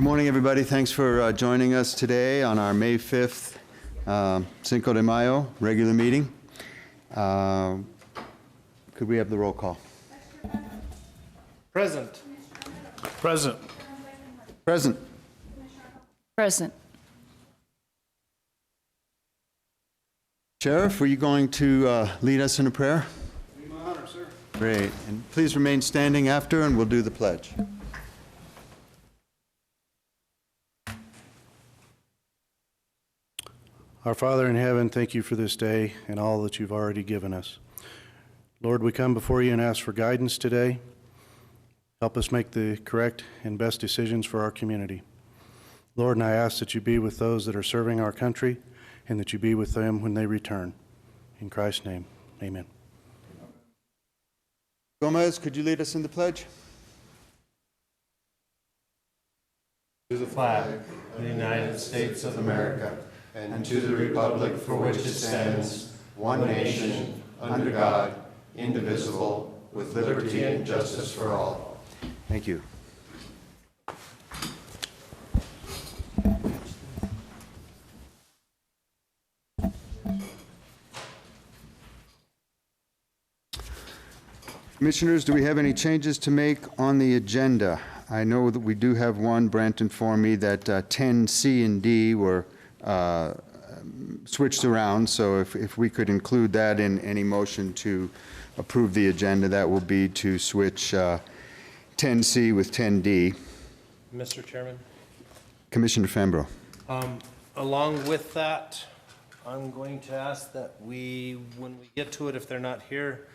Good morning, everybody. Thanks for joining us today on our May 5th, Cinco de Mayo regular meeting. Could we have the roll call? Present. Present. Present. Present. Sheriff, were you going to lead us in a prayer? Be my honor, sir. Great. And please remain standing after, and we'll do the pledge. Our Father in heaven, thank you for this day and all that you've already given us. Lord, we come before you and ask for guidance today. Help us make the correct and best decisions for our community. Lord, and I ask that you be with those that are serving our country and that you be with them when they return. In Christ's name, amen. Gomez, could you lead us in the pledge? To the flag of the United States of America, and to the republic for which it stands, one nation, under God, indivisible, with liberty and justice for all. Thank you. Commissioners, do we have any changes to make on the agenda? I know that we do have one. Brent informed me that 10C and D were switched around, so if we could include that in any motion to approve the agenda, that will be to switch 10C with 10D. Mr. Chairman, Commissioner Fambro. along with that, I'm going to ask that when we get to it, if they're not here,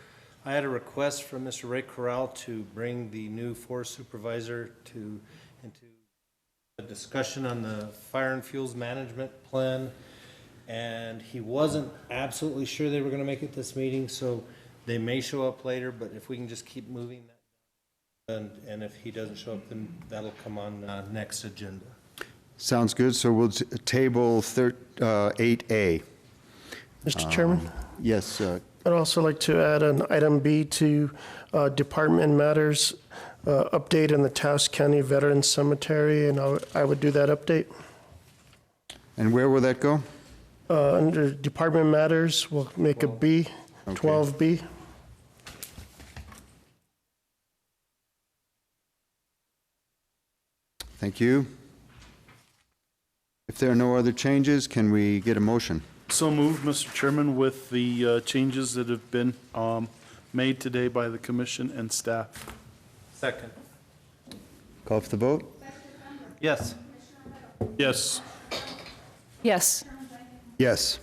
I had a request from Mr. Ray Corral to bring the new Forest Supervisor into a discussion on the fire and fuels management plan, and he wasn't absolutely sure they were going to make it this meeting, so they may show up later, but if we can just keep moving that, and if he doesn't show up, then that'll come on next agenda. Sounds good. So we'll table 8A. Mr. Chairman? Yes. I'd also like to add an item B to Department Matters update in the Taos County Veterans Cemetery, and I would do that update. And where will that go? Under Department Matters, we'll make a B, Okay. 12B. Thank you. If there are no other changes, can we get a motion? So moved, Mr. Chairman, with the changes that have been made today by the commission and staff. Second. Call for the vote? Yes. Yes. Yes. Yes.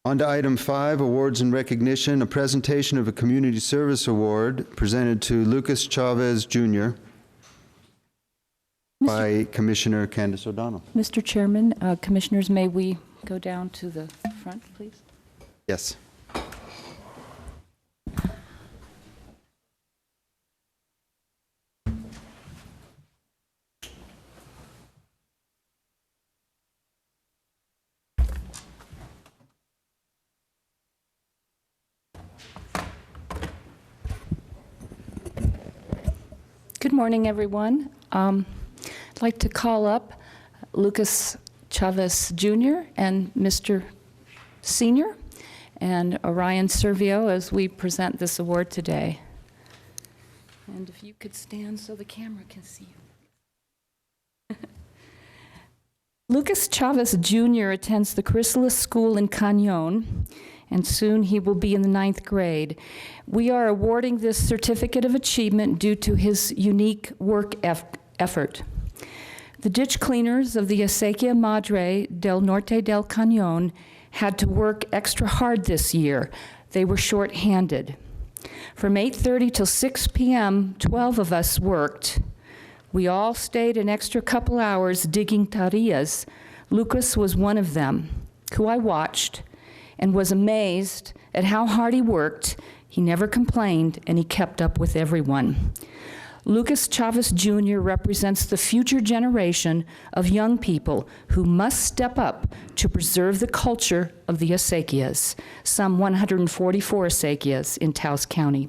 On to item 5, awards and recognition, a presentation of a community service award presented to Lucas Chavez Jr. by Commissioner Candyce O'Donnell. Mr. Chairman, Commissioners, may we go down to the front, please? Yes. Good morning, everyone. I'd like to call up Lucas Chavez Jr. and Mr. Senior and Orion Servio as we present this award today. And if you could stand so the camera can see you. Lucas Chavez Jr. attends the Chrysalis School in Cañon, and soon he will be in the 9th grade. We are awarding this certificate of achievement due to his unique work effort. The ditch cleaners of the Acequia Madre del Norte del Cañon had to work extra hard this year. They were short-handed. From 8:30 till 6 p.m., 12 of us worked. We all stayed an extra couple hours digging tarillas. Lucas was one of them, who I watched and was amazed at how hard he worked. He never complained, and he kept up with everyone. Lucas Chavez Jr. represents the future generation of young people who must step up to preserve the culture of the acequias, some 144 acequias in Taos County.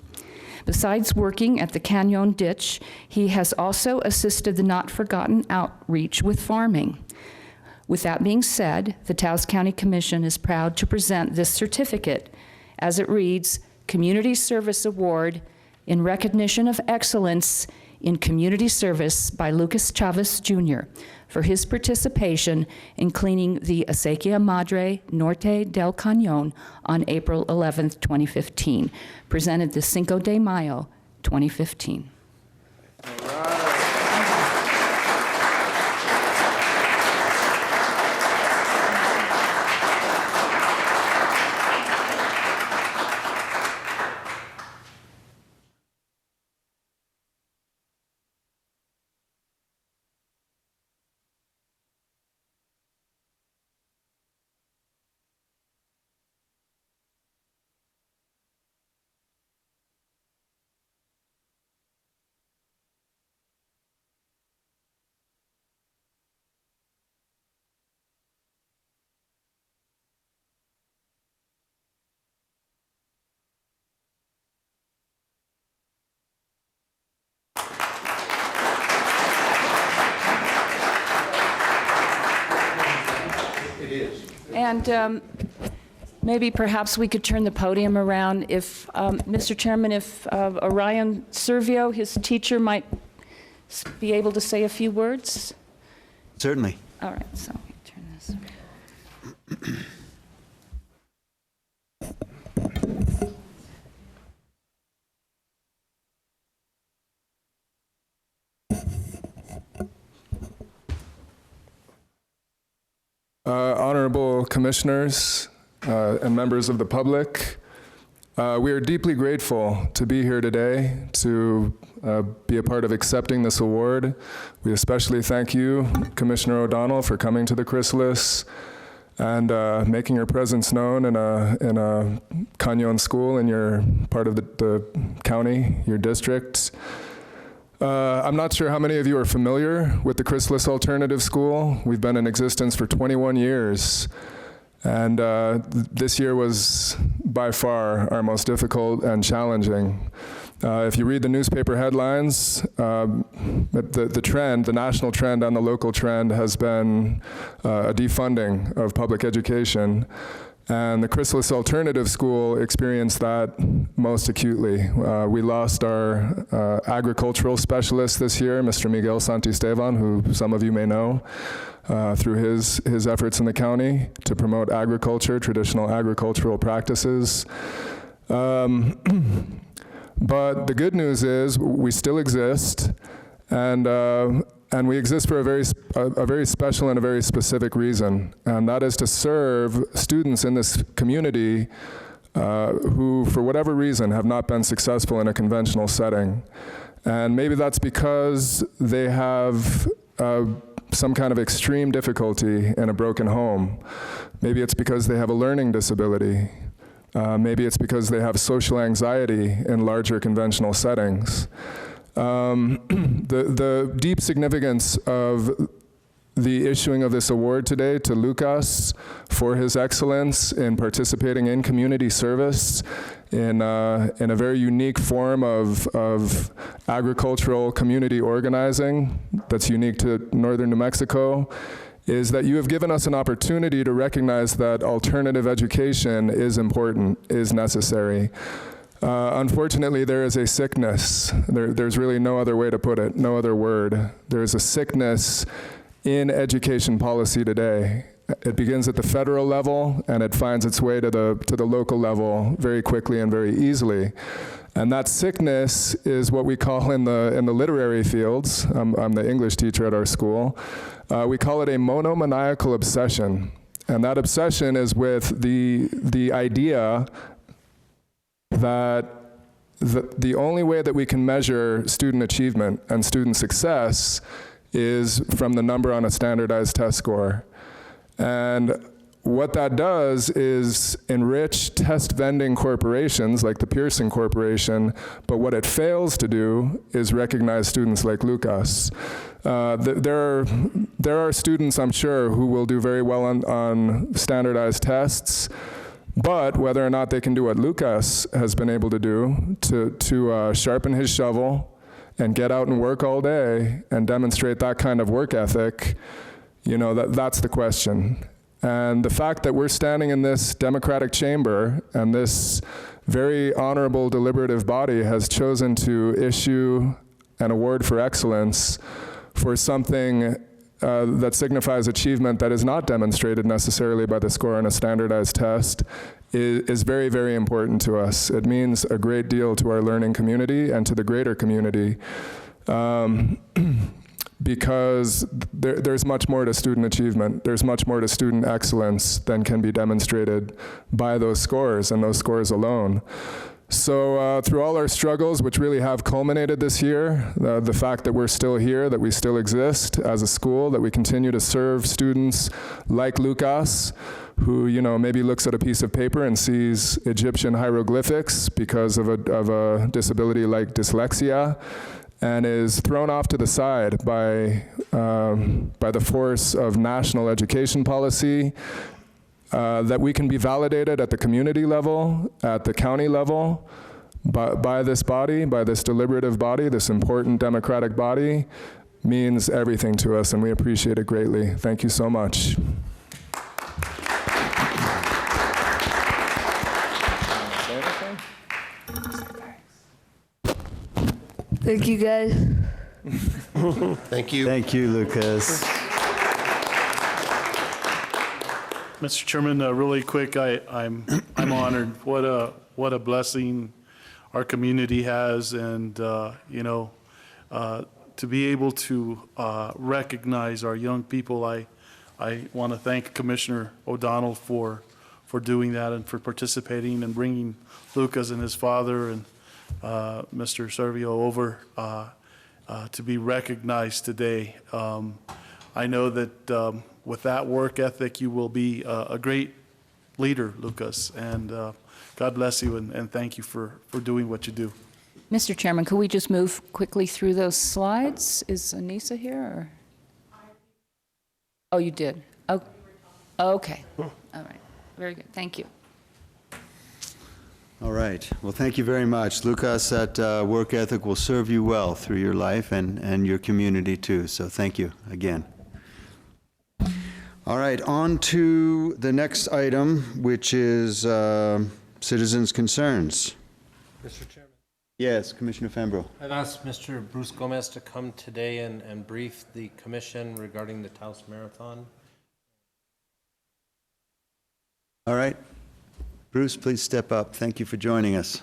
Besides working at the Canyon Ditch, he has also assisted the Not Forgotten outreach with farming. With that being said, the Taos County Commission is proud to present this certificate as it reads, Community Service Award in recognition of excellence in community service by Lucas Chavez Jr. for his participation in cleaning the Acequia Madre Norte del Cañon on April 11th, 2015, presented this Cinco de Mayo, 2015. And maybe perhaps we could turn the podium around. If, Mr. Chairman, if Orion Servio, his teacher, might be able to say a few words? Certainly. All right, so let me turn this. Honorable commissioners and members of the public, we are deeply grateful to be here today to be a part of accepting this award. We especially thank you, Commissioner O'Donnell, for coming to the chrysalis and making your presence known in a Cañon school in your part of the county, your district. I'm not sure how many of you are familiar with the Chrysalis Alternative School. We've been in existence for 21 years, and this year was by far our most difficult and challenging. If you read the newspaper headlines, the trend, the national trend and the local trend has been a defunding of public education. And the Chrysalis Alternative School experienced that most acutely. We lost our agricultural specialist this year, Mr. Miguel Santisteban, who some of you may know, through his efforts in the county to promote agriculture, traditional agricultural practices. But the good news is we still exist, and we exist for a very special and a very specific reason, and that is to serve students in this community who, for whatever reason, have not been successful in a conventional setting. And maybe that's because they have some kind of extreme difficulty in a broken home. Maybe it's because they have a learning disability. Maybe it's because they have social anxiety in larger conventional settings. The deep significance of the issuing of this award today to Lucas for his excellence in participating in community service in a very unique form of agricultural community organizing that's unique to northern New Mexico is that you have given us an opportunity to recognize that alternative education is important, is necessary. Unfortunately, there is a sickness. There's really no other way to put it, no other word. There's a sickness in education policy today. It begins at the federal level, and it finds its way to the local level very quickly and very easily. And that sickness is what we call in the literary fields. I'm the English teacher at our school. We call it a monomaniacal obsession. And that obsession is with the idea that the only way that we can measure student achievement and student success is from the number on a standardized test score. And what that does is enrich test vending corporations like the Pearson Corporation, but what it fails to do is recognize students like Lucas. There are students, I'm sure, who will do very well on standardized tests, But whether or not they can do what Lucas has been able to do, to sharpen his shovel and get out and work all day and demonstrate that kind of work ethic, that's the question. And the fact that we're standing in this democratic chamber and this very honorable deliberative body has chosen to issue an award for excellence for something that signifies achievement that is not demonstrated necessarily by the score on a standardized test is very, very important to us. It means a great deal to our learning community and to the greater community, because there's much more to student achievement. There's much more to student excellence than can be demonstrated by those scores and those scores alone. So through all our struggles, which really have culminated this year, the fact that we're still here, that we still exist as a school, that we continue to serve students like Lucas, who maybe looks at a piece of paper and sees Egyptian hieroglyphics because of a disability like dyslexia, and is thrown off to the side by the force of national education policy, that we can be validated at the community level, at the county level, by this body, by this deliberative body, this important democratic body, means everything to us, and we appreciate it greatly. Thank you so much. Thank you, guys. Thank you. Thank you, Lucas. Mr. Chairman, really quick, I'm honored. What a blessing our community has, and to be able to recognize our young people. I want to thank Commissioner O'Donnell for doing that and for participating and bringing Lucas and his father and Mr. Servio over to be recognized today. I know that with that work ethic, you will be a great leader, Lucas, and God bless you, and thank you for doing what you do. Mr. Chairman, could we just move quickly through those slides? Is Anissa here? Or? Oh, you did? Oh, okay. All right. Very good. Thank you. All right. Well, thank you very much. Lucas, that work ethic will serve you well through your life and your community too. So thank you again. All right, on to the next item, which is citizens' concerns. Mr. Chairman. Yes, Commissioner Fambro. I've asked Mr. Bruce Gomez to come today and brief the commission regarding the Taos Marathon. All right. Bruce, please step up. Thank you for joining us.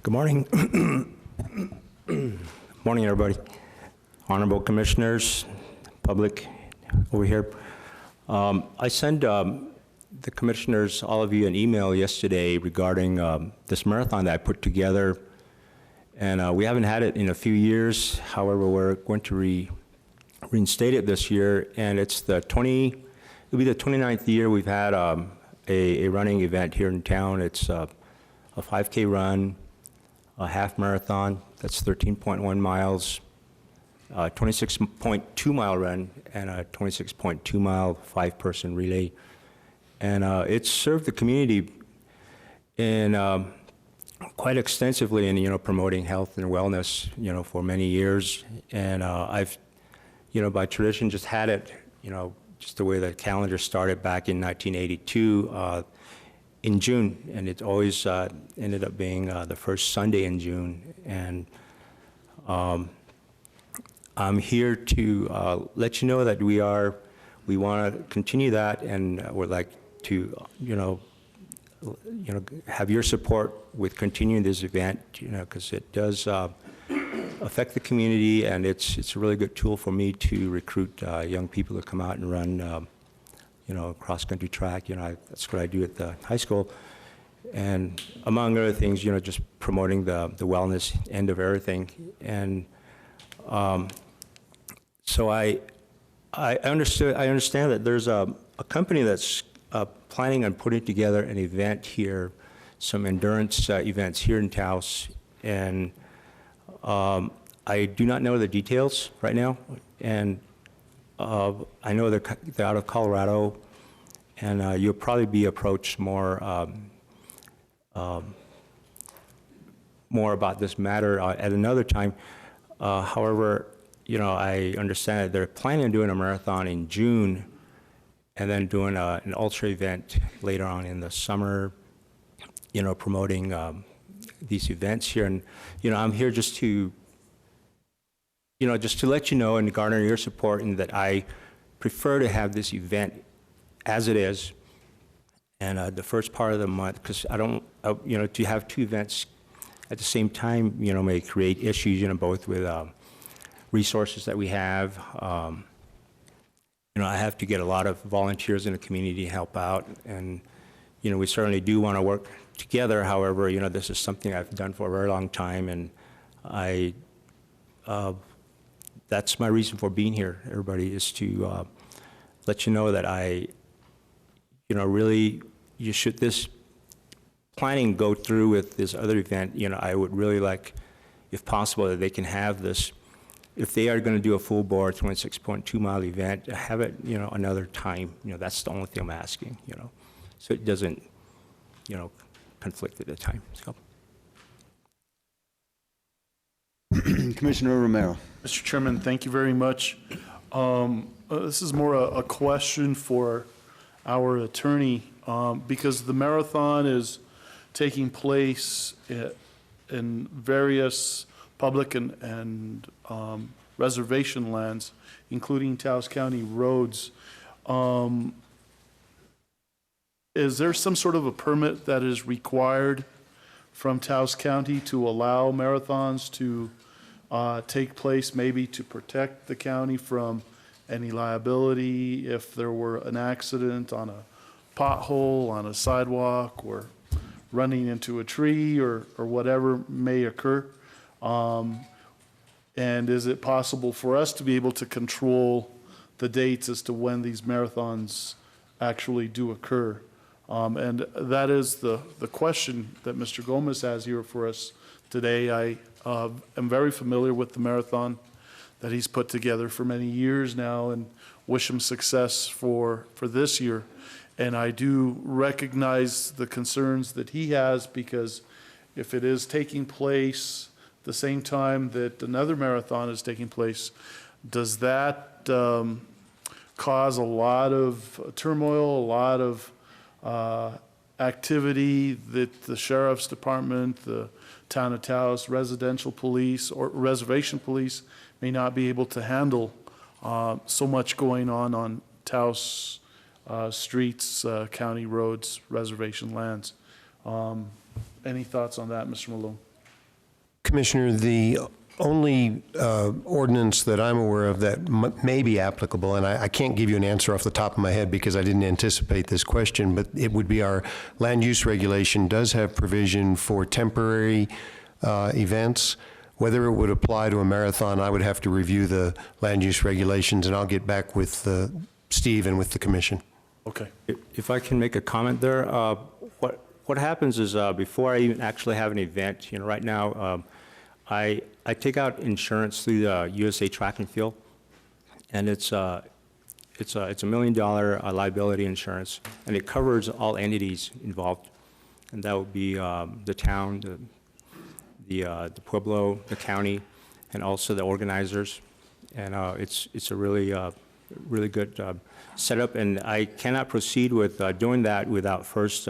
Good morning. Morning, everybody. Honorable commissioners, public over here. I sent the commissioners, all of you, an email yesterday regarding this marathon that I put together. And we haven't had it in a few years. However, we're going to reinstate it this year. And it's it'll be the 29th year we've had a running event here in town. It's a 5K run, a half marathon, that's 13.1 miles, 26.2 mile run, and a 26.2 mile 5-person relay. And it's served the community in quite extensively in promoting health and wellness for many years. And I've by tradition just had it just the way the calendar started back in 1982 in June, and it always ended up being the first Sunday in June. And I'm here to let you know that we want to continue that, and we'd like to have your support with continuing this event, because it does affect the community, and it's a really good tool for me to recruit young people to come out and run, cross-country track. That's what I do at the high school, and among other things, just promoting the wellness end of everything. And so I understand that there's a company that's planning on putting together an event here, some endurance events here in Taos, and I do not know the details right now, and I know they're out of Colorado, and you'll probably be approached more more about this matter at another time. However, you know, I understand that they're planning on doing a marathon in June and then doing an ultra event later on in the summer, you know, promoting these events here. And, you know, I'm here just to, you know, just to let you know and garner your support, and that I prefer to have this event as it is, and the first part of the month, because I don't, you know, to have two events at the same time, you know, may create issues, you know, both with resources that we have. You know, I have to get a lot of volunteers in the community to help out, and, you know, we certainly do want to work together. However, you know, this is something I've done for a very long time, and that's my reason for being here, everybody, is to let you know that you know, really, you should this planning go through with this other event, you know, I would really like, if possible, that they can have this, if they are going to do a full bore 26.2 mile event, have it, you know, another time. You know, that's the only thing I'm asking, you know, so it doesn't, you know, conflict at the time. So. Commissioner Romero. Mr. Chairman, thank you very much. This is more a question for our attorney, because the marathon is taking place in various public and reservation lands, including Taos County roads. Is there some sort of a permit that is required from Taos County to allow marathons to take place, maybe to protect the county from any liability if there were an accident on a pothole, on a sidewalk, or running into a tree, or whatever may occur? And is it possible for us to be able to control the dates as to when these marathons actually do occur? And that is the question that Mr. Gomez has here for us today. I am very familiar with the marathon that he's put together for many years now, and wish him success for this year. And I do recognize the concerns that he has, because if it is taking place the same time that another marathon is taking place, does that cause a lot of turmoil, a lot of activity that the Sheriff's Department, the Town of Taos residential police or reservation police may not be able to handle so much going on Taos streets, county roads, reservation lands? Any thoughts on that, Mr. Malone? Commissioner, the only ordinance that I'm aware of that may be applicable, and I can't give you an answer off the top of my head because I didn't anticipate this question, but it would be our land use regulation does have provision for temporary events. Whether it would apply to a marathon, I would have to review the land use regulations, and I'll get back with Steve and with the commission. Okay. If I can make a comment there, what happens is before I even actually have an event, you know, right now, I take out insurance through the USA Track and Field, and it's a $1 million liability insurance, and it covers all entities involved, and that would be the town, the pueblo, the county, and also the organizers, and it's a really good setup, and I cannot proceed with doing that without first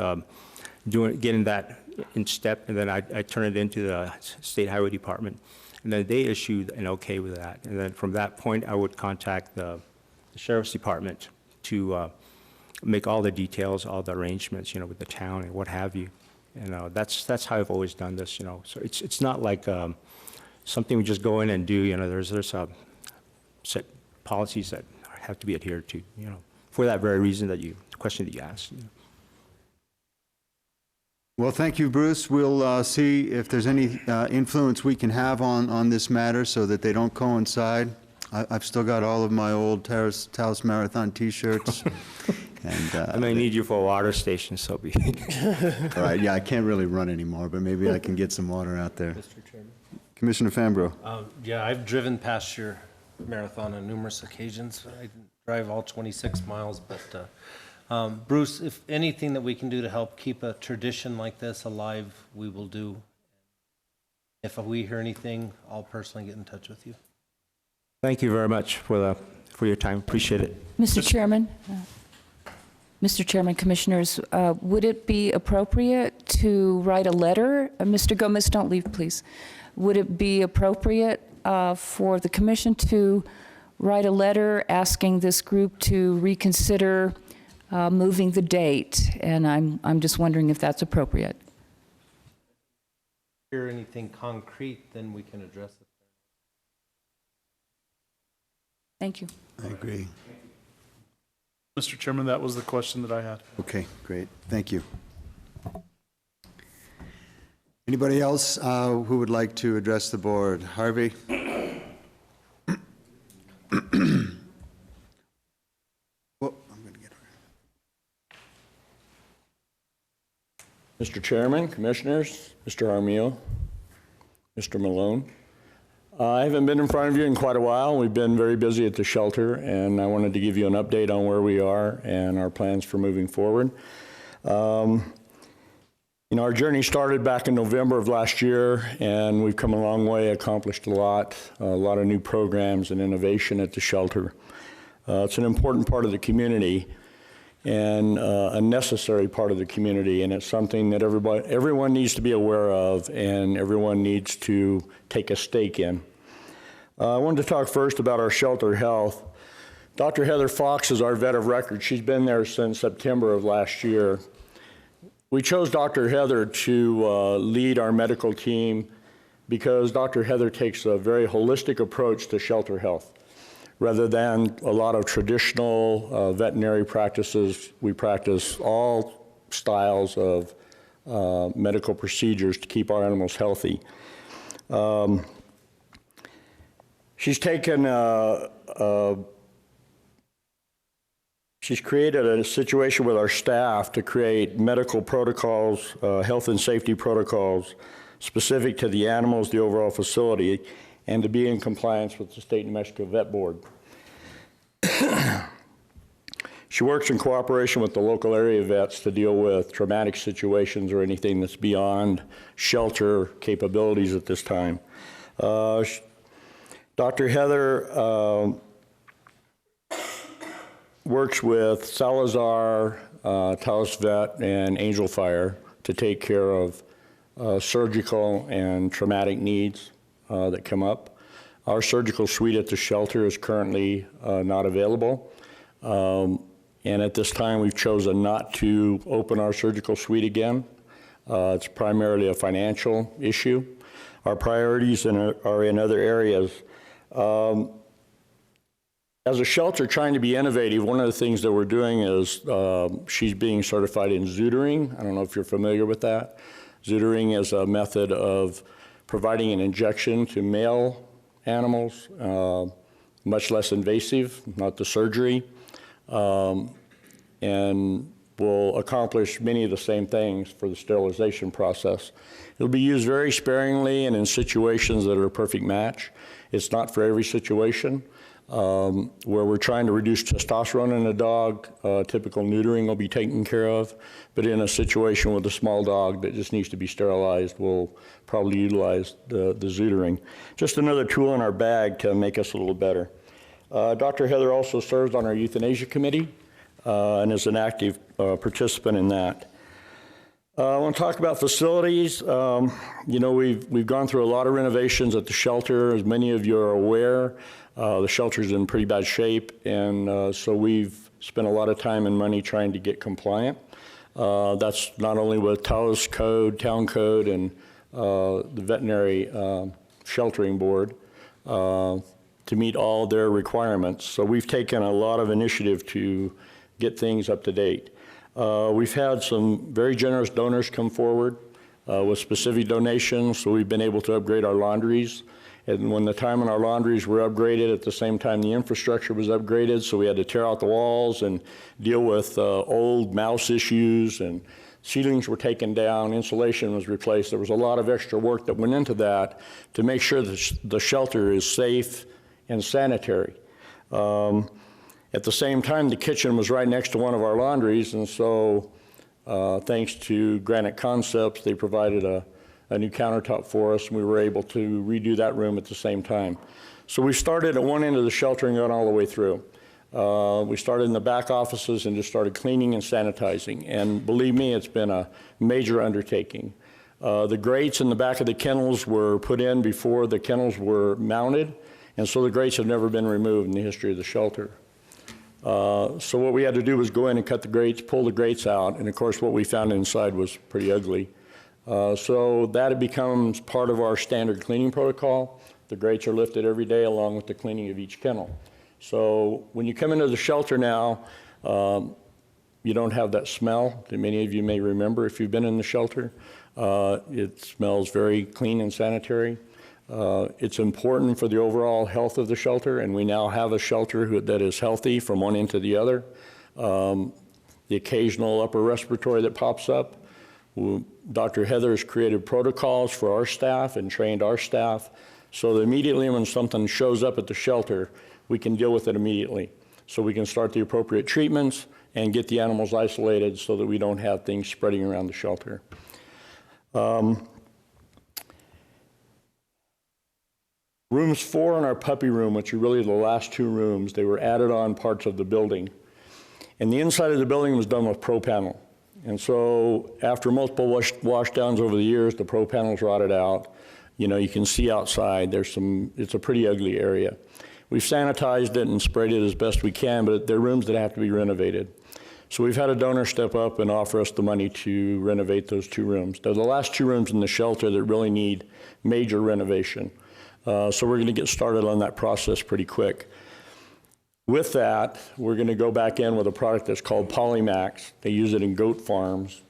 getting that in step, and then I turn it into the State Highway Department, and then they issue an okay with that, and then from that point I would contact the Sheriff's Department to make all the details, all the arrangements, you know, with the town and what have you, and that's how I've always done this, you know. So it's not like something we just go in and do, you know. There's set policies that have to be adhered to, you know, for that very reason the question that you asked. You know. Well, thank you, Bruce. We'll see if there's any influence we can have on this matter so that they don't coincide. I've still got all of my old Taos Marathon T-shirts. And I may need you for a water station, so be it. All right, yeah, I can't really run anymore, but maybe I can get some water out there. Mr. Chairman. Commissioner Fambro. Yeah, I've driven past your marathon on numerous occasions. I didn't drive all 26 miles, but Bruce, if anything that we can do to help keep a tradition like this alive, we will do. If we hear anything, I'll personally get in touch with you. Thank you very much for your time. Appreciate it. Mr. Chairman, Commissioners, would it be appropriate to write a letter? Mr. Gomez, don't leave, please. Would it be appropriate for the commission to write a letter asking this group to reconsider moving the date? And I'm just wondering if that's appropriate. If hear anything concrete, then we can address it. Thank you. I agree. Mr. Chairman, that was the question that I had. Okay, great. Thank you. Anybody else who would like to address the board? Harvey? Mr. Chairman, Commissioners, Mr. Armijo, Mr. Malone. I haven't been in front of you in quite a while. We've been very busy at the shelter, and I wanted to give you an update on where we are and our plans for moving forward. You know, our journey started back in November of last year, and we've come a long way, accomplished a lot of new programs and innovation at the shelter. It's an important part of the community and a necessary part of the community, and it's something that everyone needs to be aware of and everyone needs to take a stake in. I wanted to talk first about our shelter health. Dr. Heather Fox is our vet of record. She's been there since September of last year. We chose Dr. Heather to lead our medical team because Dr. Heather takes a very holistic approach to shelter health. Rather than a lot of traditional veterinary practices, we practice all styles of medical procedures to keep our animals healthy. She's taken she's created a situation with our staff to create medical protocols, health and safety protocols specific to the animals, the overall facility, and to be in compliance with the State New Mexico Vet Board. She works in cooperation with the local area vets to deal with traumatic situations or anything that's beyond shelter capabilities at this time. Dr. Heather works with Salazar, Taos Vet, and Angel Fire to take care of surgical and traumatic needs that come up. Our surgical suite at the shelter is currently not available. And at this time, we've chosen not to open our surgical suite again. It's primarily a financial issue. Our priorities are in other areas. As a shelter trying to be innovative, one of the things that we're doing is she's being certified in zootering. I don't know if you're familiar with that. Zootering is a method of providing an injection to male animals, much less invasive, not the surgery, and will accomplish many of the same things for the sterilization process. It'll be used very sparingly and in situations that are a perfect match. It's not for every situation. Where we're trying to reduce testosterone in a dog, typical neutering will be taken care of, but in a situation with a small dog that just needs to be sterilized, we'll probably utilize the zootering. Just another tool in our bag to make us a little better. Dr. Heather also serves on our euthanasia committee and is an active participant in that. I want to talk about facilities. You know, we've gone through a lot of renovations at the shelter. As many of you are aware, the shelter's in pretty bad shape, and so we've spent a lot of time and money trying to get compliant. That's not only with Taos Code, Town Code, and the Veterinary Sheltering Board to meet all their requirements. So we've taken a lot of initiative to get things up to date. We've had some very generous donors come forward with specific donations, so we've been able to upgrade our laundries. And when the time in our laundries were upgraded, at the same time the infrastructure was upgraded, so we had to tear out the walls and deal with old mouse issues, and ceilings were taken down, insulation was replaced. There was a lot of extra work that went into that to make sure that the shelter is safe and sanitary. At the same time, the kitchen was right next to one of our laundries, and so thanks to Granite Concepts, they provided a new countertop for us, and we were able to redo that room at the same time. So we started at one end of the shelter and got all the way through. We started in the back offices and just started cleaning and sanitizing. And believe me, it's been a major undertaking. The grates in the back of the kennels were put in before the kennels were mounted, and so the grates have never been removed in the history of the shelter. So what we had to do was go in and cut the grates, pull the grates out, and of course what we found inside was pretty ugly. So that becomes part of our standard cleaning protocol. The grates are lifted every day along with the cleaning of each kennel. So when you come into the shelter now, you don't have that smell that many of you may remember if you've been in the shelter. It smells very clean and sanitary. It's important for the overall health of the shelter, and we now have a shelter that is healthy from one end to the other. The occasional upper respiratory that pops up, Dr. Heather has created protocols for our staff and trained our staff so that immediately when something shows up at the shelter, we can deal with it immediately. So we can start the appropriate treatments and get the animals isolated so that we don't have things spreading around the shelter. Rooms 4 and our puppy room, which are really the last 2 rooms, they were added on parts of the building. And the inside of the building was done with pro panel. And so after multiple washdowns over the years, the pro panels rotted out. You know, you can see outside, it's a pretty ugly area. We've sanitized it and sprayed it as best we can, but there are rooms that have to be renovated. So we've had a donor step up and offer us the money to renovate those 2 rooms. They're the last 2 rooms in the shelter that really need major renovation. So we're going to get started on that process pretty quick. With that, we're going to go back in with a product that's called Polymax. They use it in goat farms.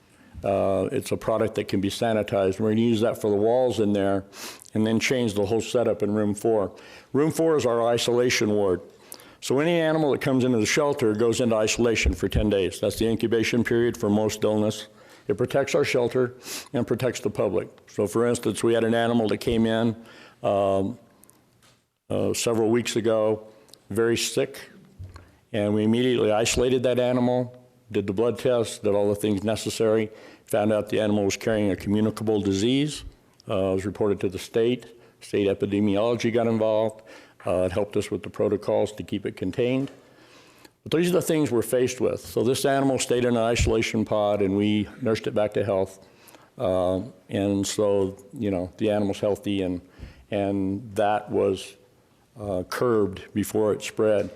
It's a product that can be sanitized. We're going to use that for the walls in there and then change the whole setup in room 4. Room 4 is our isolation ward. So any animal that comes into the shelter goes into isolation for 10 days. That's the incubation period for most illness. It protects our shelter and protects the public. So for instance, we had an animal that came in several weeks ago, very sick, and we immediately isolated that animal, did the blood test, did all the things necessary, found out the animal was carrying a communicable disease. It was reported to the state epidemiology got involved. It helped us with the protocols to keep it contained. But these are the things we're faced with. So this animal stayed in an isolation pod and we nursed it back to health. And so, you know, the animal's healthy and that was curbed before it spread.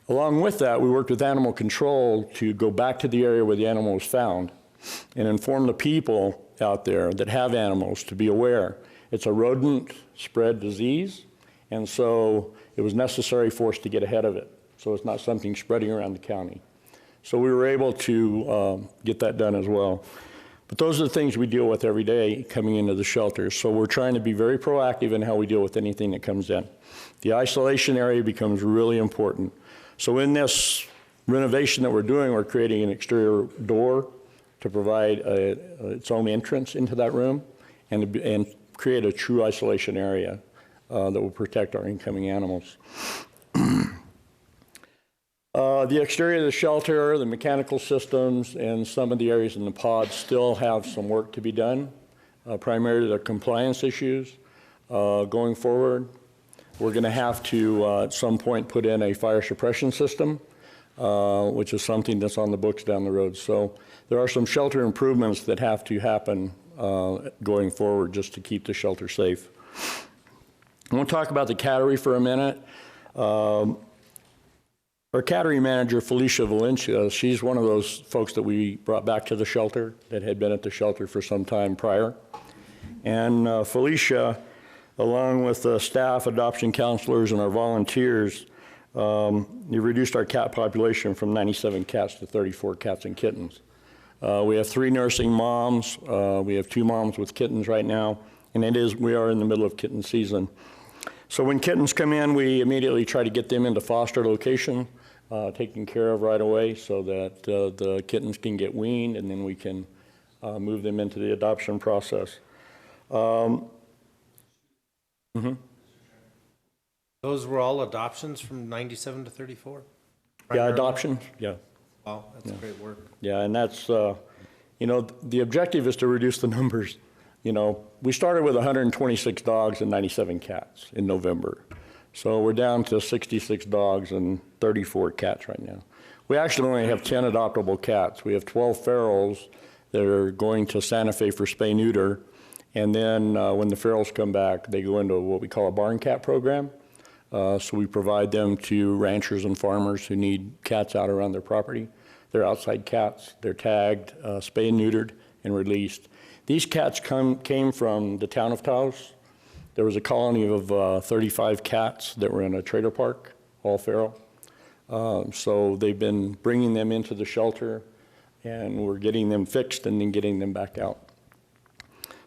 Along with that, we worked with animal control to go back to the area where the animal was found and inform the people out there that have animals to be aware. It's a rodent spread disease, and so it was necessary for us to get ahead of it. So it's not something spreading around the county. So we were able to get that done as well. But those are the things we deal with every day coming into the shelter. So we're trying to be very proactive in how we deal with anything that comes in. The isolation area becomes really important. So in this renovation that we're doing, we're creating an exterior door to provide its own entrance into that room and create a true isolation area that will protect our incoming animals. The exterior of the shelter, the mechanical systems, and some of the areas in the pod still have some work to be done, primarily the compliance issues. Going forward, we're going to have to, at some point, put in a fire suppression system, which is something that's on the books down the road. So there are some shelter improvements that have to happen going forward just to keep the shelter safe. I want to talk about the cattery for a minute. Our cattery manager, Felicia Valencia, she's one of those folks that we brought back to the shelter that had been at the shelter for some time prior. And Felicia, along with the staff, adoption counselors, and our volunteers, we reduced our cat population from 97 cats to 34 cats and kittens. We have 3 nursing moms. We have 2 moms with kittens right now, and we are in the middle of kitten season. So when kittens come in, we immediately try to get them into foster location, taken care of right away so that the kittens can get weaned and then we can move them into the adoption process. Those were all adoptions from 97 to 34? Yeah, adoption, yeah. Wow, that's great work. Yeah, and that's, you know, the objective is to reduce the numbers. You know, we started with 126 dogs and 97 cats in November. So we're down to 66 dogs and 34 cats right now. We actually only have 10 adoptable cats. We have 12 ferals that are going to Santa Fe for spay-neuter. And then when the ferals come back, they go into what we call a barn cat program. So we provide them to ranchers and farmers who need cats out around their property. They're outside cats. They're tagged, spayed and neutered, and released. These cats came from the town of Taos. There was a colony of 35 cats that were in a trailer park, all feral. So they've been bringing them into the shelter, and we're getting them fixed and then getting them back out.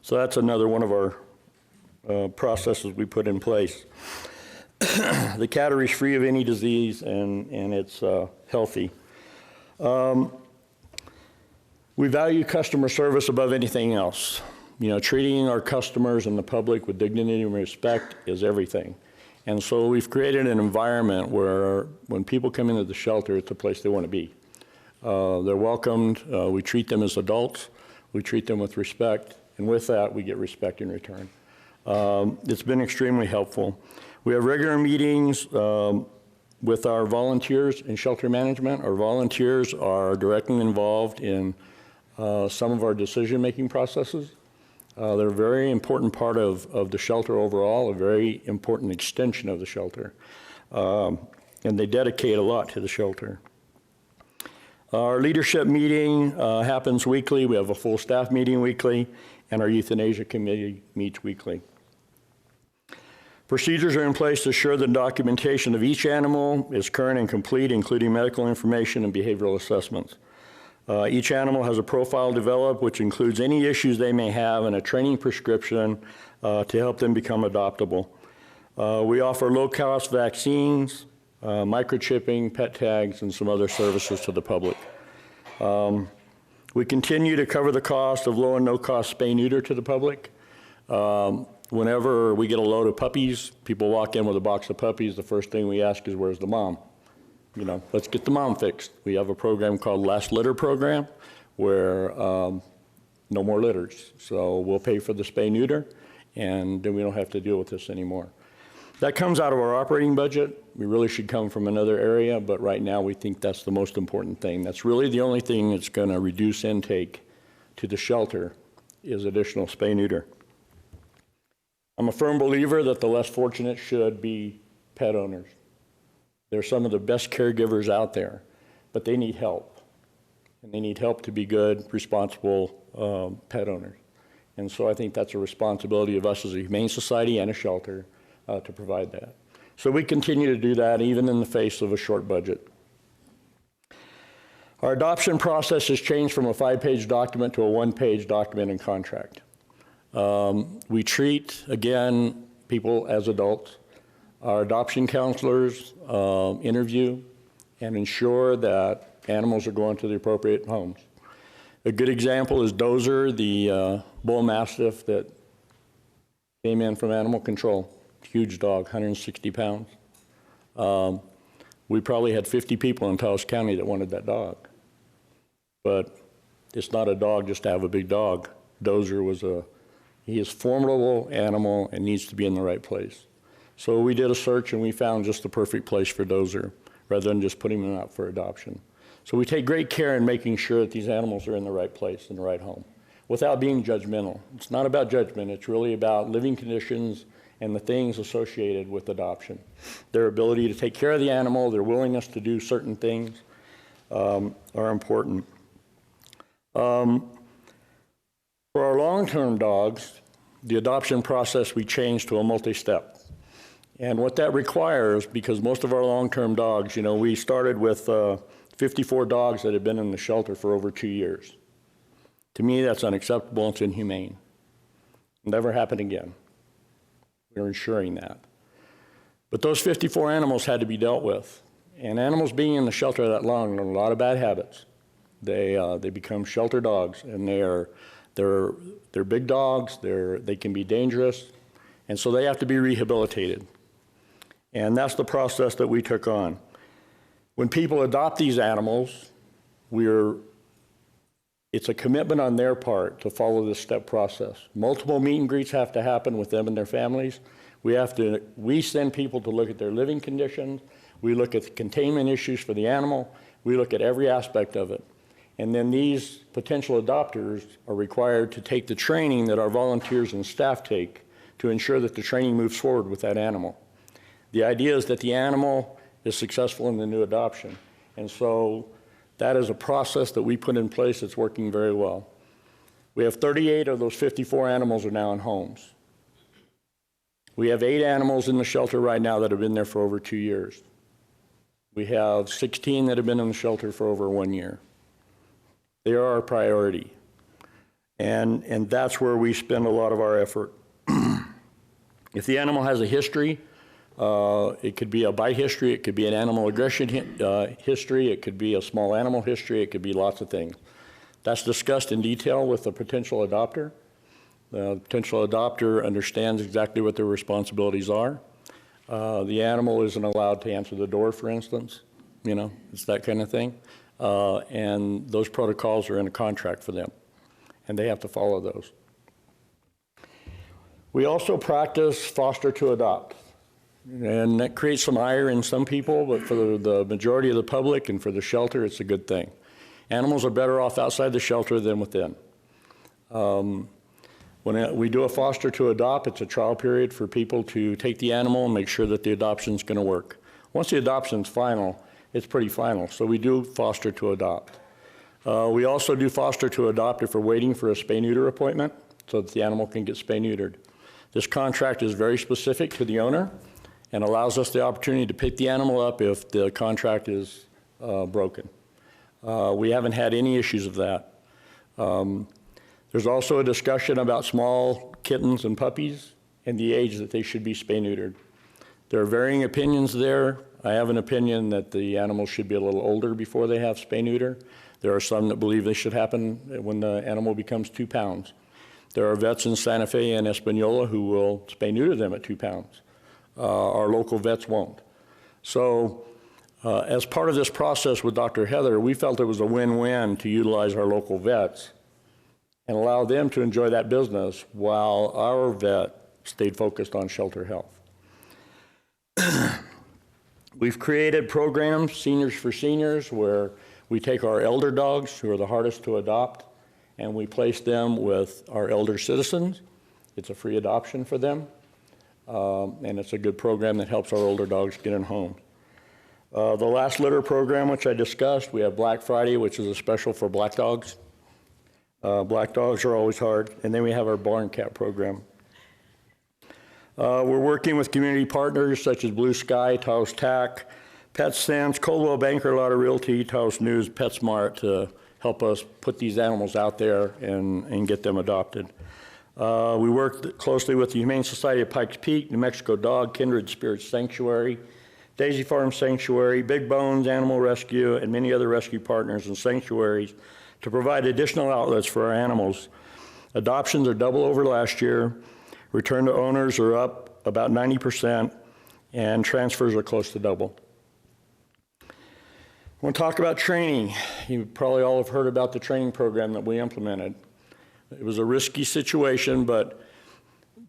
So that's another one of our processes we put in place. The cattery is free of any disease, and it's healthy. We value customer service above anything else. You know, treating our customers and the public with dignity and respect is everything. And so we've created an environment where when people come into the shelter, it's a place they want to be. They're welcomed. We treat them as adults. We treat them with respect. And with that, we get respect in return. It's been extremely helpful. We have regular meetings with our volunteers in shelter management. Our volunteers are directly involved in some of our decision-making processes. They're a very important part of the shelter overall, a very important extension of the shelter. And they dedicate a lot to the shelter. Our leadership meeting happens weekly. We have a full staff meeting weekly, and our euthanasia committee meets weekly. Procedures are in place to ensure the documentation of each animal is current and complete, including medical information and behavioral assessments. Each animal has a profile developed, which includes any issues they may have and a training prescription to help them become adoptable. We offer low-cost vaccines, microchipping, pet tags, and some other services to the public. We continue to cover the cost of low and no-cost spay-neuter to the public. Whenever we get a load of puppies, people walk in with a box of puppies, the first thing we ask is, where's the mom? You know, let's get the mom fixed. We have a program called Last Litter Program where no more litters. So we'll pay for the spay-neuter, and then we don't have to deal with this anymore. That comes out of our operating budget. We really should come from another area, but right now we think that's the most important thing. That's really the only thing that's going to reduce intake to the shelter is additional spay-neuter. I'm a firm believer that the less fortunate should be pet owners. They're some of the best caregivers out there, but they need help. And they need help to be good, responsible pet owners. And so I think that's a responsibility of us as a humane society and a shelter to provide that. So we continue to do that even in the face of a short budget. Our adoption process has changed from a 5-page document to a 1-page document and contract. We treat, again, people as adults. Our adoption counselors interview and ensure that animals are going to the appropriate homes. A good example is Dozer, the bull mastiff that came in from animal control. Huge dog, 160 pounds. We probably had 50 people in Taos County that wanted that dog. But it's not a dog just to have a big dog. Dozer he is a formidable animal and needs to be in the right place. So we did a search and we found just the perfect place for Dozer rather than just putting him out for adoption. So we take great care in making sure that these animals are in the right place, in the right home, without being judgmental. It's not about judgment, it's really about living conditions and the things associated with adoption. Their ability to take care of the animal, their willingness to do certain things are important. For our long-term dogs, the adoption process we changed to a multi-step. And what that requires, because most of our long-term dogs, you know, we started with 54 dogs that had been in the shelter for over 2 years. To me, that's unacceptable, it's inhumane. Never happen again. We're ensuring that. But those 54 animals had to be dealt with. And animals being in the shelter that long learn a lot of bad habits. They become shelter dogs, and they're big dogs, they can be dangerous, and so they have to be rehabilitated. And that's the process that we took on. When people adopt these animals, it's a commitment on their part to follow this step process. Multiple meet and greets have to happen with them and their families. We send people to look at their living conditions. We look at the containment issues for the animal. We look at every aspect of it. And then these potential adopters are required to take the training that our volunteers and staff take to ensure that the training moves forward with that animal. The idea is that the animal is successful in the new adoption. And so that is a process that we put in place that's working very well. We have 38 of those 54 animals are now in homes. We have 8 animals in the shelter right now that have been there for over 2 years. We have 16 that have been in the shelter for over 1 year. They are our priority. And that's where we spend a lot of our effort. If the animal has a history, it could be a bite history, it could be an animal aggression history, it could be a small animal history, it could be lots of things. That's discussed in detail with the potential adopter. The potential adopter understands exactly what their responsibilities are. The animal isn't allowed to answer the door, for instance. You know, it's that kind of thing. And those protocols are in a contract for them, and they have to follow those. We also practice foster to adopt, and that creates some ire in some people, but for the majority of the public and for the shelter, it's a good thing. Animals are better off outside the shelter than within. When we do a foster to adopt, it's a trial period for people to take the animal and make sure that the adoption's going to work. Once the adoption's final, it's pretty final, so we do foster to adopt. We also do foster to adopt if we're waiting for a spay-neuter appointment so that the animal can get spay-neutered. This contract is very specific to the owner and allows us the opportunity to pick the animal up if the contract is broken. We haven't had any issues of that. There's also a discussion about small kittens and puppies and the age that they should be spay-neutered. There are varying opinions there. I have an opinion that the animals should be a little older before they have spay-neuter. There are some that believe they should happen when the animal becomes 2 pounds. There are vets in Santa Fe and Espanola who will spay-neuter them at 2 pounds. Our local vets won't. So as part of this process with Dr. Heather, we felt it was a win-win to utilize our local vets and allow them to enjoy that business while our vet stayed focused on shelter health. We've created programs, Seniors for Seniors, where we take our elder dogs, who are the hardest to adopt, and we place them with our elder citizens. It's a free adoption for them, and it's a good program that helps our older dogs get in homes. The last litter program, which I discussed, we have Black Friday, which is a special for black dogs. Black dogs are always hard, and then we have our barn cat program. We're working with community partners such as Blue Sky, Taos TAC, PetSense, Coldwell Banker Lotto Realty, Taos News, PetSmart to help us put these animals out there and get them adopted. We work closely with the Humane Society of Pikes Peak, New Mexico Dog, Kindred Spirits Sanctuary, Daisy Farm Sanctuary, Big Bones Animal Rescue, and many other rescue partners and sanctuaries to provide additional outlets for our animals. Adoptions are double over last year. Return to owners are up about 90%, and transfers are close to double. I want to talk about training. You probably all have heard about the training program that we implemented. It was a risky situation, but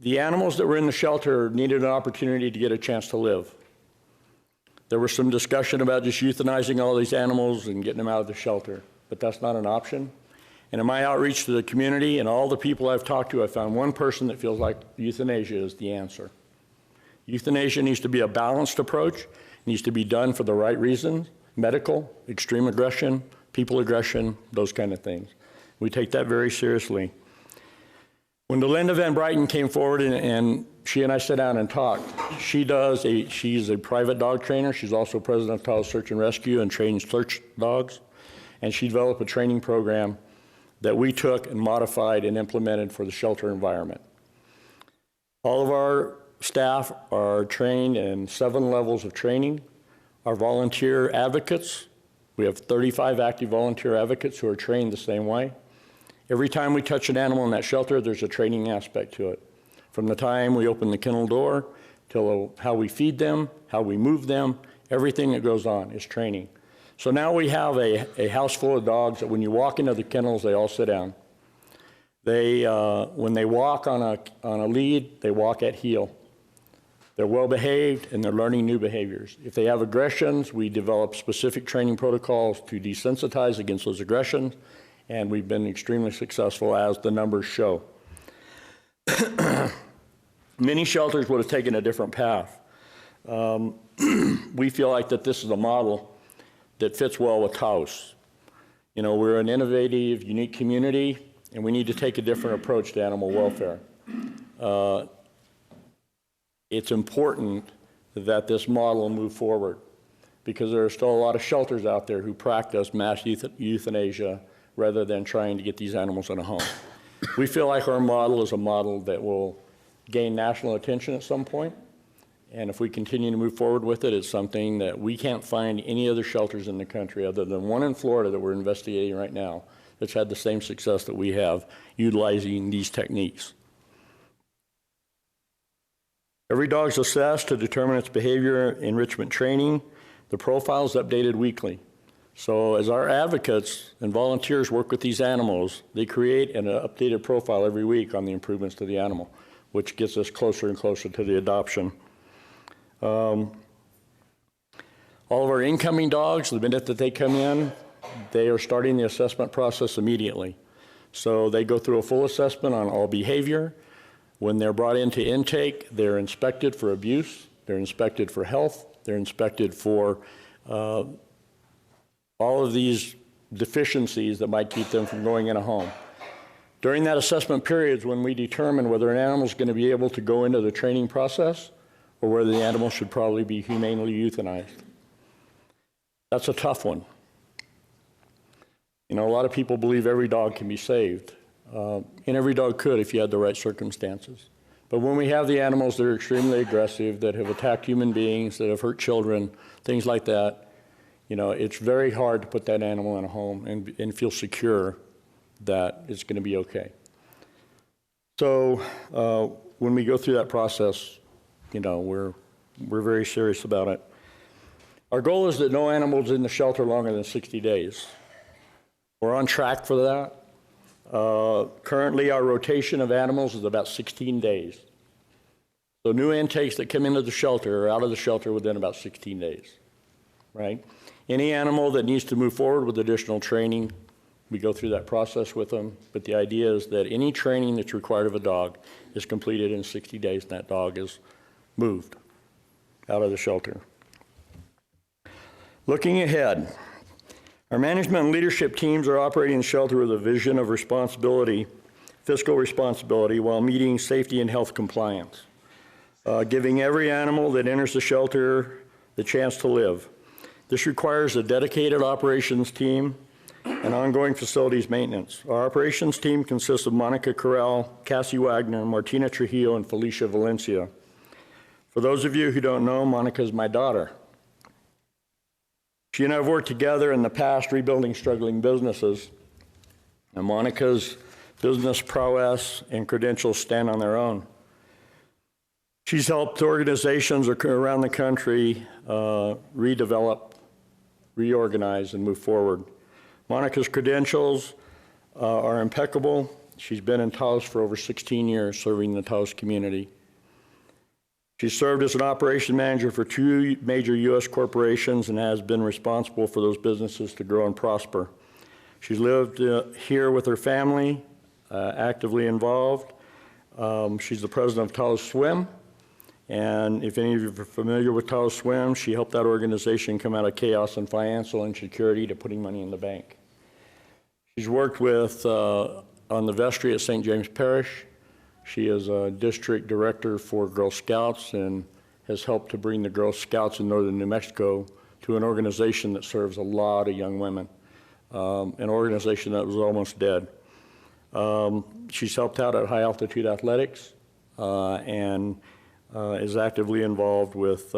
the animals that were in the shelter needed an opportunity to get a chance to live. There was some discussion about just euthanizing all these animals and getting them out of the shelter, but that's not an option. And in my outreach to the community and all the people I've talked to, I found one person that feels like euthanasia is the answer. Euthanasia needs to be a balanced approach, needs to be done for the right reasons, medical, extreme aggression, people aggression, those kind of things. We take that very seriously. When Delinda Van Brighton came forward and she and I sat down and talked, she's a private dog trainer. She's also president of Taos Search and Rescue and trains search dogs. And she developed a training program that we took and modified and implemented for the shelter environment. All of our staff are trained in 7 levels of training. Our volunteer advocates, we have 35 active volunteer advocates who are trained the same way. Every time we touch an animal in that shelter, there's a training aspect to it. From the time we open the kennel door till how we feed them, how we move them, everything that goes on is training. So now we have a house full of dogs that when you walk into the kennels, they all sit down. They, when they walk on a lead, they walk at heel. They're well-behaved and they're learning new behaviors. If they have aggressions, we develop specific training protocols to desensitize against those aggressions, and we've been extremely successful as the numbers show. Many shelters would have taken a different path. We feel like that this is a model that fits well with Taos. You know, we're an innovative, unique community, and we need to take a different approach to animal welfare. It's important that this model move forward because there are still a lot of shelters out there who practice mass euthanasia rather than trying to get these animals in a home. We feel like our model is a model that will gain national attention at some point, and if we continue to move forward with it, it's something that we can't find any other shelters in the country other than one in Florida that we're investigating right now that's had the same success that we have utilizing these techniques. Every dog is assessed to determine its behavior enrichment training. The profile is updated weekly. So as our advocates and volunteers work with these animals, they create an updated profile every week on the improvements to the animal, which gets us closer and closer to the adoption. All of our incoming dogs, the minute that they come in, they are starting the assessment process immediately. So they go through a full assessment on all behavior. When they're brought into intake, they're inspected for abuse, they're inspected for health, they're inspected for all of these deficiencies that might keep them from going in a home. During that assessment period is when we determine whether an animal is going to be able to go into the training process or whether the animal should probably be humanely euthanized. That's a tough one. You know, a lot of people believe every dog can be saved. And every dog could if you had the right circumstances. But when we have the animals that are extremely aggressive, that have attacked human beings, that have hurt children, things like that, you know, it's very hard to put that animal in a home and feel secure that it's going to be okay. So when we go through that process, you know, we're very serious about it. Our goal is that no animals in the shelter longer than 60 days. We're on track for that. Currently, our rotation of animals is about 16 days. So new intakes that come into the shelter are out of the shelter within about 16 days, right? Any animal that needs to move forward with additional training, we go through that process with them. But the idea is that any training that's required of a dog is completed in 60 days, and that dog is moved out of the shelter. Looking ahead, our management and leadership teams are operating the shelter with a vision of responsibility, fiscal responsibility, while meeting safety and health compliance, giving every animal that enters the shelter the chance to live. This requires a dedicated operations team and ongoing facilities maintenance. Our operations team consists of Monica Corral, Cassie Wagner, Martina Trujillo, and Felicia Valencia. For those of you who don't know, Monica is my daughter. She and I have worked together in the past rebuilding struggling businesses, and Monica's business prowess and credentials stand on their own. She's helped organizations around the country redevelop, reorganize, and move forward. Monica's credentials are impeccable. She's been in Taos for over 16 years serving the Taos community. She served as an operation manager for 2 major U.S. corporations and has been responsible for those businesses to grow and prosper. She's lived here with her family, actively involved. She's the president of Taos Swim, and if any of you are familiar with Taos Swim, she helped that organization come out of chaos and financial insecurity to putting money in the bank. She's worked with on the vestry at St. James Parish. She is a district director for Girl Scouts and has helped to bring the Girl Scouts in northern New Mexico to an organization that serves a lot of young women, an organization that was almost dead. She's helped out at High Altitude Athletics and is actively involved with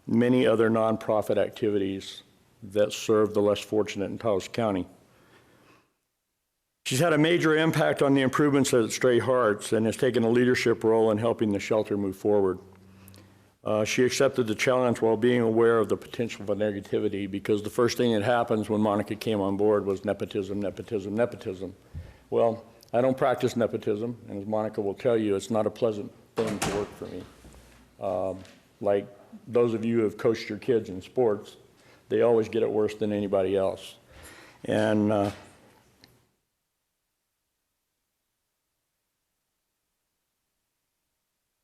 many other nonprofit activities that serve the less fortunate in Taos County. She's had a major impact on the improvements at Stray Hearts and has taken a leadership role in helping the shelter move forward. She accepted the challenge while being aware of the potential for negativity, because the first thing that happens when Monica came on board was nepotism, nepotism, nepotism. Well, I don't practice nepotism, and as Monica will tell you, it's not a pleasant thing to work for me. Like those of you who have coached your kids in sports, they always get it worse than anybody else. And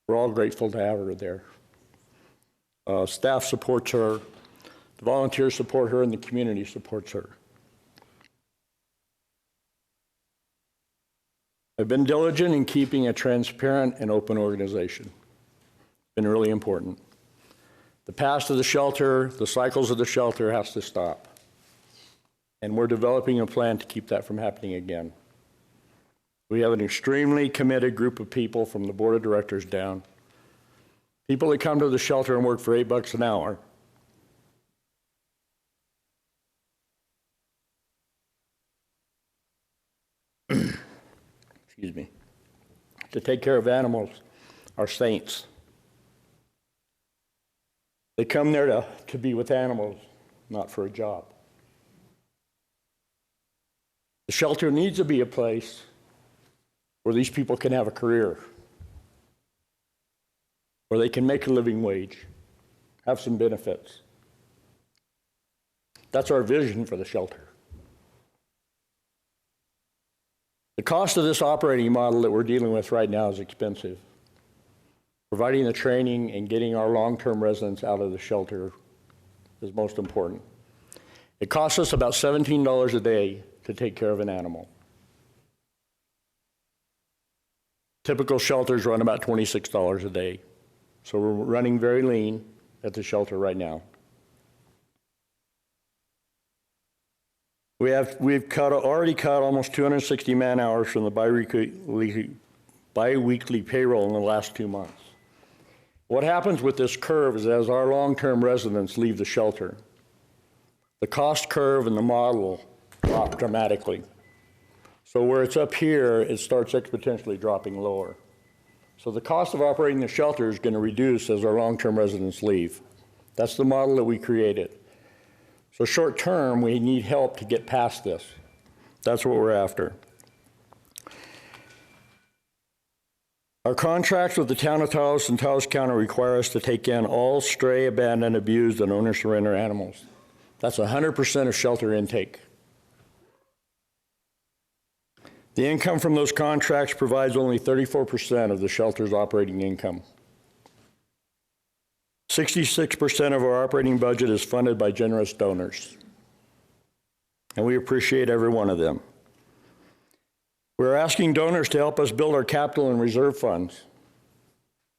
we're all grateful to have her there. Staff supports her, the volunteers support her, and the community supports her. I've been diligent in keeping a transparent and open organization. It's been really important. The past of the shelter, the cycles of the shelter has to stop. And we're developing a plan to keep that from happening again. We have an extremely committed group of people from the board of directors down. People that come to the shelter and work for $8 an hour. Excuse me. To take care of animals are saints. They come there to be with animals, not for a job. The shelter needs to be a place where these people can have a career, where they can make a living wage, have some benefits. That's our vision for the shelter. The cost of this operating model that we're dealing with right now is expensive. Providing the training and getting our long-term residents out of the shelter is most important. It costs us about $17 a day to take care of an animal. Typical shelters run about $26 a day. So we're running very lean at the shelter right now. We've already cut almost 260 man-hours from the biweekly payroll in the last 2 months. What happens with this curve is as our long-term residents leave the shelter, the cost curve and the model drop dramatically. So where it's up here, it starts exponentially dropping lower. So the cost of operating the shelter is going to reduce as our long-term residents leave. That's the model that we created. So short term, we need help to get past this. That's what we're after. Our contracts with the town of Taos and Taos County require us to take in all stray, abandoned, abused, and owner-surrender animals. That's 100% of shelter intake. The income from those contracts provides only 34% of the shelter's operating income. 66% of our operating budget is funded by generous donors, and we appreciate every one of them. We're asking donors to help us build our capital and reserve funds.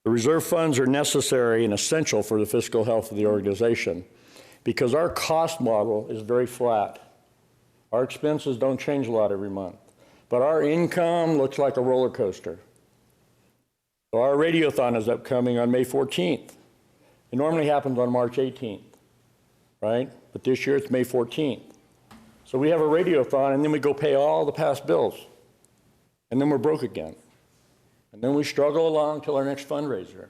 The reserve funds are necessary and essential for the fiscal health of the organization because our cost model is very flat. Our expenses don't change a lot every month, but our income looks like a roller coaster. So our radiothon is upcoming on May 14th. It normally happens on March 18th, right? But this year it's May 14th. So we have a radiothon and then we go pay all the past bills. And then we're broke again. And then we struggle along till our next fundraiser.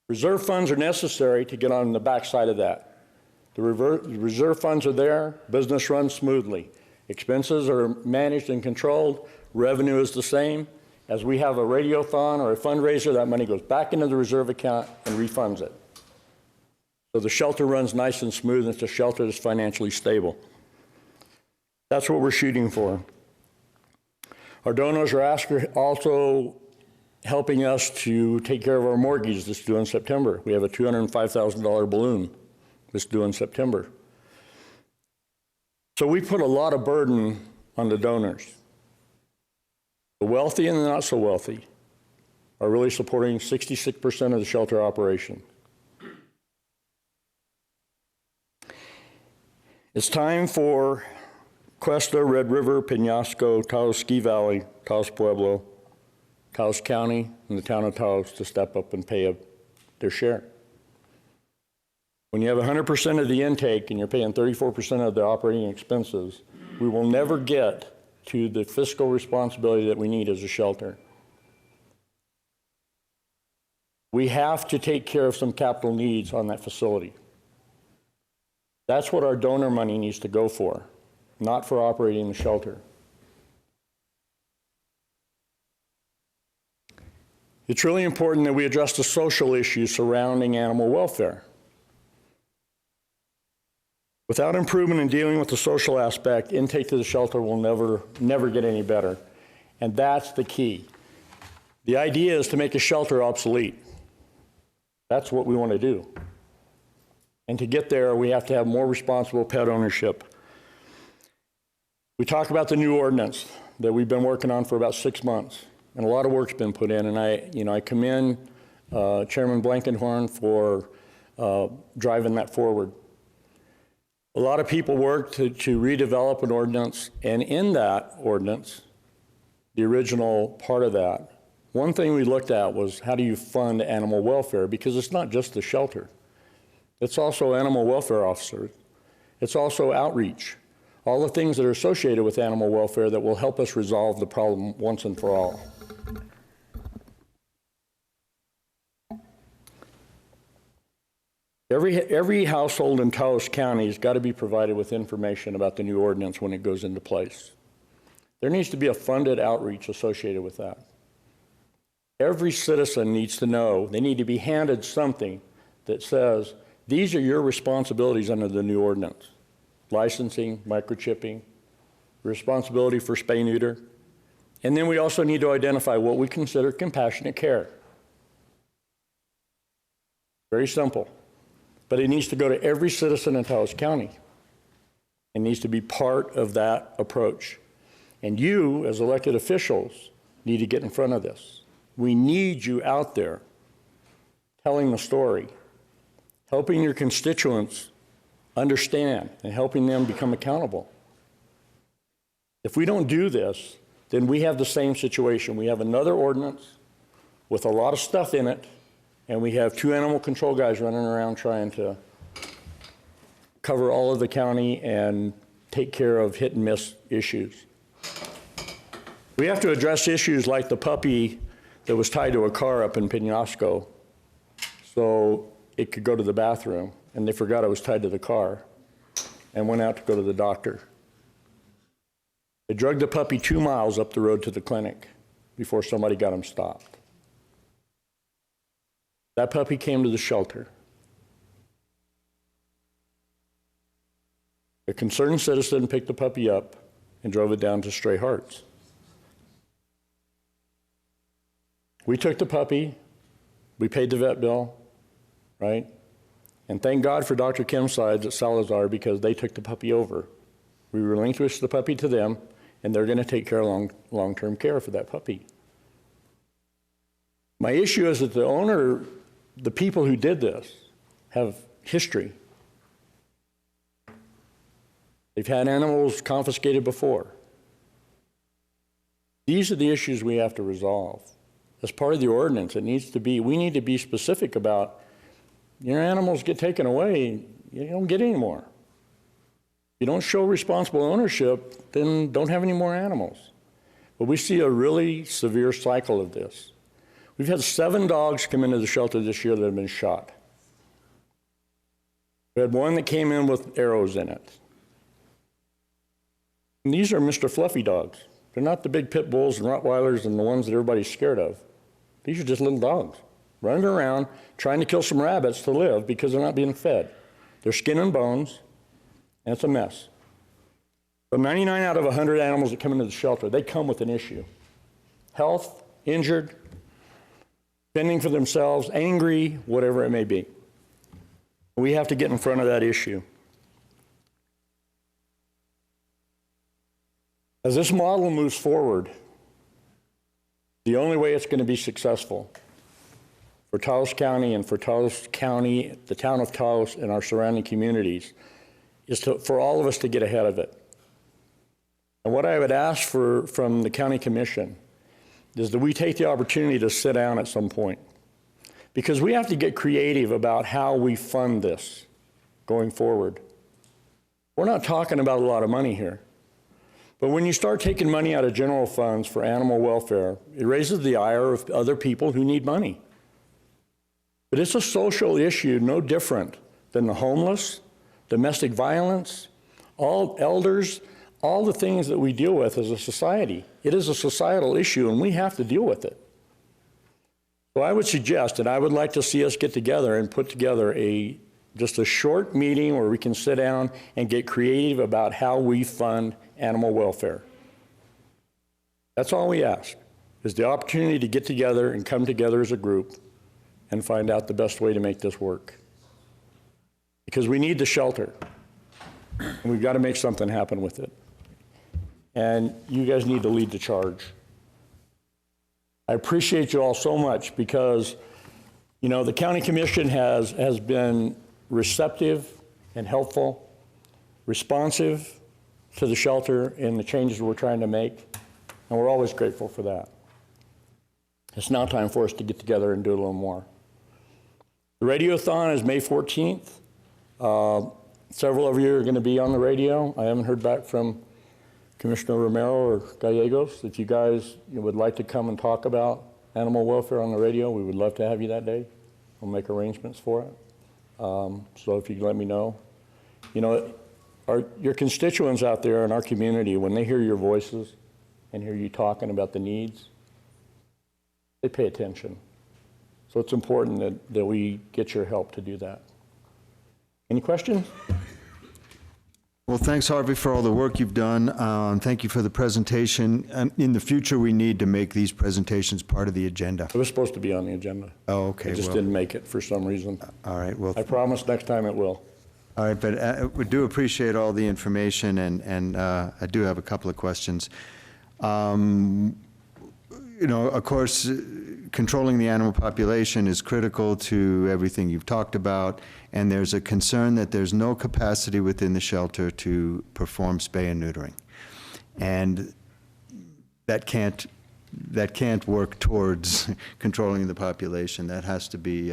Reserve funds are necessary to get on the backside of that. The reserve funds are there, business runs smoothly. Expenses are managed and controlled, revenue is the same. As we have a radiothon or a fundraiser, that money goes back into the reserve account and refunds it. So the shelter runs nice and smooth, and it's a shelter that's financially stable. That's what we're shooting for. Our donors are also helping us to take care of our mortgage that's due in September. We have a $205,000 balloon that's due in September. So we put a lot of burden on the donors. The wealthy and the not so wealthy are really supporting 66% of the shelter operation. It's time for Cuesta, Red River, Peñasco, Taos Ski Valley, Taos Pueblo, Taos County, and the town of Taos to step up and pay their share. When you have 100% of the intake and you're paying 34% of the operating expenses, we will never get to the fiscal responsibility that we need as a shelter. We have to take care of some capital needs on that facility. That's what our donor money needs to go for, not for operating the shelter. It's really important that we address the social issues surrounding animal welfare. Without improvement in dealing with the social aspect, intake to the shelter will never get any better. And that's the key. The idea is to make a shelter obsolete. That's what we want to do. And to get there, we have to have more responsible pet ownership. We talk about the new ordinance that we've been working on for about 6 months, and a lot of work's been put in, and I commend Chairman Blankenhorn for driving that forward. A lot of people worked to redevelop an ordinance, and in that ordinance, the original part of that, one thing we looked at was how do you fund animal welfare, because it's not just the shelter. It's also animal welfare officers. It's also outreach. All the things that are associated with animal welfare that will help us resolve the problem once and for all. Every household in Taos County has got to be provided with information about the new ordinance when it goes into place. There needs to be a funded outreach associated with that. Every citizen needs to know, they need to be handed something that says, these are your responsibilities under the new ordinance. Licensing, microchipping, responsibility for spay-neuter. And then we also need to identify what we consider compassionate care. Very simple. But it needs to go to every citizen in Taos County. It needs to be part of that approach. And you, as elected officials, need to get in front of this. We need you out there telling the story, helping your constituents understand and helping them become accountable. If we don't do this, then we have the same situation. We have another ordinance with a lot of stuff in it, and we have 2 animal control guys running around trying to cover all of the county and take care of hit and miss issues. We have to address issues like the puppy that was tied to a car up in Penasco so it could go to the bathroom, and they forgot it was tied to the car and went out to go to the doctor. They dragged the puppy 2 miles up the road to the clinic before somebody got him stopped. That puppy came to the shelter. A concerned citizen picked the puppy up and drove it down to Stray Hearts. We took the puppy, we paid the vet bill, right? And thank God for Dr. Kim Sides at Salazar, because they took the puppy over. We relinquished the puppy to them, and they're going to take care of long-term care for that puppy. My issue is that the owner, the people who did this, have history. They've had animals confiscated before. These are the issues we have to resolve. As part of the ordinance, it needs to be, we need to be specific about, your animals get taken away, you don't get any more. If you don't show responsible ownership, then don't have any more animals. But we see a really severe cycle of this. We've had 7 dogs come into the shelter this year that have been shot. We had 1 that came in with arrows in it. And these are Mr. Fluffy dogs. They're not the big pit bulls and Rottweilers and the ones that everybody's scared of. These are just little dogs running around trying to kill some rabbits to live because they're not being fed. They're skin and bones, and it's a mess. But 99 out of 100 animals that come into the shelter, they come with an issue. Health, injured, fending for themselves, angry, whatever it may be. We have to get in front of that issue. As this model moves forward, the only way it's going to be successful for Taos County and for Taos County, the town of Taos and our surrounding communities, is for all of us to get ahead of it. And what I would ask from the county commission is that we take the opportunity to sit down at some point, because we have to get creative about how we fund this going forward. We're not talking about a lot of money here. But when you start taking money out of general funds for animal welfare, it raises the ire of other people who need money. But it's a social issue no different than the homeless, domestic violence, all elders, all the things that we deal with as a society. It is a societal issue, and we have to deal with it. So I would suggest, and I would like to see us get together and put together just a short meeting where we can sit down and get creative about how we fund animal welfare. That's all we ask, is the opportunity to get together and come together as a group and find out the best way to make this work. Because we need the shelter, and we've got to make something happen with it. And you guys need to lead the charge. I appreciate you all so much because, you know, the county commission has been receptive and helpful, responsive to the shelter and the changes we're trying to make, and we're always grateful for that. It's now time for us to get together and do a little more. The radiothon is May 14th. Several of you are going to be on the radio. I haven't heard back from Commissioner Romero or Gallegos. If you guys would like to come and talk about animal welfare on the radio, we would love to have you that day. We'll make arrangements for it. So if you could let me know. You know, your constituents out there in our community, when they hear your voices and hear you talking about the needs, they pay attention. So it's important that we get your help to do that. Any questions? Well, thanks, Harvey, for all the work you've done. Thank you for the presentation. In the future, we need to make these presentations part of the agenda. It was supposed to be on the agenda. Oh, okay. I just well, didn't make it for some reason. All right. Well, I promise next time it will. all right, but we do appreciate all the information, and I do have a couple of questions. You know, of course, controlling the animal population is critical to everything you've talked about, and there's a concern that there's no capacity within the shelter to perform spay and neutering. And that can't work towards controlling the population. That has to be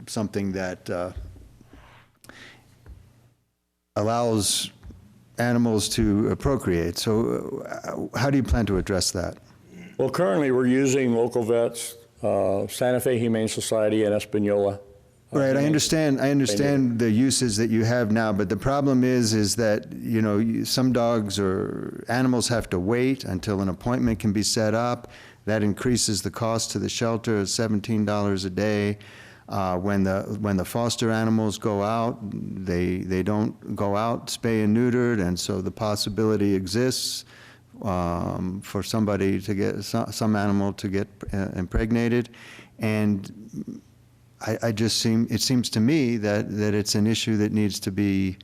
something that allows animals to procreate. So how do you plan to address that? Well, currently we're using local vets, Santa Fe Humane Society and Espanola. Right, I understand the uses that you have now, but the problem is that, you know, some dogs or animals have to wait until an appointment can be set up. That increases the cost to the shelter, $17 a day. When the foster animals go out, they don't go out spay and neutered, and so the possibility exists for somebody to get some animal to get impregnated, and it seems to me that it's an issue that needs to be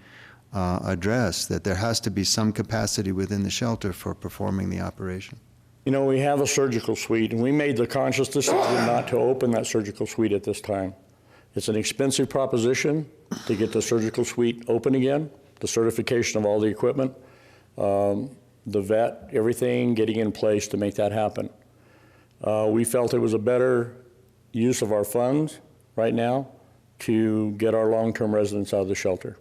addressed, that there has to be some capacity within the shelter for performing the operation. You know, we have a surgical suite, and we made the conscious decision not to open that surgical suite at this time. It's an expensive proposition to get the surgical suite open again, the certification of all the equipment, the vet, everything getting in place to make that happen. We felt it was a better use of our funds right now to get our long-term residents out of the shelter.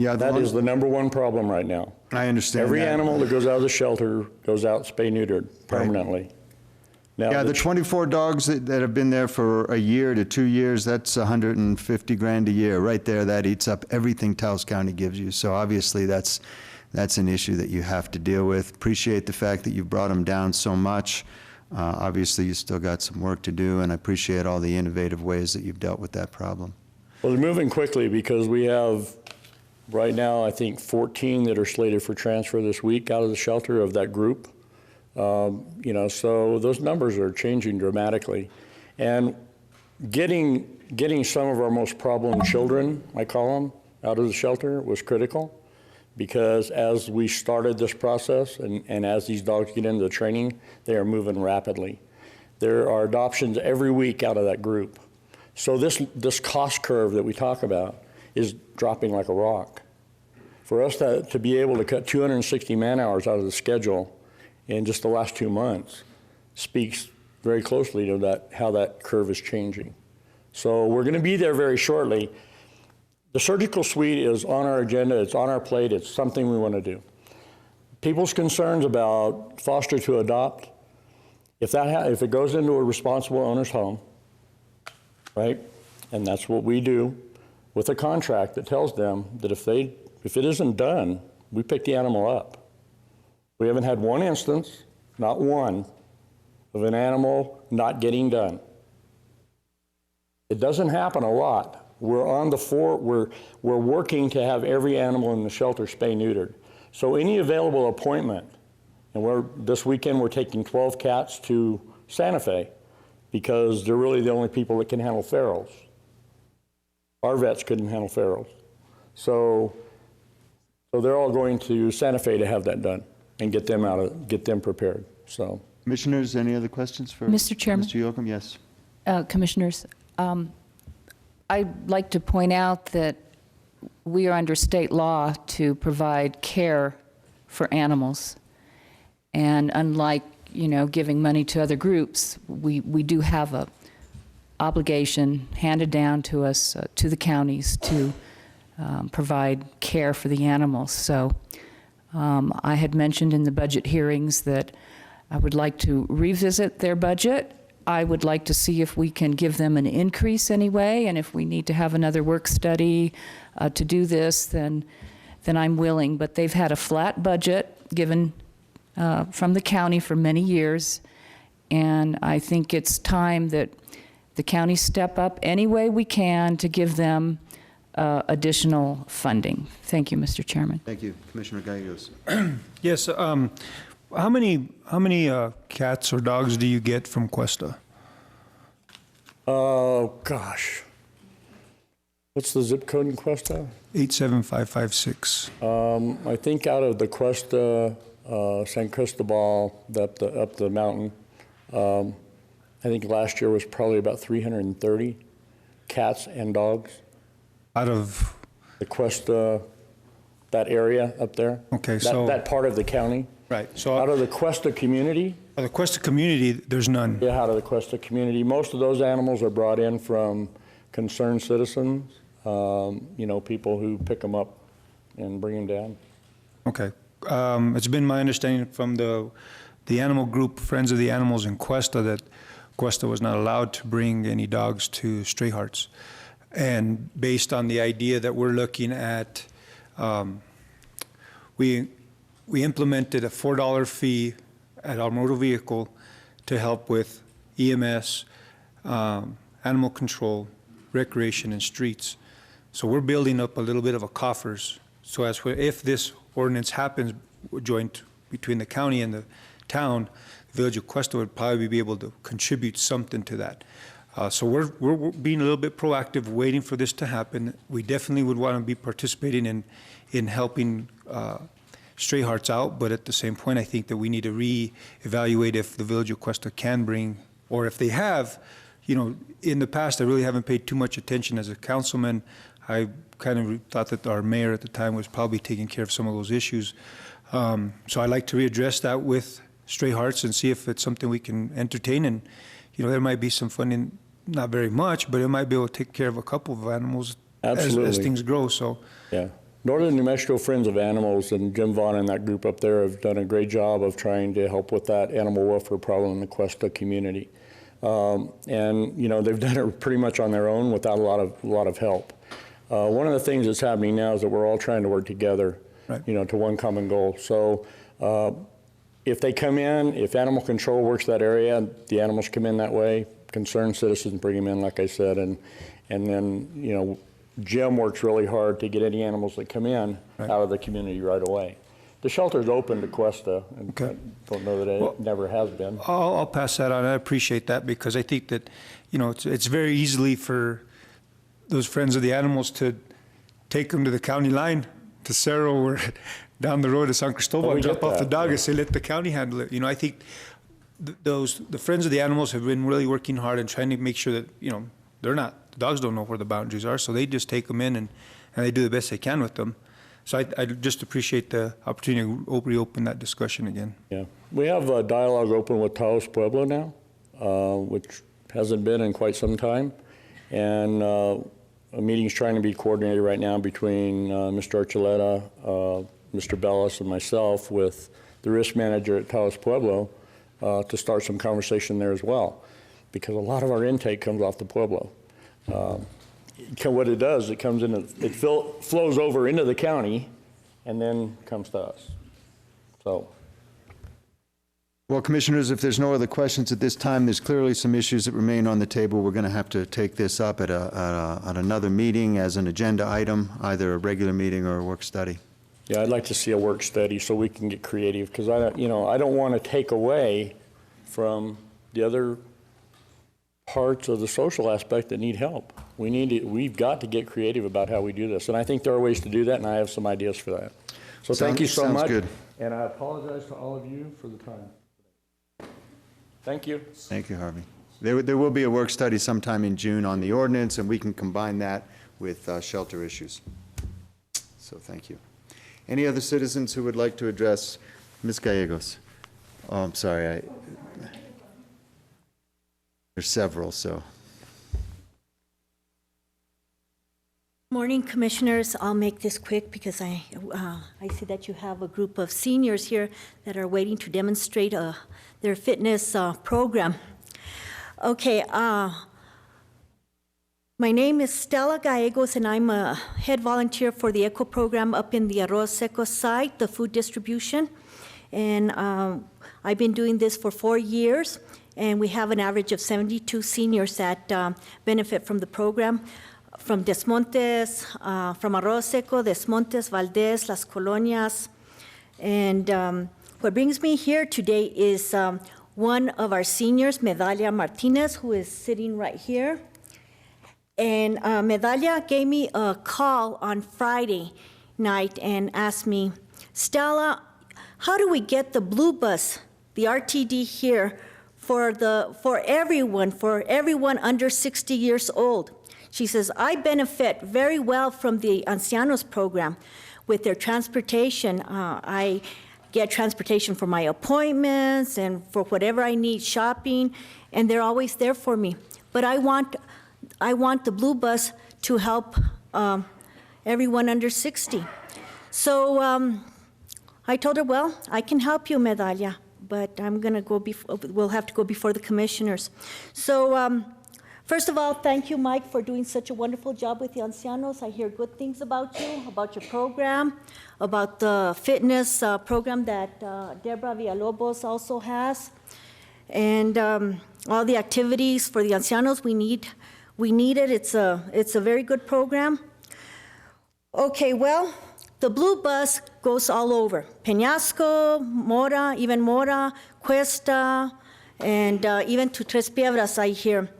Yeah, that is the number one problem right now. I understand Every that. animal that goes out of the shelter goes out spay-neutered permanently. Right. Now, yeah, the 24 dogs that have been there for a year to 2 years, that's $150,000 a year. Right there, that eats up everything Taos County gives you. So obviously that's an issue that you have to deal with. Appreciate the fact that you brought them down so much. Obviously, you still got some work to do, and I appreciate all the innovative ways that you've dealt with that problem. Well, they're moving quickly because we have, right now, I think 14 that are slated for transfer this week out of the shelter of that group. You know, so those numbers are changing dramatically. And getting some of our most problem children, I call them, out of the shelter was critical, because as we started this process and as these dogs get into the training, they are moving rapidly. There are adoptions every week out of that group. So this cost curve that we talk about is dropping like a rock. For us to be able to cut 260 man-hours out of the schedule in just the last 2 months speaks very closely to how that curve is changing. So we're going to be there very shortly. The surgical suite is on our agenda, it's on our plate, it's something we want to do. People's concerns about foster to adopt, if it goes into a responsible owner's home right? And that's what we do with a contract that tells them that if it isn't done, we pick the animal up. We haven't had one instance, not one, of an animal not getting done. It doesn't happen a lot. We're on the we're working to have every animal in the shelter spay-neutered. So any available appointment, and this weekend we're taking 12 cats to Santa Fe because they're really the only people that can handle ferals. Our vets couldn't handle ferals. So they're all going to Santa Fe to have that done and get them prepared. So, Commissioners, any other questions for Mr. Chairman? Mr. Yocum? Yes. Commissioners, I'd like to point out that we are under state law to provide care for animals. And unlike, giving money to other groups, we do have a obligation handed down to us, to the counties, to provide care for the animals. So I had mentioned in the budget hearings that I would like to revisit their budget. I would like to see if we can give them an increase anyway, and if we need to have another work study to do this, then I'm willing. But they've had a flat budget given from the county for many years, and I think it's time that the county step up any way we can to give them additional funding. Thank you, Mr. Chairman. Thank you. Commissioner Gallegos. Yes, how many cats or dogs do you get from Cuesta? oh gosh. What's the zip code in Cuesta? 87556. I think out of the Cuesta, San Cristobal, up the mountain, I think last year was probably about 330 cats and dogs. Out of? The Cuesta, that area up there. Okay, so. That part of the county. Right, so. Out of the Cuesta community. The Cuesta community, there's none. Yeah, out of the Cuesta community. Most of those animals are brought in from concerned citizens, people who pick them up and bring them down. Okay. It's been my understanding from the animal group, Friends of the Animals in Cuesta, that Cuesta was not allowed to bring any dogs to Stray Hearts. And based on the idea that we're looking at, we implemented a $4 fee at our motor vehicle to help with EMS, animal control, recreation, and streets. So we're building up a little bit of a coffers. So if this ordinance happens, joint between the county and the town, the village of Cuesta would probably be able to contribute something to that. So we're being a little bit proactive, waiting for this to happen. We definitely would want to be participating in helping Stray Hearts out, but at the same point, I think that we need to reevaluate if the village of Cuesta can bring, or if they have. In the past, I really haven't paid too much attention as a councilman. I kind of thought that our mayor at the time was probably taking care of some of those issues. So I'd like to readdress that with Stray Hearts and see if it's something we can entertain. And, there might be some funding, not very much, but it might be able to take care of a couple of animals as things grow. So, yeah. Northern New Mexico Friends of Animals and Jim Vaughn and that group up there have done a great job of trying to help with that animal welfare problem in the Cuesta community. They've done it pretty much on their own without a lot of help. One of the things that's happening now is that we're all trying to work together, right, to one common goal. So if they come in, if animal control works that area, the animals come in that way, concerned citizens bring them in, like I said, and then, Jim works really hard to get any animals that come in out of the community right away. The shelter's open to Cuesta, and okay. I don't know that it never has been. I'll pass that on. I appreciate that because I think that, it's very easily for those Friends of the Animals to take them to the county line, to Cerro or down the road to San Cristobal and drop off the dog and say, let the county handle it. I think the Friends of the Animals have been really working hard and trying to make sure that, the dogs don't know where the boundaries are, so they just take them in and they do the best they can with them. So I just appreciate the opportunity to reopen that discussion again. Yeah, we have a dialogue open with Taos Pueblo now, which hasn't been in quite some time. And a meeting's trying to be coordinated right now between Mr. Archuleta, Mr. Bellis, and myself with the risk manager at Taos Pueblo to start some conversation there as well. Because a lot of our intake comes off the Pueblo. What it does, it comes in, it flows over into the county and then comes to us. So. Well, Commissioners, if there's no other questions at this time, there's clearly some issues that remain on the table. We're going to have to take this up at another meeting as an agenda item, either a regular meeting or a work study. Yeah, I'd like to see a work study so we can get creative, because I don't want to take away from the other parts of the social aspect that need help. We've got to get creative about how we do this, and I think there are ways to do that, and I have some ideas for that. So thank you so much. Sounds good. And I apologize to all of you for the time. Thank you. Thank you, Harvey. There will be a work study sometime in June on the ordinance, and we can combine that with shelter issues. So thank you. Any other citizens who would like to address Ms. Gallegos? Oh, I'm sorry. There's several, so. Morning, Commissioners. I'll make this quick because I see that you have a group of seniors here that are waiting to demonstrate their fitness program. Okay, my name is Stella Gallegos, and I'm a head volunteer for the ECHO program up in the Arroz Seco site, the food distribution. And I've been doing this for 4 years, and we have an average of 72 seniors that benefit from the program. From Des Montes, from Arroz Seco, Des Montes, Valdez, Las Colonias. And what brings me here today is one of our seniors, Medalia Martinez, who is sitting right here. And Medalia gave me a call on Friday night and asked me, Stella, how do we get the blue bus, the RTD here, for everyone under 60 years old? She says, I benefit very well from the Ancianos program with their transportation. I get transportation for my appointments and for whatever I need, shopping, and they're always there for me. But I want the blue bus to help everyone under 60. So I told her, well, I can help you, Medalia, but we'll have to go before the commissioners. So first of all, thank you, Mike, for doing such a wonderful job with the Ancianos. I hear good things about you, about your program, about the fitness program that Debra Villalobos also has, and all the activities for the Ancianos. We need it. It's a very good program. Okay, well, the blue bus goes all over. Peñasco, Mora, even Mora, Cuesta, and even to Tres Piedras, I hear.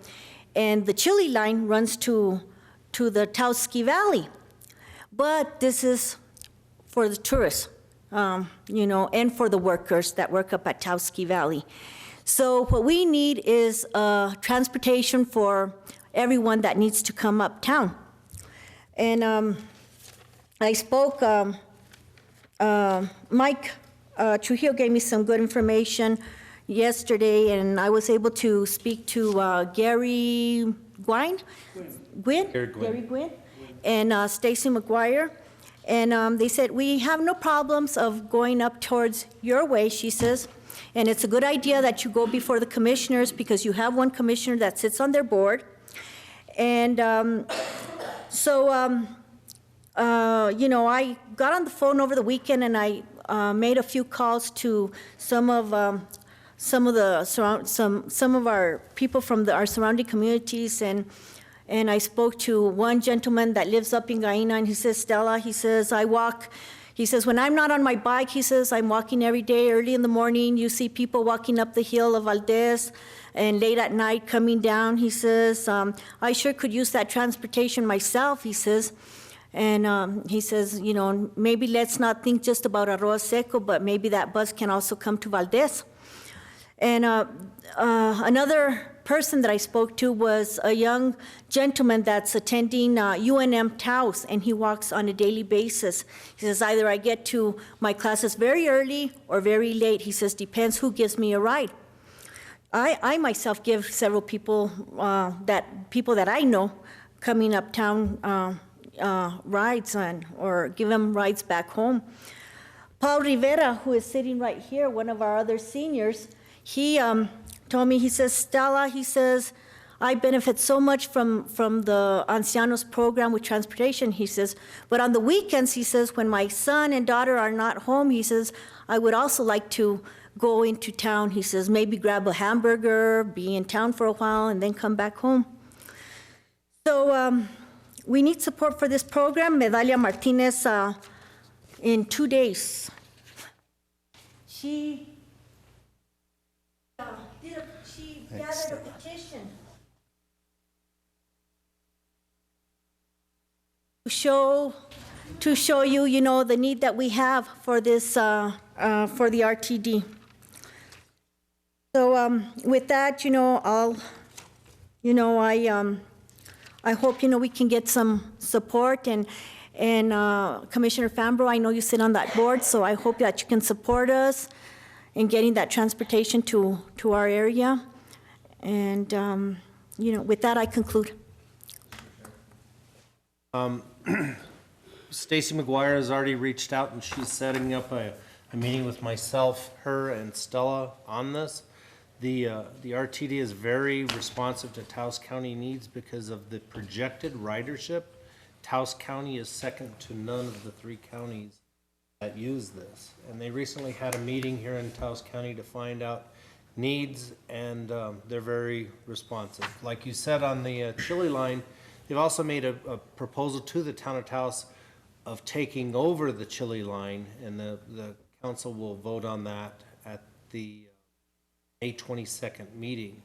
And the Chile line runs to the Taos Valley. But this is for the tourists, and for the workers that work up at Taos Valley. So what we need is transportation for everyone that needs to come uptown. And I spoke, Mike Trujillo gave me some good information yesterday, and I was able to speak to Gary Gwynn, and Stacy McGuire, and they said, we have no problems of going up towards your way, she says, and it's a good idea that you go before the commissioners because you have one commissioner that sits on their board. And I got on the phone over the weekend, and I made a few calls to some of our people from our surrounding communities, and I spoke to one gentleman that lives up in Gaina, and he says, Stella, he says, when I'm not on my bike, he says, I'm walking every day early in the morning. You see people walking up the hill of Valdez and late at night coming down. He says, I sure could use that transportation myself, he says. And he says, maybe let's not think just about Arroz Seco, but maybe that bus can also come to Valdez. And another person that I spoke to was a young gentleman that's attending UNM-Taos, and he walks on a daily basis. He says, either I get to my classes very early or very late. He says, depends who gives me a ride. I myself give several people that I know coming uptown rides or give them rides back home. Paul Rivera, who is sitting right here, one of our other seniors, he told me, he says, Stella, he says, I benefit so much from the Ancianos program with transportation, he says. But on the weekends, he says, when my son and daughter are not home, he says, I would also like to go into town. He says, maybe grab a hamburger, be in town for a while, and then come back home. So we need support for this program. Medalia Martinez, in 2 days, she gathered a petition to show you, you know, the need that we have for this, for the RTD. So with that, you know, I hope, you know, we can get some support, and Commissioner Fambro, I know you sit on that board, so I hope that you can support us in getting that transportation to our area. And, you know, with that, I conclude. Stacy McGuire has already reached out, and she's setting up a meeting with myself, her, and Stella on this. The RTD is very responsive to Taos County needs because of the projected ridership. Taos County is second to none of the 3 counties that use this. And they recently had a meeting here in Taos County to find out needs, and they're very responsive. Like you said on the Chili line, they've also made a proposal to the town of Taos of taking over the Chili line, and the council will vote on that at the May 22nd meeting.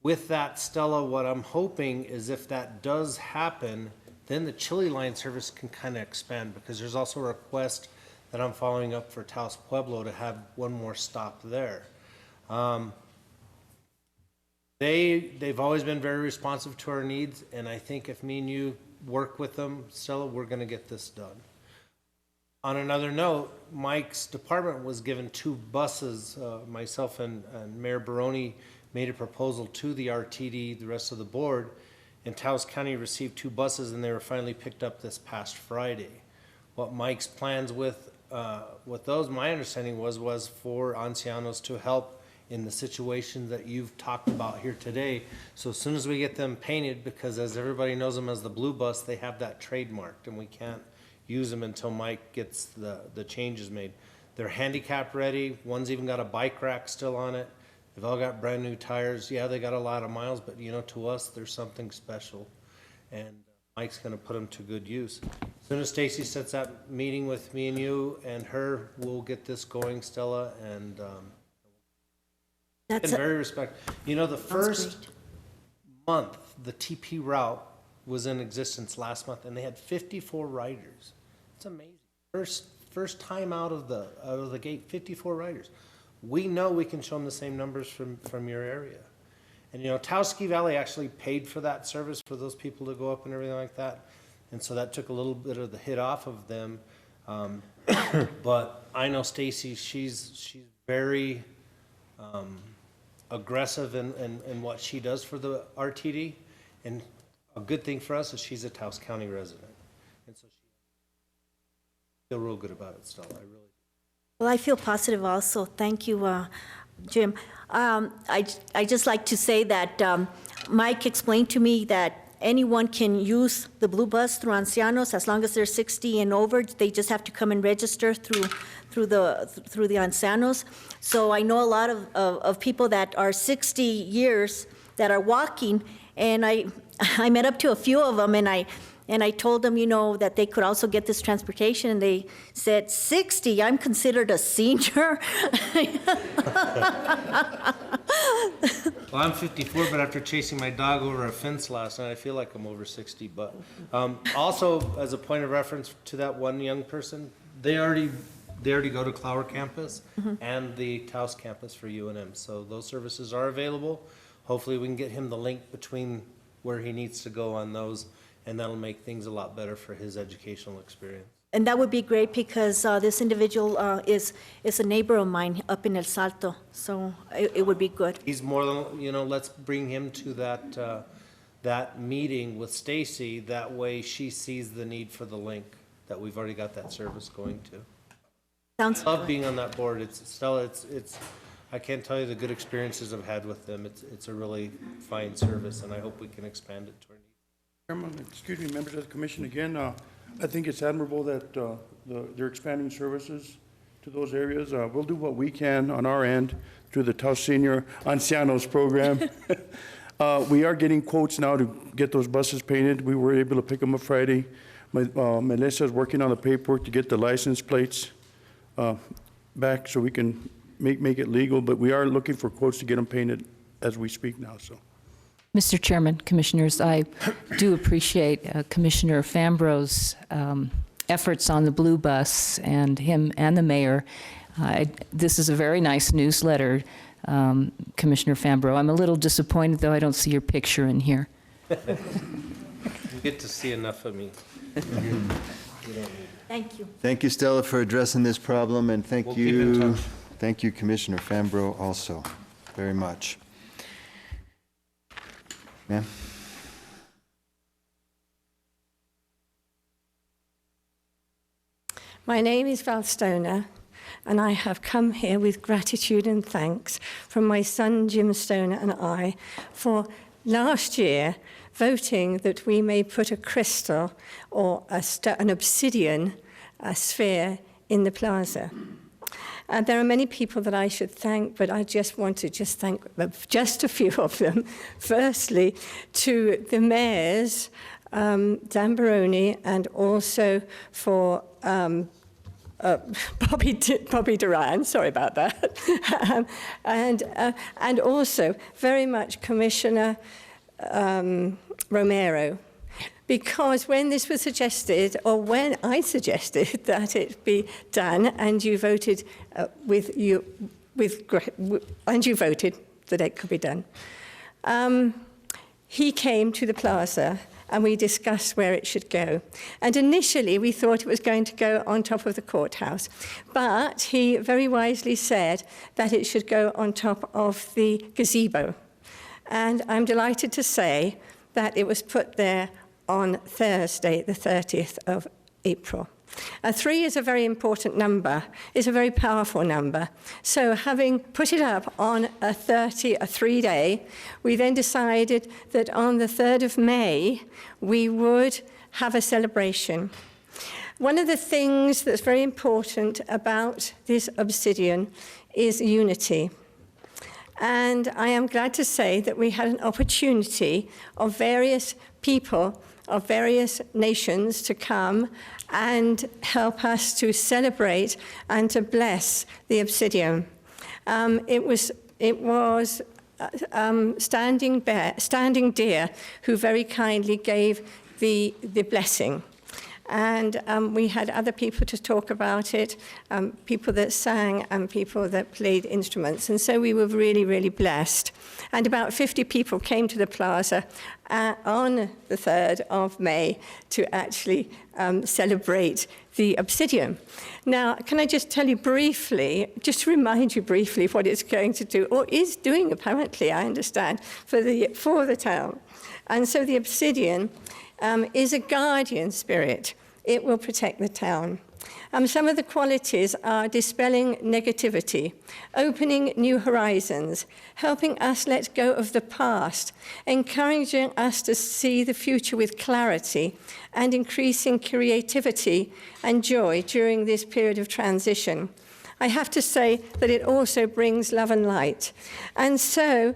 With that, Stella, what I'm hoping is if that does happen, then the Chili line service can kind of expand, because there's also a request that I'm following up for Taos Pueblo to have one more stop there. They've always been very responsive to our needs, and I think if me and you work with them, Stella, we're going to get this done. On another note, Mike's department was given 2 buses. Myself and Mayor Baroni made a proposal to the RTD, the rest of the board, and Taos County received 2 buses, and they were finally picked up this past Friday. What Mike's plans with those, my understanding was for Ancianos to help in the situation that you've talked about here today. So as soon as we get them painted, because as everybody knows them as the blue bus, they have that trademarked, and we can't use them until Mike gets the changes made. They're handicap ready. One's even got a bike rack still on it. They've all got brand new tires. Yeah, they got a lot of miles, but you know, to us, there's something special. And Mike's gonna put them to good use. As soon as Stacy sets that meeting with me and you and her, we'll get this going, Stella, and That's very respectful. You know, the first month, the TP route was in existence last month, and they had 54 riders. It's amazing. First time out of the gate, 54 riders. We know we can show them the same numbers from your area. And you know, Taos Ski Valley actually paid for that service for those people to go up and everything like that. And so that took a little bit of the hit off of them. But I know Stacy, she's very aggressive in what she does for the RTD. And a good thing for us is she's a Taos County resident. And so she feel real good about it, Stella. I really do. Well, I feel positive also. Thank you, Jim. I just like to say that Mike explained to me that anyone can use the blue bus through Ancianos as long as they're 60 and over. They just have to come and register through the Ancianos. So I know a lot of people that are 60 years that are walking, and I met up to a few of them, and I told them, you know, that they could also get this transportation, and they said, 60, I'm considered a senior. Well, I'm 54, but after chasing my dog over a fence last night, I feel like I'm over 60. But also, as a point of reference to that one young person, they already go to Clower campus and the Taos campus for UNM. So those services are available. Hopefully we can get him the link between where he needs to go on those, and that'll make things a lot better for his educational experience. And that would be great, because this individual is a neighbor of mine up in El Salto, so it would be good. He's more than, you know, let's bring him to that meeting with Stacy. That way she sees the need for the link, that we've already got that service going to. Sounds I love being on that board. Stella, I can't tell you the good experiences I've had with them. It's a really fine service, and I hope we can expand it to our needs. Chairman, excuse me, members of the commission, again, I think it's admirable that they're expanding services to those areas. We'll do what we can on our end through the Taos Senior Ancianos program. We are getting quotes now to get those buses painted. We were able to pick them up Friday. Melissa is working on the paperwork to get the license plates back so we can make it legal, but we are looking for quotes to get them painted as we speak now, so. Mr. Chairman, Commissioners, I do appreciate Commissioner Fambro's efforts on the blue bus, and him and the mayor. This is a very nice newsletter, Commissioner Fambro. I'm a little disappointed, though, I don't see your picture in here. You get to see enough of me. Thank you. Thank you, Stella, for addressing this problem, and We'll keep in touch. thank you, Commissioner Fambro, also, very much. Ma'am? My name is Val Stoner, and I have come here with gratitude and thanks from my son Jim Stoner and I for last year voting that we may put a crystal or an obsidian sphere in the plaza. There are many people that I should thank, but I just want to thank just a few of them. Firstly, to the mayors, Dan Baroni, and also for Bobby Duran, sorry about that, and also very much Commissioner Romero, because when this was suggested, or when I suggested that it be done, and you voted and you voted that it could be done, he came to the plaza and we discussed where it should go. And initially we thought it was going to go on top of the courthouse, but he very wisely said that it should go on top of the gazebo. And I'm delighted to say that it was put there on Thursday, the 30th of April. 3 is a very important number. It's a very powerful number. So having put it up on a 3-day, we then decided that on the 3rd of May, we would have a celebration. One of the things that's very important about this obsidian is unity. And I am glad to say that we had an opportunity of various people of various nations to come and help us to celebrate and to bless the obsidian. It was Standing Deer who very kindly gave the blessing. And we had other people to talk about it, people that sang and people that played instruments. And so we were really, really blessed. And about 50 people came to the plaza on the 3rd of May to actually celebrate the obsidian. Now, can I just tell you briefly, just to remind you briefly what it's going to do, or is doing apparently, I understand, for the town. And so the obsidian is a guardian spirit. It will protect the town. Some of the qualities are dispelling negativity, opening new horizons, helping us let go of the past, encouraging us to see the future with clarity, and increasing creativity and joy during this period of transition. I have to say that it also brings love and light. And so,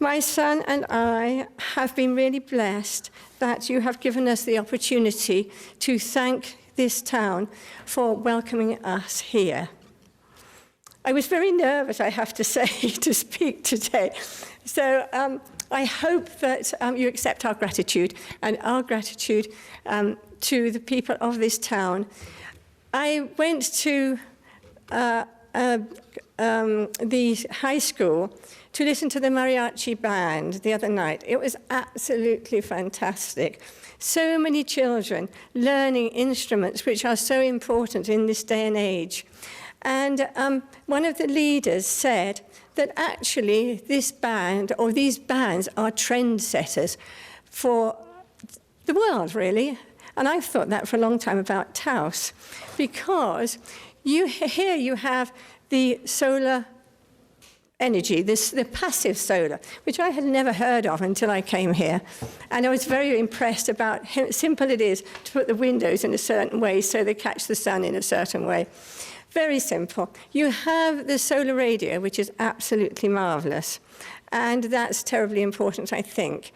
my son and I have been really blessed that you have given us the opportunity to thank this town for welcoming us here. I was very nervous, I have to say, to speak today. So I hope that you accept our gratitude and our gratitude to the people of this town. I went to the high school to listen to the mariachi band the other night. It was absolutely fantastic. So many children learning instruments which are so important in this day and age. And one of the leaders said that actually this band, or these bands, are trendsetters for the world, really. And I've thought that for a long time about Taos, because here you have the solar energy, the passive solar, which I had never heard of until I came here. And I was very impressed about how simple it is to put the windows in a certain way so they catch the sun in a certain way. Very simple. You have the solar radio, which is absolutely marvelous. And that's terribly important, I think.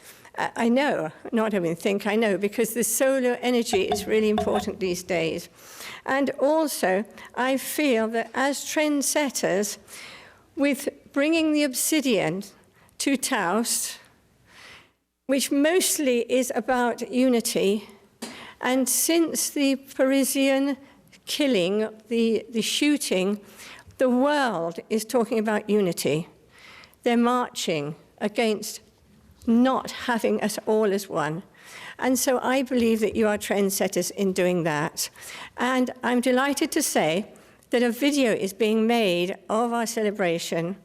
I know, not even think, I know, because the solar energy is really important these days. And also, I feel that as trendsetters, with bringing the obsidian to Taos, which mostly is about unity, and since the Parisian killing, the shooting, the world is talking about unity. They're marching against not having us all as one. And so I believe that you are trendsetters in doing that. And I'm delighted to say that a video is being made of our celebration.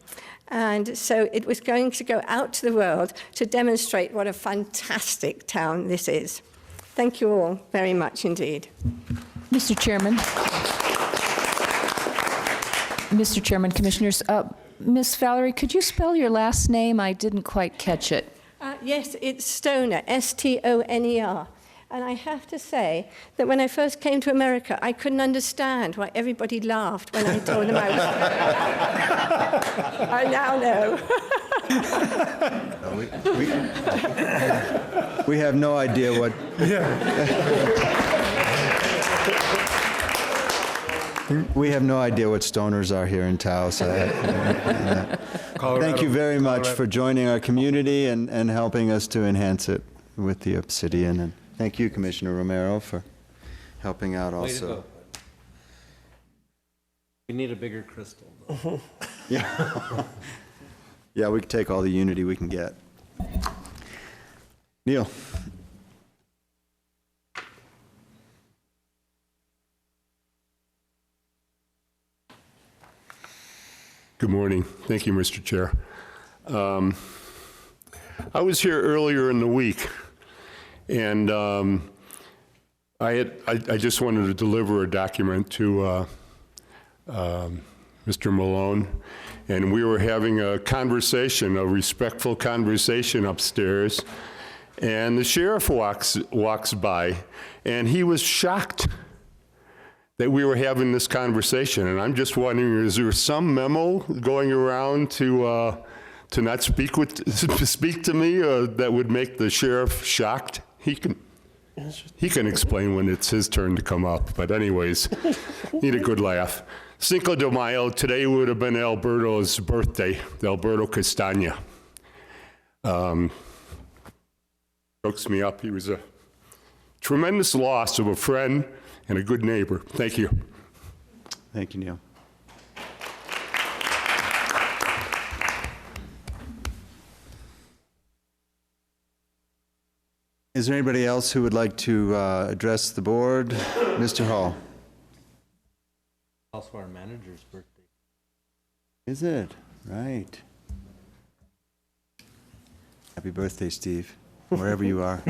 And so it was going to go out to the world to demonstrate what a fantastic town this is. Thank you all very much indeed. Mr. Chairman, Commissioners, Ms. Valerie, could you spell your last name? I didn't quite catch it. Yes, it's Stoner, S-T-O-N-E-R. And I have to say that when I first came to America, I couldn't understand why everybody laughed when I told them I was. I now know. We have no idea what. We have no idea what stoners are here in Taos. Thank you very much for joining our community and helping us to enhance it with the obsidian. And thank you, Commissioner Romero, for helping out also. Way to go. We need a bigger crystal, though. Yeah. Yeah, we can take all the unity we can get. Neil. Good morning. Thank you, Mr. Chair. I was here earlier in the week, and I just wanted to deliver a document to Mr. Malone, and we were having a conversation, a respectful conversation upstairs, and the sheriff walks by, and he was shocked that we were having this conversation, and I'm just wondering, is there some memo going around to not speak to me that would make the sheriff shocked? He can explain when it's his turn to come up, but anyways, need a good laugh. Cinco de Mayo, today would have been Alberto's birthday, Alberto Castagna. Chokes me up. He was a tremendous loss of a friend and a good neighbor. Thank you. Thank you, Neil. Is there anybody else who would like to address the board? Mr. Hall. Also our manager's birthday. Is it? Right. Happy birthday, Steve, wherever you are.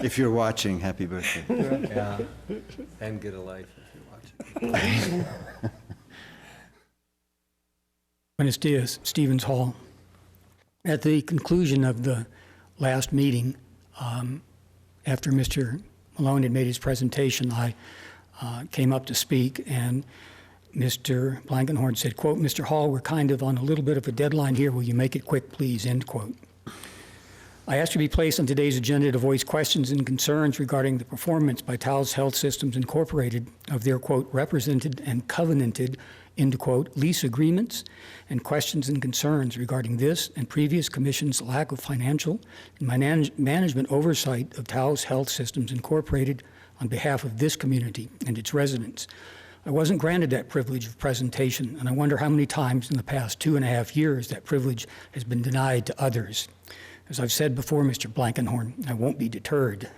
If you're watching, happy birthday. Yeah, and get a life if you're watching. Buenos dias, Stevens Hall. At the conclusion of the last meeting, after Mr. Malone had made his presentation, I came up to speak, and Mr. Blankenhorn said, quote, "Mr. Hall, we're kind of on a little bit of a deadline here. Will you make it quick, please?" End quote. I asked to be placed on today's agenda to voice questions and concerns regarding the performance by Taos Health Systems Incorporated of their, quote, represented and covenanted, end quote, lease agreements, and questions and concerns regarding this and previous commission's lack of financial and management oversight of Taos Health Systems Incorporated on behalf of this community and its residents. I wasn't granted that privilege of presentation, and I wonder how many times in the past 2.5 years that privilege has been denied to others. As I've said before, Mr. Blankenhorn, I won't be deterred.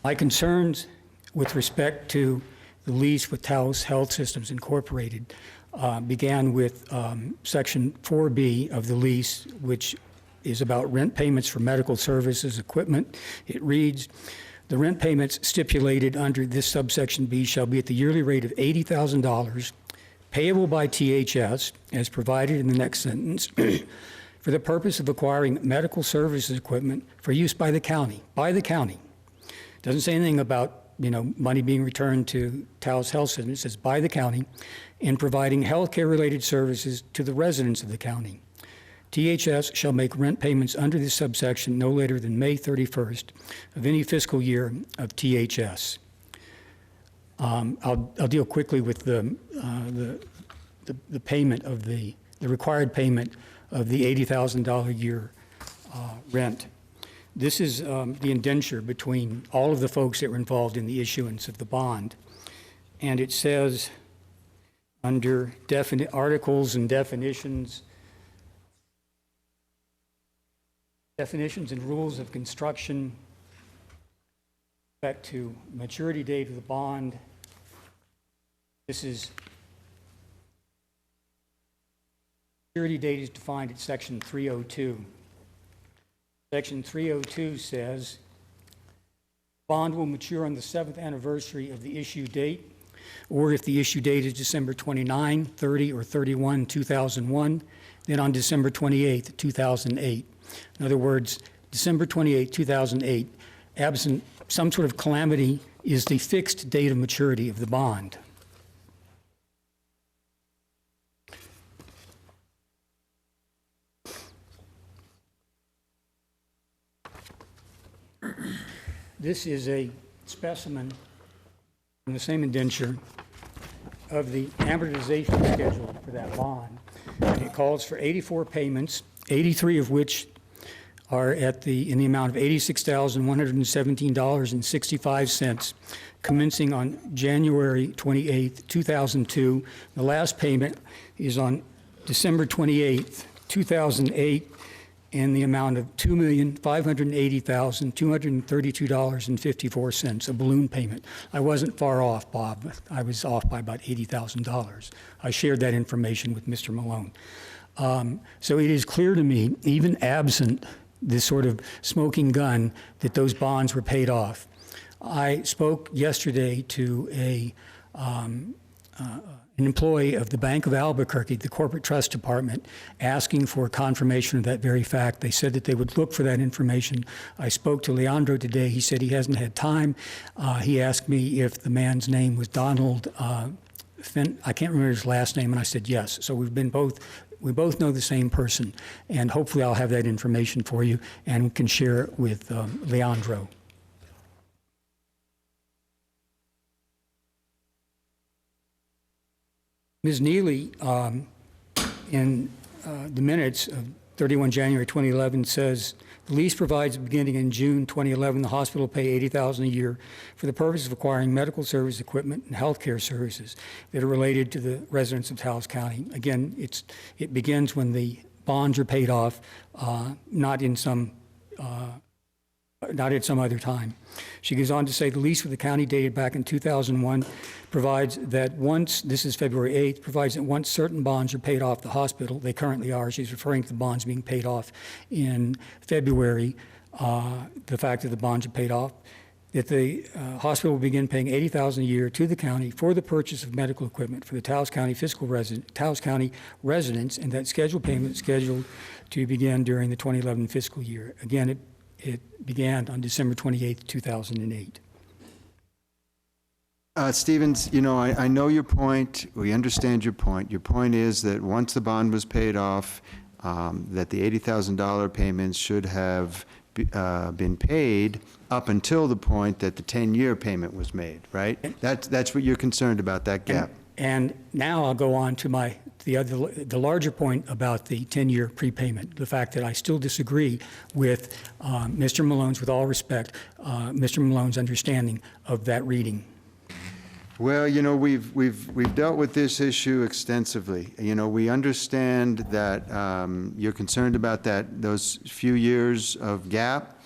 My concerns with respect to the lease with Taos Health Systems Incorporated began with Section 4B of the lease, which is about rent payments for medical services equipment. It reads, "The rent payments stipulated under this subsection B shall be at the yearly rate of $80,000 payable by THS, as provided in the next sentence, for the purpose of acquiring medical services equipment for use by the county. By the county. Doesn't say anything about, money being returned to Taos Health System. It says by the county, and providing healthcare-related services to the residents of the county. THS shall make rent payments under this subsection no later than May 31st of any fiscal year of THS. I'll deal quickly with the payment of the required payment of the $80,000 a year rent. This is the indenture between all of the folks that were involved in the issuance of the bond. And it says under articles and definitions and rules of construction, respect to maturity date of the bond. This is, maturity date is defined at section 302. Section 302 says, bond will mature on the 7th anniversary of the issue date, or if the issue date is December 29, 30, or 31, 2001, then on December 28, 2008. In other words, December 28, 2008, absent some sort of calamity, is the fixed date of maturity of the bond. This is a specimen from the same indenture of the amortization schedule for that bond. And it calls for 84 payments, 83 of which are in the amount of $86,117.65, commencing on January 28, 2002. The last payment is on December 28, 2008, in the amount of $2,580,232.54, a balloon payment. I wasn't far off, Bob. I was off by about $80,000. I shared that information with Mr. Malone. So it is clear to me, even absent this sort of smoking gun, that those bonds were paid off. I spoke yesterday to an employee of the Bank of Albuquerque, the Corporate Trust Department, asking for confirmation of that very fact. They said that they would look for that information. I spoke to Leandro today. He said he hasn't had time. He asked me if the man's name was Donald Finn. I can't remember his last name, and I said yes. So we both know the same person, and hopefully I'll have that information for you and can share it with Leandro. Ms. Neely, in the minutes of 31 January 2011, says, the lease provides beginning in June 2011, the hospital will pay $80,000 a year for the purpose of acquiring medical service equipment and healthcare services that are related to the residents of Taos County. Again, it begins when the bonds are paid off, not at some other time. She goes on to say the lease with the county dated back in 2001 provides that once, this is February 8th, provides that once certain bonds are paid off the hospital, they currently are, she's referring to the bonds being paid off in February, the fact that the bonds are paid off, that the hospital will begin paying $80,000 a year to the county for the purchase of medical equipment for the Taos County Taos County residents, and that scheduled payment is scheduled to begin during the 2011 fiscal year. Again, it began on December 28, 2008. Stevens, I know your point. We understand your point. Your point is that once the bond was paid off, that the $80,000 payments should have been paid up until the point that the 10-year payment was made, right? That's what you're concerned about, that gap. And now I'll go on to the larger point about the 10-year prepayment, the fact that I still disagree with Mr. Malone's, with all respect, Mr. Malone's understanding of that reading. Well, we've dealt with this issue extensively. We understand that you're concerned about those few years of gap.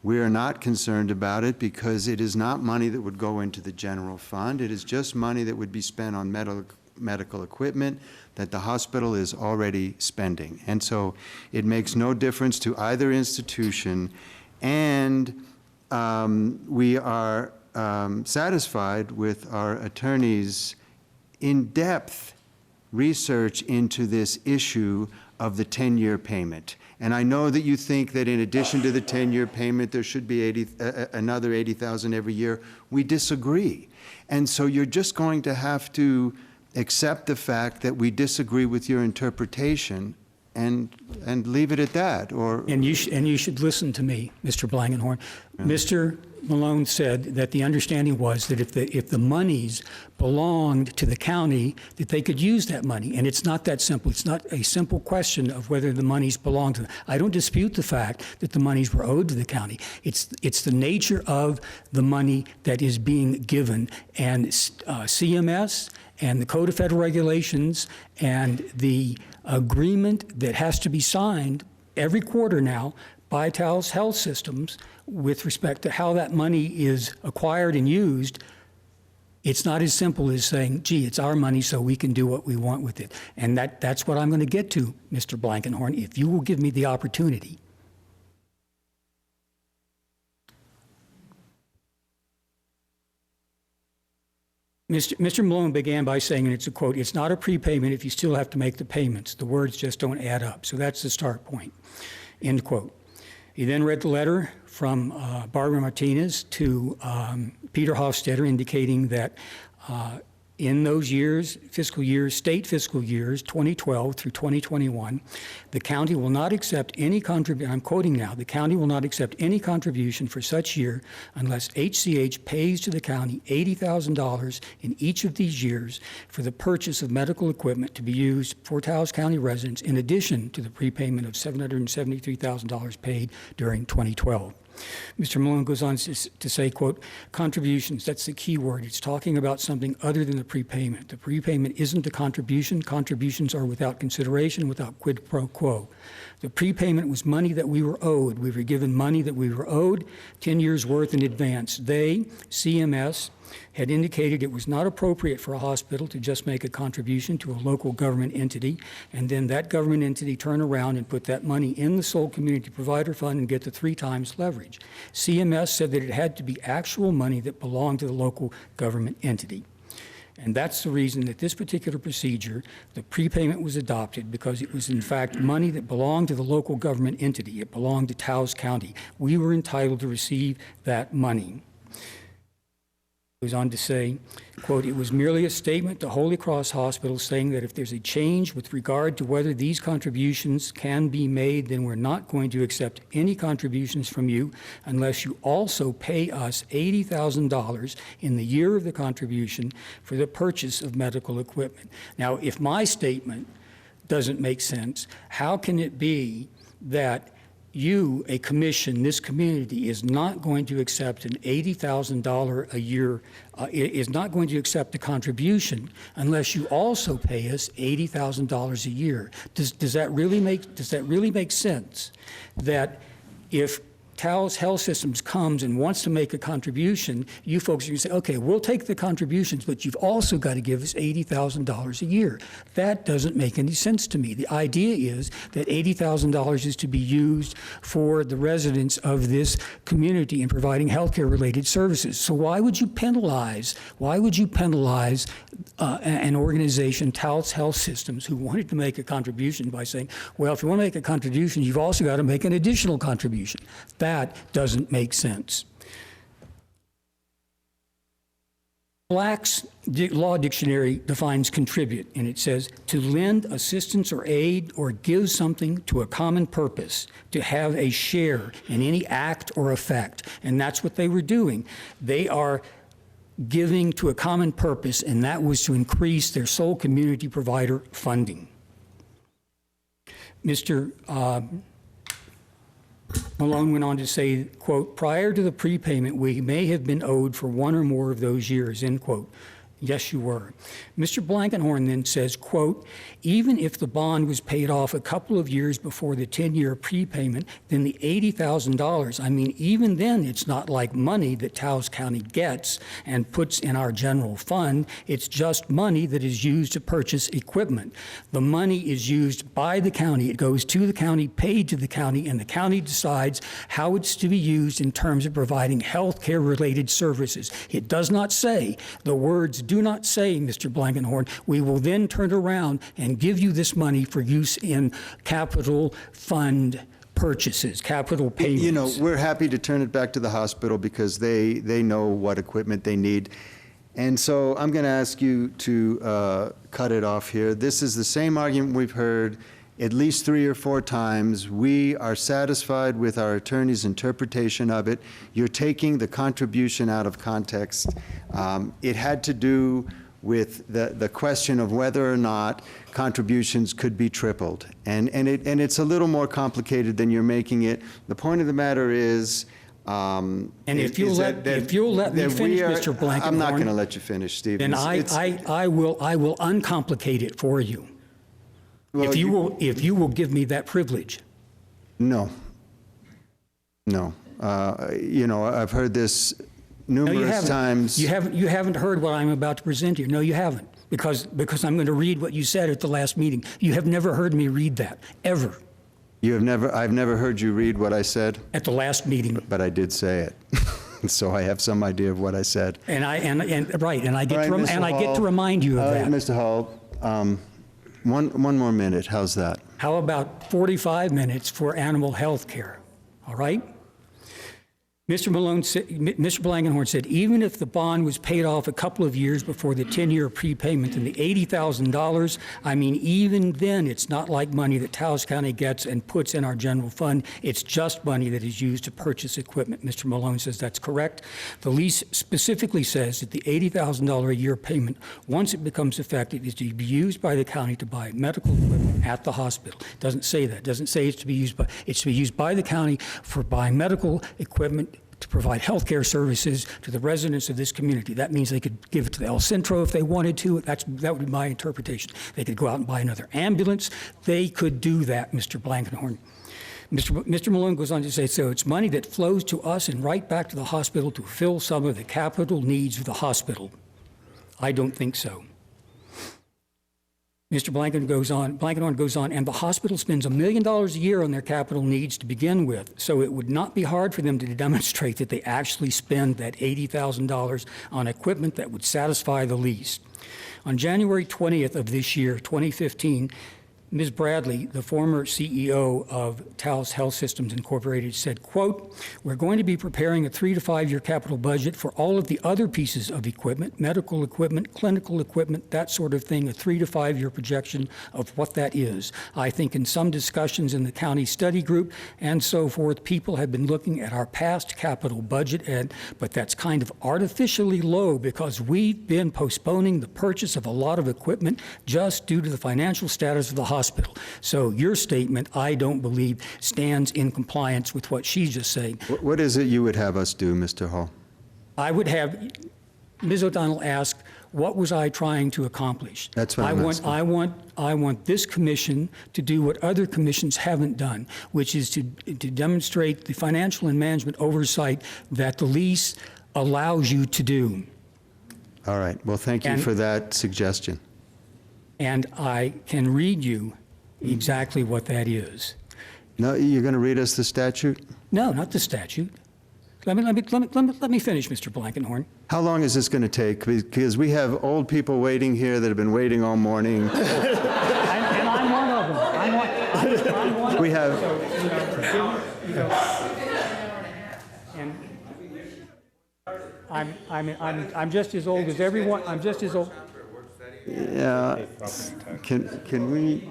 We are not concerned about it because it is not money that would go into the general fund. It is just money that would be spent on medical equipment that the hospital is already spending. And so it makes no difference to either institution, and we are satisfied with our attorney's in-depth research into this issue of the 10-year payment. And I know that you think that in addition to the 10-year payment, there should be another $80,000 every year. We disagree. And so you're just going to have to accept the fact that we disagree with your interpretation and leave it at that, or... And you should listen to me, Mr. Blankenhorn. Yeah. Mr. Malone said that the understanding was that if the monies belonged to the county, that they could use that money. And it's not that simple. It's not a simple question of whether the monies belong to them. I don't dispute the fact that the monies were owed to the county. It's the nature of the money that is being given. And CMS and the Code of Federal Regulations and the agreement that has to be signed every quarter now by Taos Health Systems with respect to how that money is acquired and used, it's not as simple as saying, gee, it's our money so we can do what we want with it. And that's what I'm going to get to, Mr. Blankenhorn, if you will give me the opportunity. Mr. Malone began by saying, and it's a quote, "It's not a prepayment if you still have to make the payments. The words just don't add up." So that's the start point, end quote. He then read the letter from Barbara Martinez to Peter Hofstetter indicating that in those years, fiscal years, state fiscal years, 2012 through 2021, the county will not accept any contribution, I'm quoting now, the county will not accept any contribution for such year unless HCH pays to the county $80,000 in each of these years for the purchase of medical equipment to be used for Taos County residents in addition to the prepayment of $773,000 paid during 2012. Mr. Malone goes on to say, quote, "Contributions, that's the key word. It's talking about something other than the prepayment. The prepayment isn't a contribution. Contributions are without consideration, without quid pro quo. The prepayment was money that we were owed. We were given money that we were owed 10 years worth in advance. They, CMS, had indicated it was not appropriate for a hospital to just make a contribution to a local government entity, and then that government entity turn around and put that money in the sole community provider fund and get the 3 times leverage. CMS said that it had to be actual money that belonged to the local government entity. And that's the reason that this particular procedure, the prepayment was adopted, because it was in fact money that belonged to the local government entity. It belonged to Taos County. We were entitled to receive that money." Goes on to say, quote, "It was merely a statement to Holy Cross Hospital saying that if there's a change with regard to whether these contributions can be made, then we're not going to accept any contributions from you unless you also pay us $80,000 in the year of the contribution for the purchase of medical equipment." Now, if my statement doesn't make sense, how can it be that you, a commission, this community, is not going to accept an $80,000 a year, is not going to accept the contribution unless you also pay us $80,000 a year? Does that really make sense? That if Taos Health Systems comes and wants to make a contribution, you folks are going to say, okay, we'll take the contributions, but you've also got to give us $80,000 a year. That doesn't make any sense to me. The idea is that $80,000 is to be used for the residents of this community in providing healthcare related services. So why would you penalize an organization, Taos Health Systems, who wanted to make a contribution by saying, well, if you want to make a contribution, you've also got to make an additional contribution? That doesn't make sense. Black's Law Dictionary defines contribute, and it says to lend assistance or aid or give something to a common purpose, to have a share in any act or effect. And that's what they were doing. They are giving to a common purpose, and that was to increase their sole community provider funding. Mr. Malone went on to say, quote, "Prior to the prepayment, we may have been owed for one or more of those years," end quote. Yes, you were. Mr. Blankenhorn then says, quote, "Even if the bond was paid off a couple of years before the 10-year prepayment, then the $80,000, I mean, even then it's not like money that Taos County gets and puts in our general fund. It's just money that is used to purchase equipment. The money is used by the county. It goes to the county, paid to the county, and the county decides how it's to be used in terms of providing health care related services. It does not say the words do not say, Mr. Blankenhorn, we will then turn around and give you this money for use in capital fund purchases, capital payments. You know, we're happy to turn it back to the hospital because they know what equipment they need. And so I'm going to ask you to cut it off here. This is the same argument we've heard at least 3 or 4 times. We are satisfied with our attorney's interpretation of it. You're taking the contribution out of context. It had to do with the question of whether or not contributions could be tripled. And it's a little more complicated than you're making it. The point of the matter is, and if you'll let me finish, Mr. Blankenhorn. I'm not going to let you finish, Stephen. Then I will uncomplicate it for you. Well, if you will give me that privilege. No. No. You know, I've heard this numerous times. You haven't heard what I'm about to present to you. No, you haven't. Because I'm going to read what you said at the last meeting. You have never heard me read that, ever. I've never heard you read what I said? At the last meeting. But I did say it. So I have some idea of what I said. And I get to remind you of that. Mr. Hall, one more minute. How's that? How about 45 minutes for animal health care? All right? Mr. Blankenhorn said, even if the bond was paid off a couple of years before the 10-year prepayment and the $80,000, I mean, even then, it's not like money that Taos County gets and puts in our general fund. It's just money that is used to purchase equipment. Mr. Malone says that's correct. The lease specifically says that the $80,000 a year payment, once it becomes effective, is to be used by the county to buy medical equipment at the hospital. It doesn't say that. It doesn't say it's to be used by the county for buying medical equipment to provide health care services to the residents of this community. That means they could give it to the El Centro if they wanted to. That would be my interpretation. They could go out and buy another ambulance. They could do that, Mr. Blankenhorn. Mr. Malone goes on to say, so it's money that flows to us and right back to the hospital to fill some of the capital needs of the hospital. I don't think so. Mr. Blankenhorn goes on, and the hospital spends $1 million a year on their capital needs to begin with, so it would not be hard for them to demonstrate that they actually spend that $80,000 on equipment that would satisfy the lease. On January 20th of this year, 2015, Ms. Bradley, the former CEO of Taos Health Systems Incorporated, said, quote, we're going to be preparing a 3 to 5 year capital budget for all of the other pieces of equipment, medical equipment, clinical equipment, that sort of thing, a 3 to 5 year projection of what that is. I think in some discussions in the county study group and so forth, people have been looking at our past capital budget, but that's kind of artificially low because we've been postponing the purchase of a lot of equipment just due to the financial status of the hospital. So your statement, I don't believe, stands in compliance with what she's just saying. What is it you would have us do, Mr. Hall? I would have Ms. O'Donnell ask, what was I trying to accomplish? That's what I want this commission to do what other commissions haven't done, which is to demonstrate the financial and management oversight that the lease allows you to do. All right. Well, thank you for that suggestion. And I can read you exactly what that is. No, you're going to read us the statute? No, not the statute. Let me finish, Mr. Blankenhorn. How long is this going to take? Because we have old people waiting here that have been waiting all morning. And I'm one of them. I'm one we have. And I'm just as old as everyone. I'm just as old. Yeah. Can we?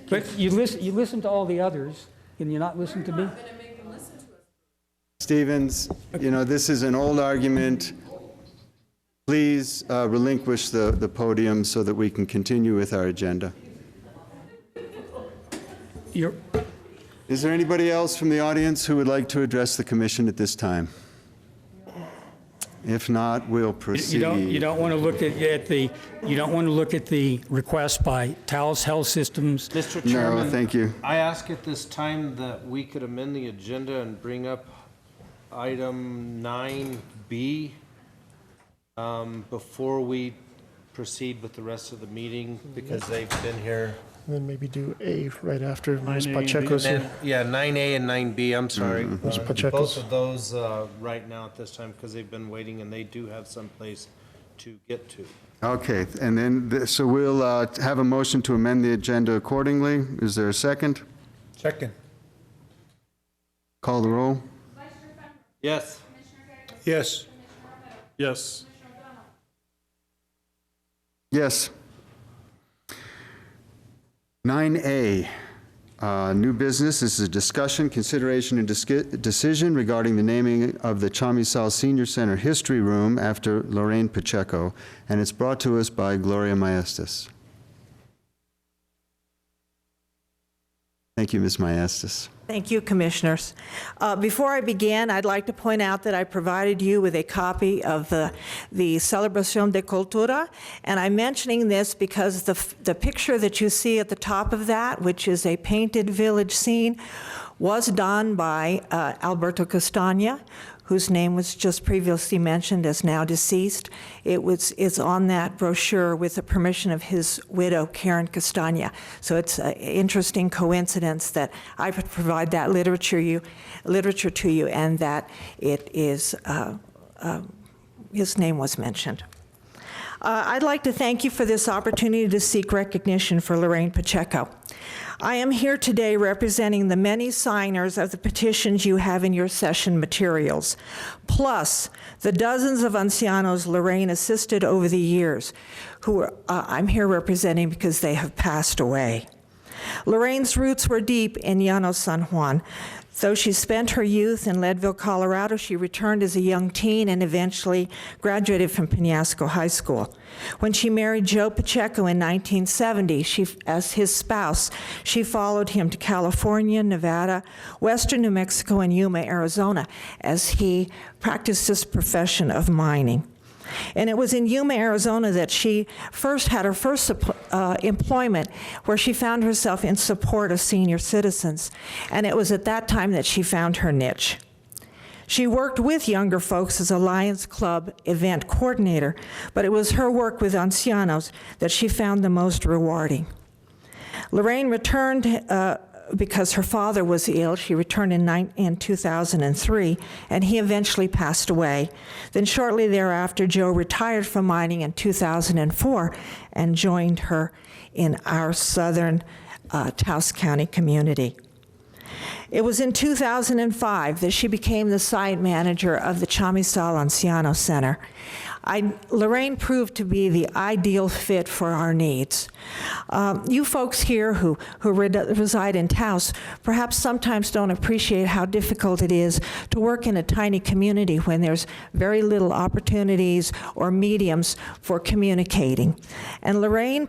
But you listen to all the others. Can you not listen to me? Stevens, you know, this is an old argument. Please relinquish the podium so that we can continue with our agenda. Is there anybody else from the audience who would like to address the commission at this time? If not, we'll proceed. You don't want to look at the request by Taos Health Systems. Mr. Chairman, no, thank you. I ask at this time that we could amend the agenda and bring up item 9B before we proceed with the rest of the meeting, because they've been here. And then maybe do A right after Ms. Pacheco's here. Yeah, 9A and 9B, I'm sorry. Ms. Pacheco's. Both of those right now at this time, because they've been waiting and they do have some place to get to. Okay, and then, so we'll have a motion to amend the agenda accordingly. Is there a second? Second. Call the roll. Yes. Yes. Yes. Yes. 9A, new business. This is a discussion, consideration, and decision regarding the naming of the Chamisal Senior Center History Room after Lorraine Pacheco, and it's brought to us by Gloria Maestas. Thank you, Ms. Maestas. Thank you, Commissioners. Before I begin, I'd like to point out that I provided you with a copy of the Celebración de Cultura, and I'm mentioning this because the picture that you see at the top of that, which is a painted village scene, was done by Alberto Castaña, whose name was just previously mentioned as now deceased. It's on that brochure with the permission of his widow, Karen Castaña. So it's an interesting coincidence that I would provide that literature to you, and that it is his name was mentioned. I'd like to thank you for this opportunity to seek recognition for Lorraine Pacheco. I am here today representing the many signers of the petitions you have in your session materials, plus the dozens of ancianos Lorraine assisted over the years, who I'm here representing because they have passed away. Lorraine's roots were deep in Llanos San Juan. Though she spent her youth in Leadville, Colorado, she returned as a young teen and eventually graduated from Peñasco High School. When she married Joe Pacheco in 1970, as his spouse, she followed him to California, Nevada, western New Mexico, and Yuma, Arizona, as he practiced his profession of mining. And it was in Yuma, Arizona that she had her first employment, where she found herself in support of senior citizens. And it was at that time that she found her niche. She worked with younger folks as a Lions Club event coordinator, but it was her work with ancianos that she found the most rewarding. Lorraine returned because her father was ill. She returned in 2003, and he eventually passed away. Then shortly thereafter, Joe retired from mining in 2004 and joined her in our southern Taos County community. It was in 2005 that she became the site manager of the Chamisal Anciano Center. Lorraine proved to be the ideal fit for our needs. You folks here who reside in Taos perhaps sometimes don't appreciate how difficult it is to work in a tiny community when there's very little opportunities or mediums for communicating. And Lorraine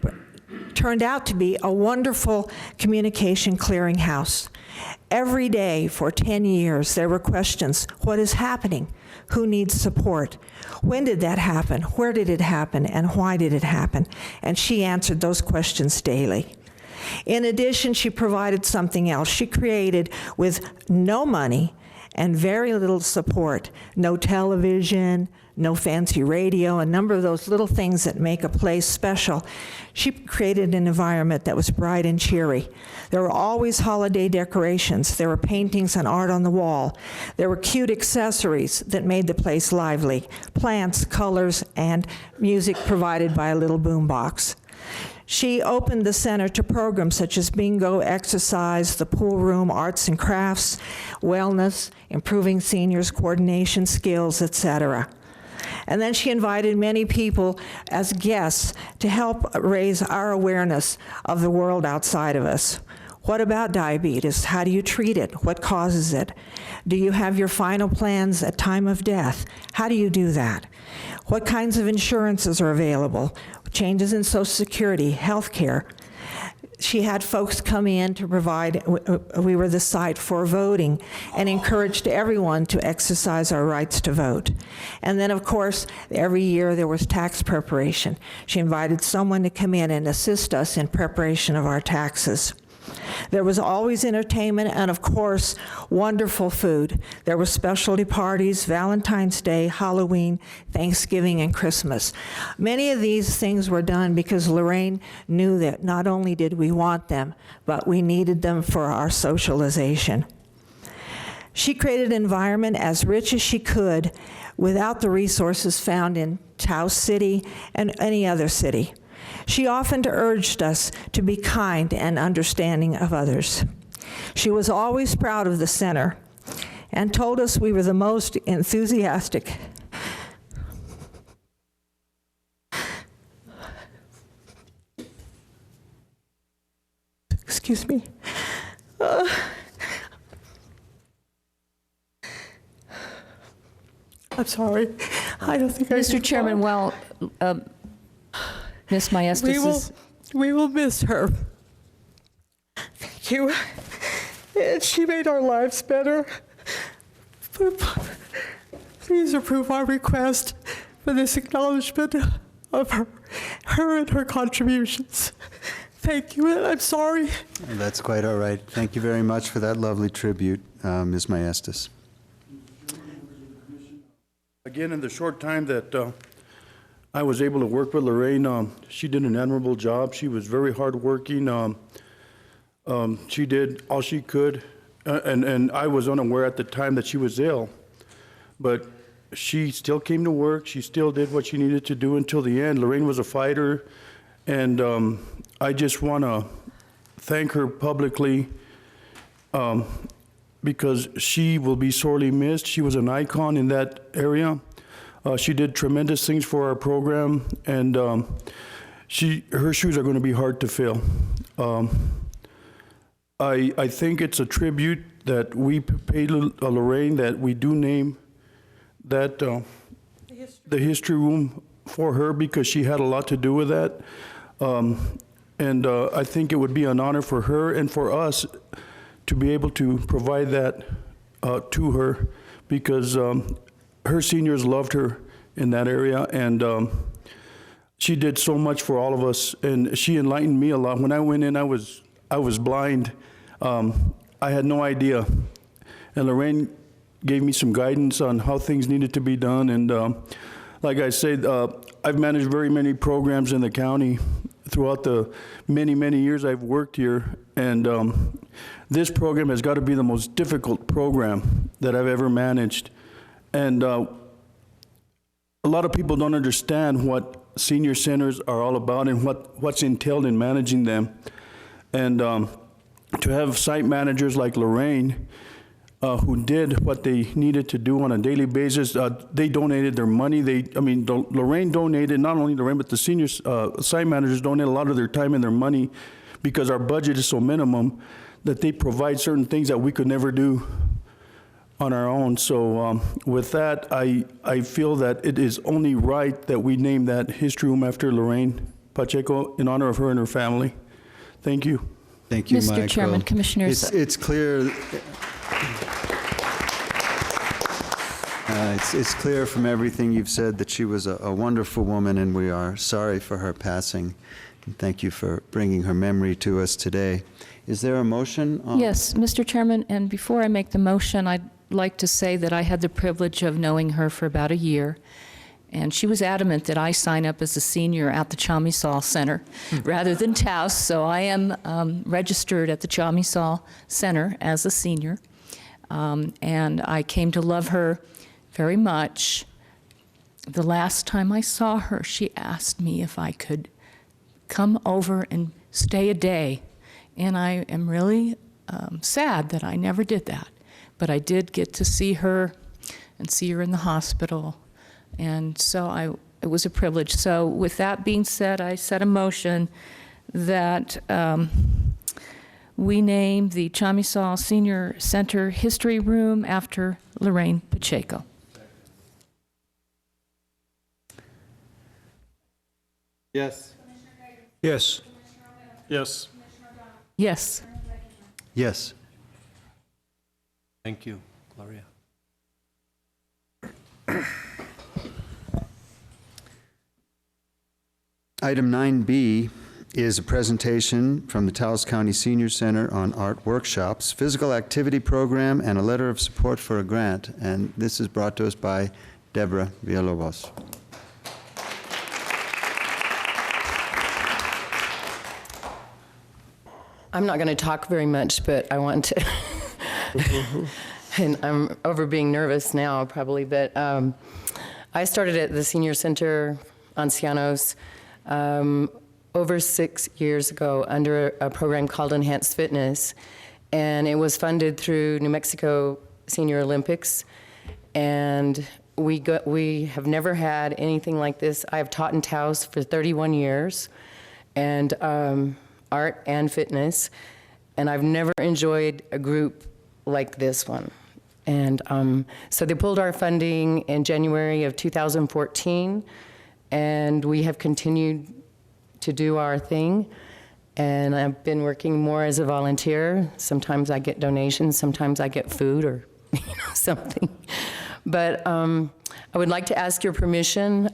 turned out to be a wonderful communication clearinghouse. Every day for 10 years, there were questions: what is happening? Who needs support? When did that happen? Where did it happen? And why did it happen? And she answered those questions daily. In addition, she provided something else. She created, with no money and very little support, no television, no fancy radio, a number of those little things that make a place special. She created an environment that was bright and cheery. There were always holiday decorations. There were paintings and art on the wall. There were cute accessories that made the place lively: plants, colors, and music provided by a little boombox. She opened the center to programs such as bingo, exercise, the pool room, arts and crafts, wellness, improving seniors' coordination skills, etc. And then she invited many people as guests to help raise our awareness of the world outside of us. What about diabetes? How do you treat it? What causes it? Do you have your final plans at time of death? How do you do that? What kinds of insurances are available? Changes in Social Security, health care. She had folks come in to provide, we were the site for voting, and encouraged everyone to exercise our rights to vote. And then, of course, every year there was tax preparation. She invited someone to come in and assist us in preparation of our taxes. There was always entertainment and, of course, wonderful food. There were specialty parties, Valentine's Day, Halloween, Thanksgiving, and Christmas. Many of these things were done because Lorraine knew that not only did we want them, but we needed them for our socialization. She created an environment as rich as she could without the resources found in Taos City and any other city. She often urged us to be kind and understanding of others. She was always proud of the center and told us we were the most enthusiastic. Excuse me. I'm sorry. I don't think Mr. Chairman, well, Ms. Maestas we will miss her. Thank you. And she made our lives better. Please approve our request for this acknowledgement of her and her contributions. Thank you, and I'm sorry. That's quite all right. Thank you very much for that lovely tribute, Ms. Maestas. Again, in the short time that I was able to work with Lorraine, she did an admirable job. She was very hardworking. She did all she could, and I was unaware at the time that she was ill. But she still came to work. She still did what she needed to do until the end. Lorraine was a fighter, and I just want to thank her publicly because she will be sorely missed. She was an icon in that area. She did tremendous things for our program, and her shoes are going to be hard to fill. I think it's a tribute that we pay Lorraine, that we do name that the history room for her, because she had a lot to do with that. And I think it would be an honor for her and for us to be able to provide that to her, because her seniors loved her in that area, and she did so much for all of us, and she enlightened me a lot. When I went in, I was blind. I had no idea, and Lorraine gave me some guidance on how things needed to be done. And like I said, I've managed very many programs in the county throughout the many years I've worked here, and this program has got to be the most difficult program that I've ever managed. And a lot of people don't understand what senior centers are all about and what's entailed in managing them. And to have site managers like Lorraine, who did what they needed to do on a daily basis. They donated their money. Lorraine donated, not only Lorraine, but the senior site managers donated a lot of their time and their money, because our budget is so minimum that they provide certain things that we could never do on our own. So with that, I feel that it is only right that we name that history room after Lorraine Pacheco in honor of her and her family. Thank you. Thank you, Michael. Mr. Chairman, Commissioners. It's clear. It's clear from everything you've said that she was a wonderful woman, and we are sorry for her passing. And thank you for bringing her memory to us today. Is there a motion? Yes, Mr. Chairman, and before I make the motion, I'd like to say that I had the privilege of knowing her for about a year, and she was adamant that I sign up as a senior at the Chamisal Center rather than Taos, so I am registered at the Chamisal Center as a senior, and I came to love her very much. The last time I saw her, she asked me if I could come over and stay a day, and I am really sad that I never did that. But I did get to see her and see her in the hospital, and so it was a privilege. So with that being said, I set a motion that we name the Chamisal Senior Center History Room after Lorraine Pacheco. Yes. Yes. Yes. Yes. Yes. Thank you, Gloria. Item 9B is a presentation from the Taos County Senior Center on art workshops, physical activity program, and a letter of support for a grant. And this is brought to us by Debra Villalobos. I'm not going to talk very much, but I want to, and I'm over being nervous now probably, but I started at the Senior Center, Ancianos, over 6 years ago under a program called Enhanced Fitness, and it was funded through New Mexico Senior Olympics, and we have never had anything like this. I've taught in Taos for 31 years, and art and fitness, and I've never enjoyed a group like this one. And so they pulled our funding in January of 2014, and we have continued to do our thing. And I've been working more as a volunteer. Sometimes I get donations, sometimes I get food or something. But I would like to ask your permission.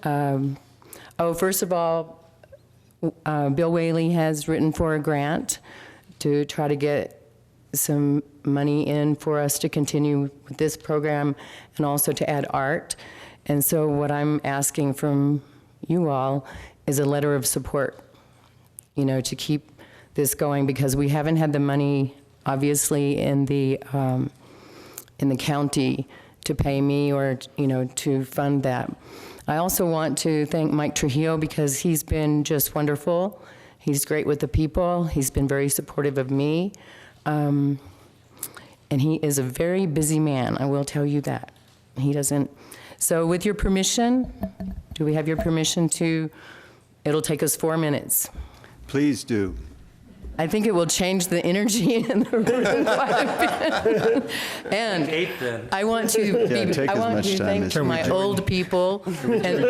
First of all, Bill Whaley has written for a grant to try to get some money in for us to continue with this program and also to add art. And so what I'm asking from you all is a letter of support, to keep this going, because we haven't had the money, obviously, in the county to pay me or, to fund that. I also want to thank Mike Trujillo because he's been just wonderful. He's great with the people. He's been very supportive of me. And he is a very busy man, I will tell you that. He doesn't. So with your permission, do we have your permission to, it'll take us 4 minutes. Please do. I think it will change the energy in the room quite a bit. And I want to thank my old people and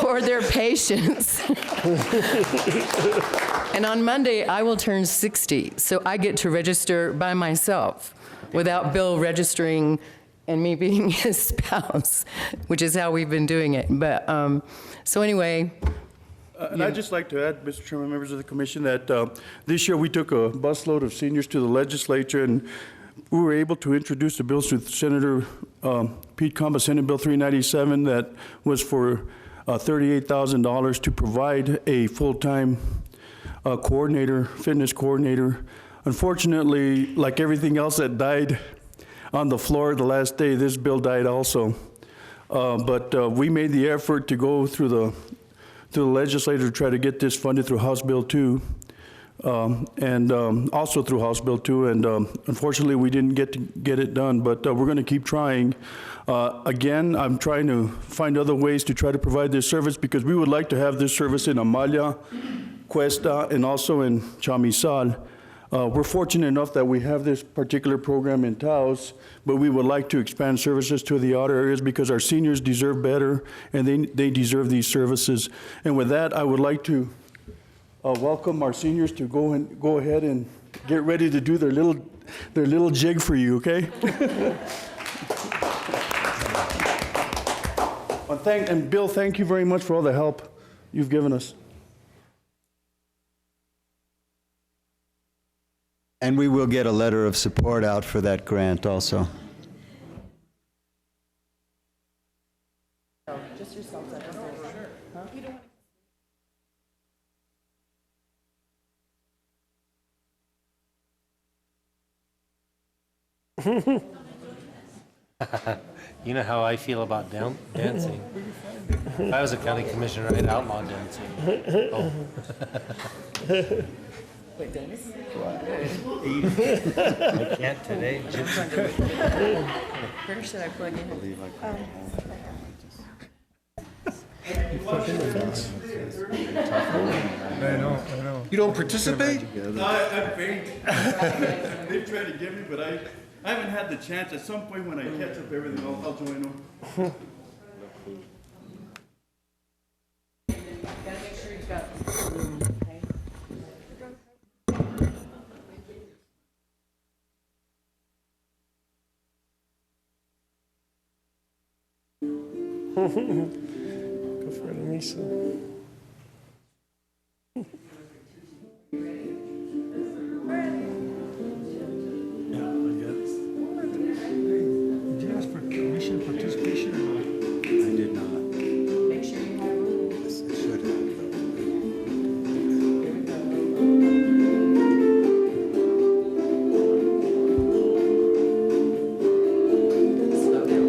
for their patience. And on Monday, I will turn 60, so I get to register by myself without Bill registering and me being his spouse, which is how we've been doing it. But, so anyway. And I'd just like to add, Mr. Chairman, members of the commission, that this year we took a busload of seniors to the legislature, and we were able to introduce the bills to Senator Pete Comba, Senate Bill 397, that was for $38,000 to provide a full-time coordinator, fitness coordinator. Unfortunately, like everything else that died on the floor the last day, this bill died also. But we made the effort to go through the legislature to try to get this funded through House Bill 2, and also through House Bill 2, and unfortunately we didn't get it done, but we're going to keep trying. Again, I'm trying to find other ways to try to provide this service, because we would like to have this service in Amalia, Cuesta, and also in Chamisal. We're fortunate enough that we have this particular program in Taos, but we would like to expand services to the outer areas because our seniors deserve better, and they deserve these services. And with that, I would like to welcome our seniors to go ahead and get ready to do their little jig for you, okay? And Bill, thank you very much for all the help you've given us. And we will get a letter of support out for that grant also. Just yourself. You know how I feel about dancing. If I was a county commissioner, I'd outlaw dancing. Oh. Wait, Dennis? I can't today. Where should I plug in? You plug in the fence. I know. You don't participate? No, I faint. They've tried to get me, but I haven't had the chance. At some point when I catch up everything, I'll join them. Gotta make sure you've got room, okay? Go for it, Anissa. Did you ask for commission participation or not? I did not. Make sure you have room. I should have. Slow down.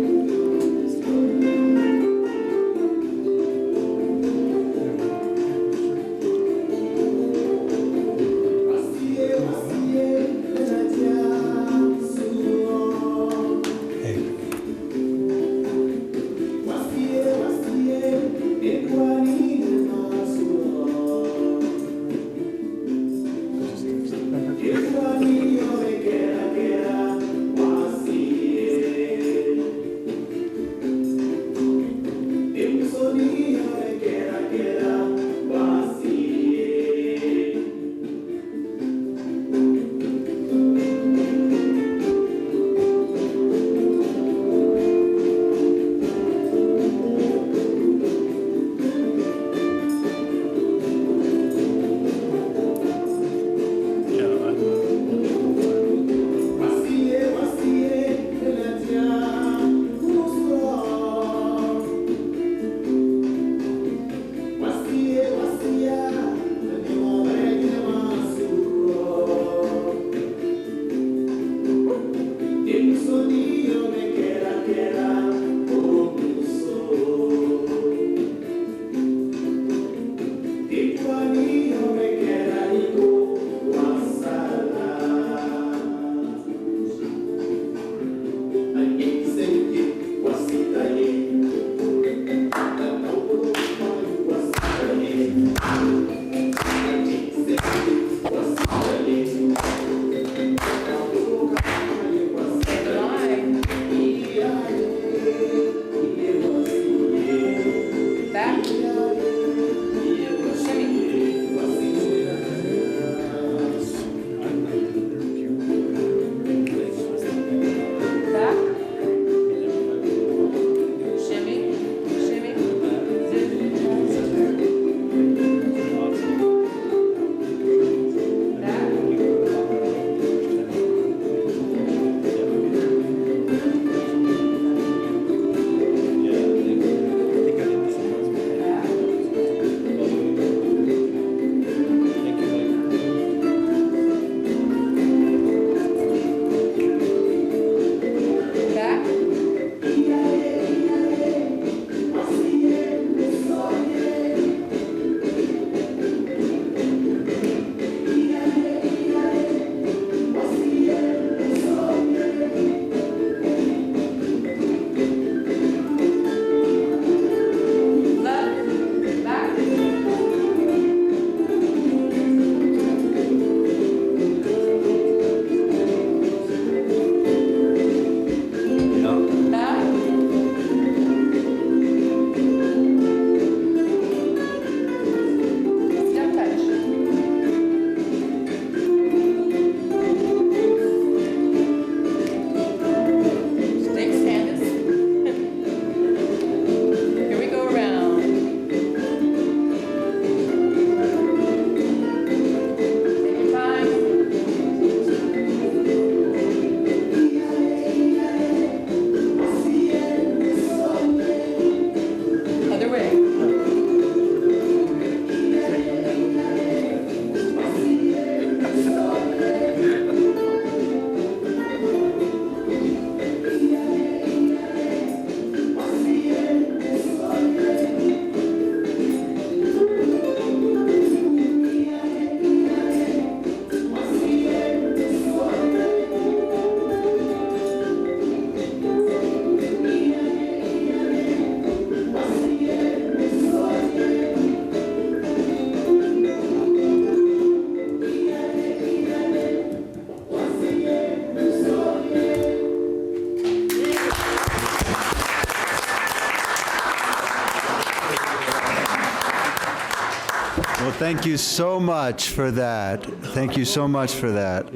Well, thank you so much for that. Thank you so much for that.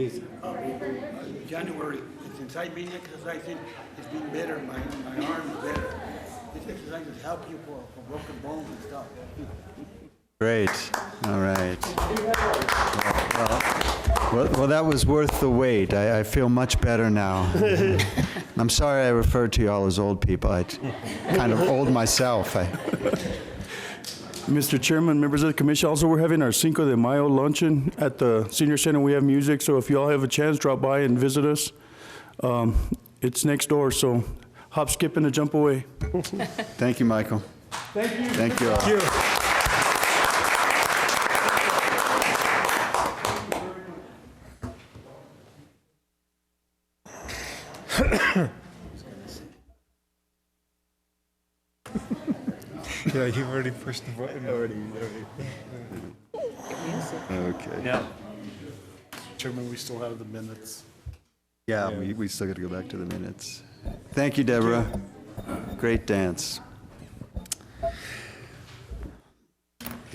January, since I've been exercising, it's been better. My arm is better. This exercise has helped you for broken bones and stuff. Great. All right. Well, that was worth the wait. I feel much better now. I'm sorry I referred to you all as old people. I'm kind of old myself. Mr. Chairman, members of the commission, also we're having our Cinco de Mayo luncheon at the Senior Center. We have music, so if you all have a chance, drop by and visit us. It's next door, so hop, skip, and a jump away. Thank you, Michael. Thank you. Thank you all. Thank you. Yeah, you already pushed the button. Okay. Yeah. Chairman, we still have the minutes. Yeah, we still got to go back to the minutes. Thank you, Deborah. Great dance.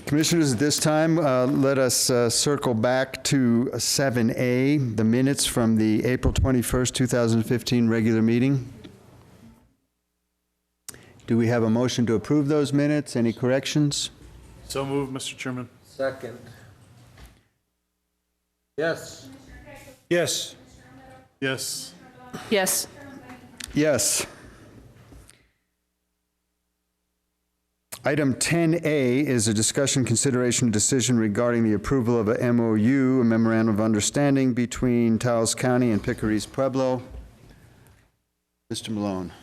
Commissioners, at this time, let us circle back to 7A, the minutes from the April 21st, 2015 regular meeting. Do we have a motion to approve those minutes? Any corrections? So moved, Mr. Chairman. Second. Yes. Yes. Yes. Yes. Yes. Item 10A is a discussion, consideration, decision regarding the approval of a MOU, a memorandum of understanding between Taos County and Picaris Pueblo. Mr. Malone.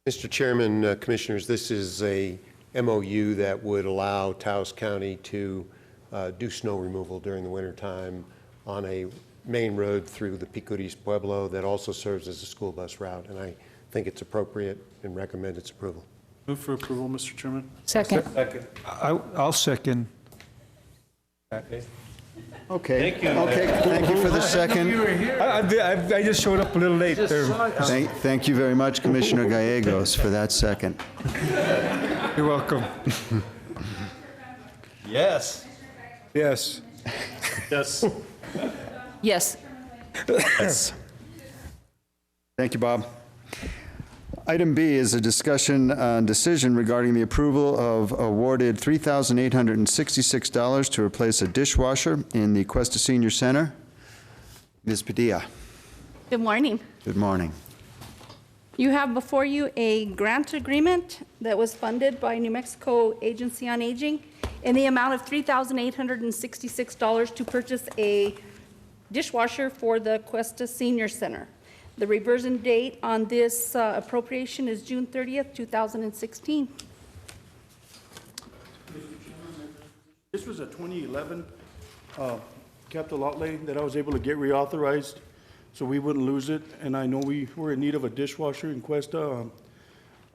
Mr. Chairman, Commissioners, this is a MOU that would allow Taos County to do snow removal during the wintertime on a main road through the Picaris Pueblo that also serves as a school bus route, and I think it's appropriate and recommend its approval. Move for approval, Mr. Chairman. Second. I'll second. Okay. Thank you. Okay, thank you for the second. I just showed up a little late there. Thank you very much, Commissioner Gallegos, for that second. You're welcome. Yes. Yes. Yes. Yes. Yes. Thank you, Bob. Item B is a discussion decision regarding the approval of awarded $3,866 to replace a dishwasher in the Cuesta Senior Center. Ms. Padilla. Good morning. Good morning. You have before you a grant agreement that was funded by New Mexico Agency on Aging in the amount of $3,866 to purchase a dishwasher for the Cuesta Senior Center. The reversion date on this appropriation is June 30th, 2016. This was a 2011 capital outlay that I was able to get reauthorized so we wouldn't lose it. And I know we were in need of a dishwasher in Cuesta.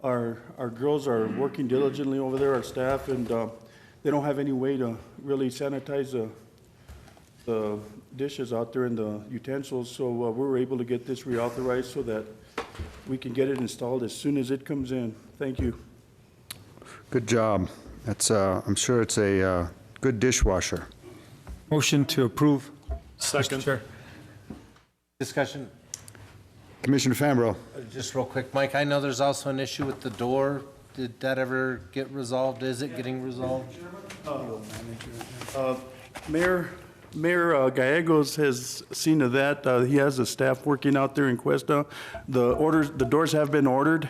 Our girls are working diligently over there, our staff, and they don't have any way to really sanitize the dishes out there and the utensils, so we were able to get this reauthorized so that we can get it installed as soon as it comes in. Thank you. Good job. That's, I'm sure it's a good dishwasher. Motion to approve. Second. Chair. Discussion. Commissioner Fambro. Just real quick, Mike, I know there's also an issue with the door. Did that ever get resolved? Is it getting resolved? Mayor Gallegos has seen to that. He has the staff working out there in Cuesta. The doors have been ordered.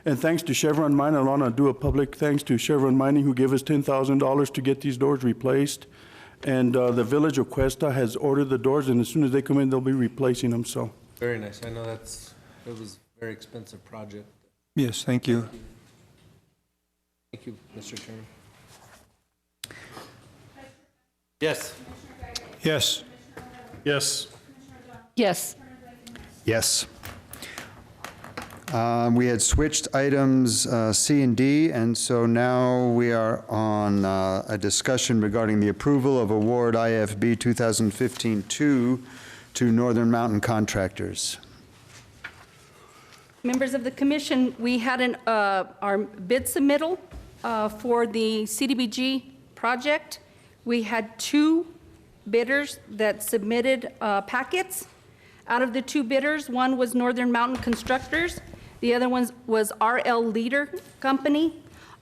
And thanks to Chevron Mining, I want to do a public thanks to Chevron Mining who gave us $10,000 to get these doors replaced. And the village of Cuesta has ordered the doors, and as soon as they come in, they'll be replacing them, so. Very nice. I know it was a very expensive project. Yes, thank you. Thank you, Mr. Chairman. Yes. Yes. Yes. Yes. Yes. We had switched items C and D, and so now we are on a discussion regarding the approval of award IFB 2015-2 to Northern Mountain Contractors. Members of the commission, we had our bid submittal for the CDBG project. We had 2 bidders that submitted packets. Out of the 2 bidders, one was Northern Mountain Constructors. The other one was RL Leader Company.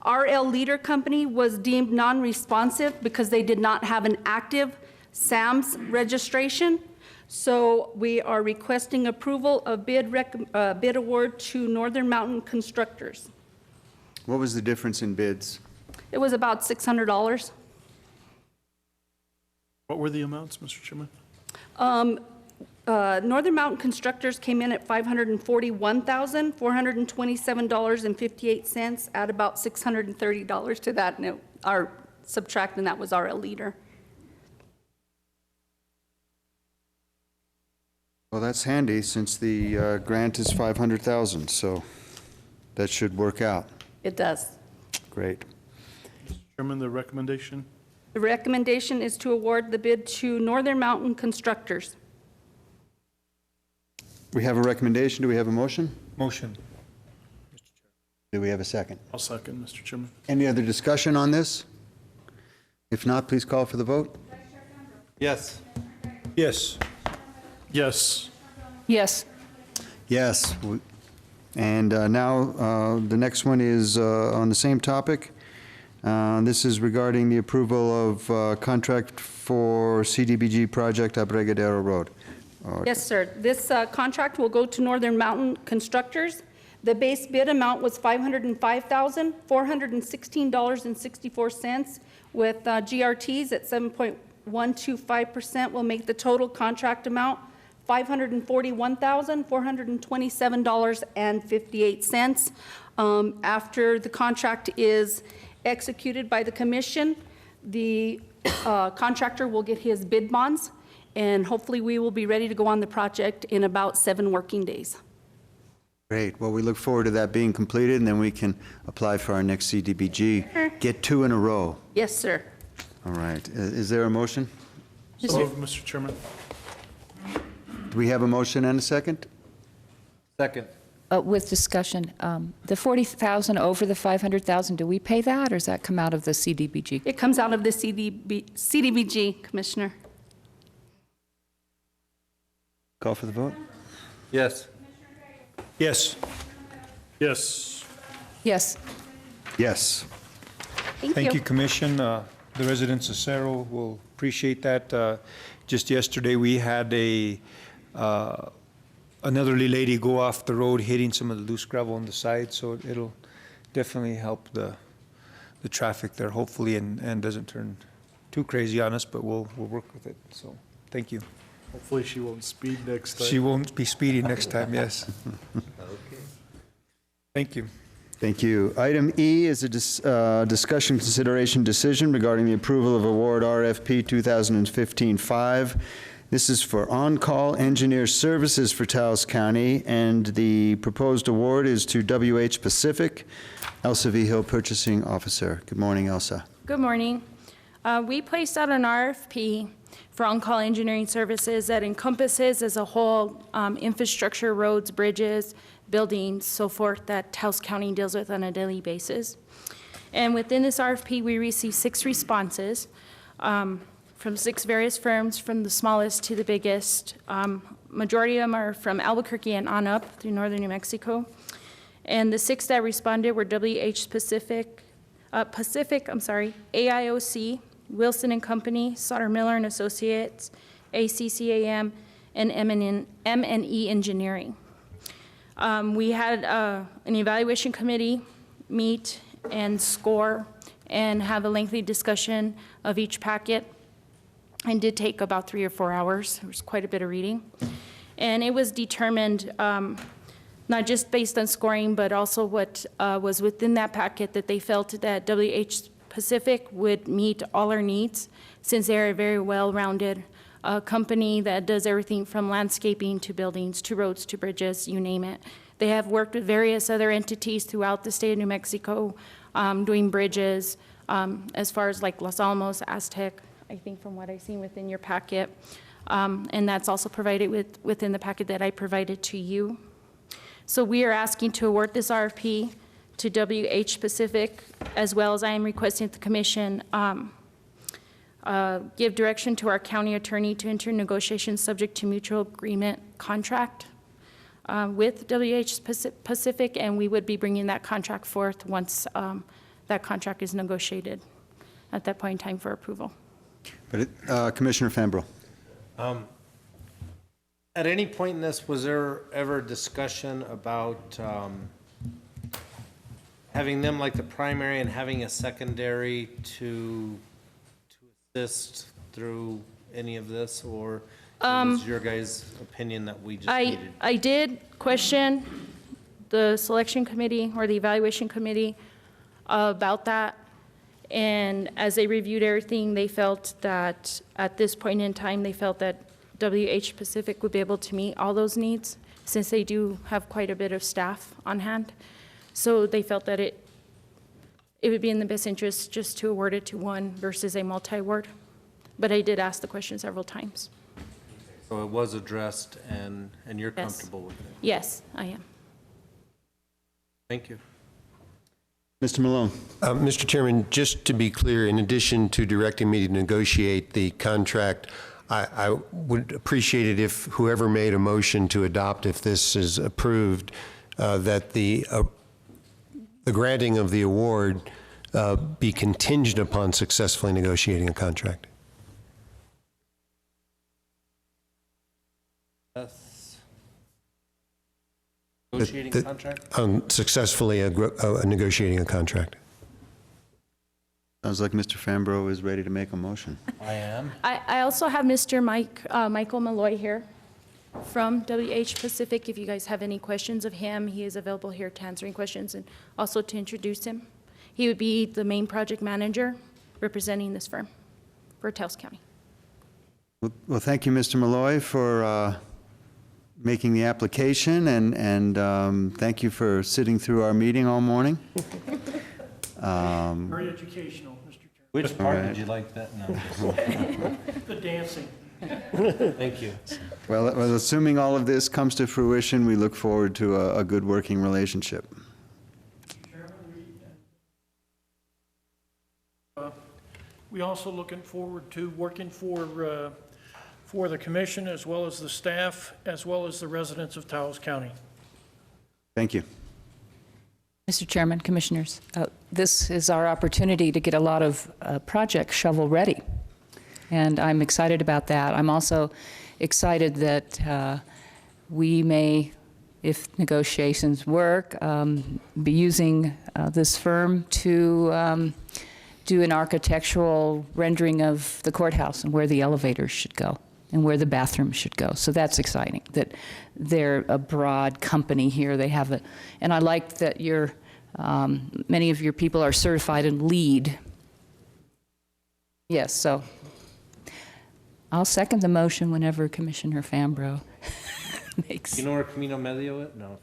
RL Leader Company was deemed non-responsive because they did not have an active SAMS registration. So we are requesting approval of bid award to Northern Mountain Constructors. What was the difference in bids? It was about $600. What were the amounts, Mr. Chairman? Northern Mountain Constructors came in at $541,427.58, add about $630 to that, and our subtracting that was RL Leader. Well, that's handy since the grant is $500,000, so that should work out. It does. Great. Mr. Chairman, the recommendation? The recommendation is to award the bid to Northern Mountain Constructors. We have a recommendation. Do we have a motion? Motion. Do we have a second? I'll second, Mr. Chairman. Any other discussion on this? If not, please call for the vote. Yes. Yes. Yes. Yes. Yes. And now the next one is on the same topic. This is regarding the approval of contract for CDBG project Abregadero Road. Yes, sir. This contract will go to Northern Mountain Constructors. The base bid amount was $505,416.64 with GRTs at 7.125% will make the total contract amount $541,427.58. After the contract is executed by the commission, the contractor will get his bid bonds, and hopefully we will be ready to go on the project in about 7 working days. Great. Well, we look forward to that being completed, and then we can apply for our next CDBG. Get 2 in a row. Yes, sir. All right. Is there a motion? So moved, Mr. Chairman. Do we have a motion and a second? Second. With discussion, the $40,000 over the $500,000, do we pay that, or does that come out of the CDBG? It comes out of the CDBG, Commissioner. Call for the vote. Yes. Yes. Yes. Yes. Yes. Thank you, Commission. The residents of Cerro will appreciate that. Just yesterday, we had another lady go off the road hitting some of the loose gravel on the side, so it'll definitely help the traffic there, hopefully, and doesn't turn too crazy on us, but we'll work with it. So thank you. Hopefully she won't speed next time. She won't be speeding next time, yes. Okay. Thank you. Thank you. Item E is a discussion consideration decision regarding the approval of award RFP 2015-5. This is for on-call engineer services for Taos County, and the proposed award is to WH Pacific. Elsa Vigil, Purchasing Officer. Good morning, Elsa. Good morning. We placed out an RFP for on-call engineering services that encompasses as a whole infrastructure, roads, bridges, buildings, so forth, that Taos County deals with on a daily basis. And within this RFP, we received 6 responses from 6 various firms, from the smallest to the biggest. Majority of them are from Albuquerque and on up through northern New Mexico. And the 6 that responded were WH Pacific, AIOC, Wilson and Company, Sauter Miller and Associates, ACCAM, and M&E Engineering. We had an evaluation committee meet and score and have a lengthy discussion of each packet, and did take about 3 or 4 hours. There was quite a bit of reading. And it was determined, not just based on scoring, but also what was within that packet, that they felt that WH Pacific would meet all our needs, since they're a very well-rounded company that does everything from landscaping to buildings to roads to bridges, you name it. They have worked with various other entities throughout the state of New Mexico doing bridges, as far as like Los Alamos, Aztec, I think from what I've seen within your packet. And that's also provided within the packet that I provided to you. So we are asking to award this RFP to WH Pacific, as well as I am requesting that the commission give direction to our county attorney to enter negotiations subject to mutual agreement contract with WH Pacific, and we would be bringing that contract forth once that contract is negotiated at that point in time for approval. But Commissioner Fambro. At any point in this, was there ever discussion about having them like the primary and having a secondary to assist through any of this, or was your guys' opinion that we just needed? I did question the selection committee or the evaluation committee about that, and as they reviewed everything, they felt that at this point in time, they felt that WH Pacific would be able to meet all those needs, since they do have quite a bit of staff on hand. So they felt that it would be in the best interest just to award it to one versus a multi-award. But I did ask the question several times. So it was addressed, and you're Yes. comfortable with it? Yes, I am. Thank you. Mr. Malone. Mr. Chairman, just to be clear, in addition to directing me to negotiate the contract, I would appreciate it if whoever made a motion to adopt, if this is approved, that the granting of the award be contingent upon successfully negotiating a contract. Yes. Negotiating contract? Successfully negotiating a contract. Sounds like Mr. Fambro is ready to make a motion. I am. I also have Mr. Michael Malloy here from WH Pacific. If you guys have any questions of him, he is available here to answer any questions and also to introduce him. He would be the main project manager representing this firm for Taos County. Well, thank you, Mr. Malloy, for making the application, and thank you for sitting through our meeting all morning. Very educational, Mr. Chairman. Which part did you like that? No. The dancing. Thank you. Well, assuming all of this comes to fruition, we look forward to a good working relationship. We also looking forward to working for the commission, as well as the staff, as well as the residents of Taos County. Thank you. Mr. Chairman, Commissioners, this is our opportunity to get a lot of projects shovel-ready, and I'm excited about that. I'm also excited that we may, if negotiations work, be using this firm to do an architectural rendering of the courthouse and where the elevators should go and where the bathrooms should go. So that's exciting, that they're a broad company here. They have a, and I like that many of your people are certified in LEED. Yes, so I'll second the motion whenever Commissioner Fambro makes. You know where Camino Medio is? No.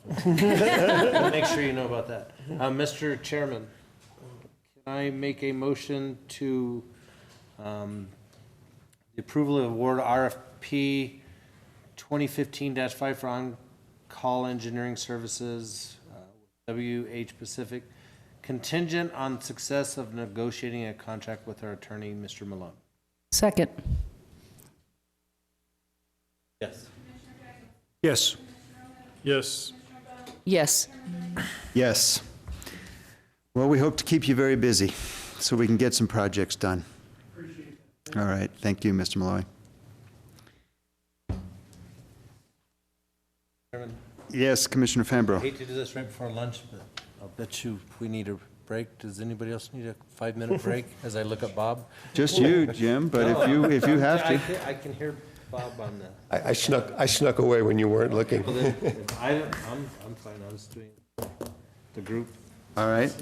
Make sure you know about that. Mr. Chairman, can I make a motion to the approval of award RFP 2015-5 for on-call engineering services, WH Pacific, contingent on success of negotiating a contract with our attorney, Mr. Malone? Second. Yes. Yes. Yes. Yes. Yes. Well, we hope to keep you very busy so we can get some projects done. All right. Thank you, Mr. Malloy. Chairman, Yes, Commissioner I Fambro. hate to do this right before lunch, but I'll bet you we need a break. Does anybody else need a 5-minute break as I look at Bob? Just you, Jim, but if you have to. I can hear Bob on that. I snuck away when you weren't looking. Well, then, I'm fine. I was doing the group. All right.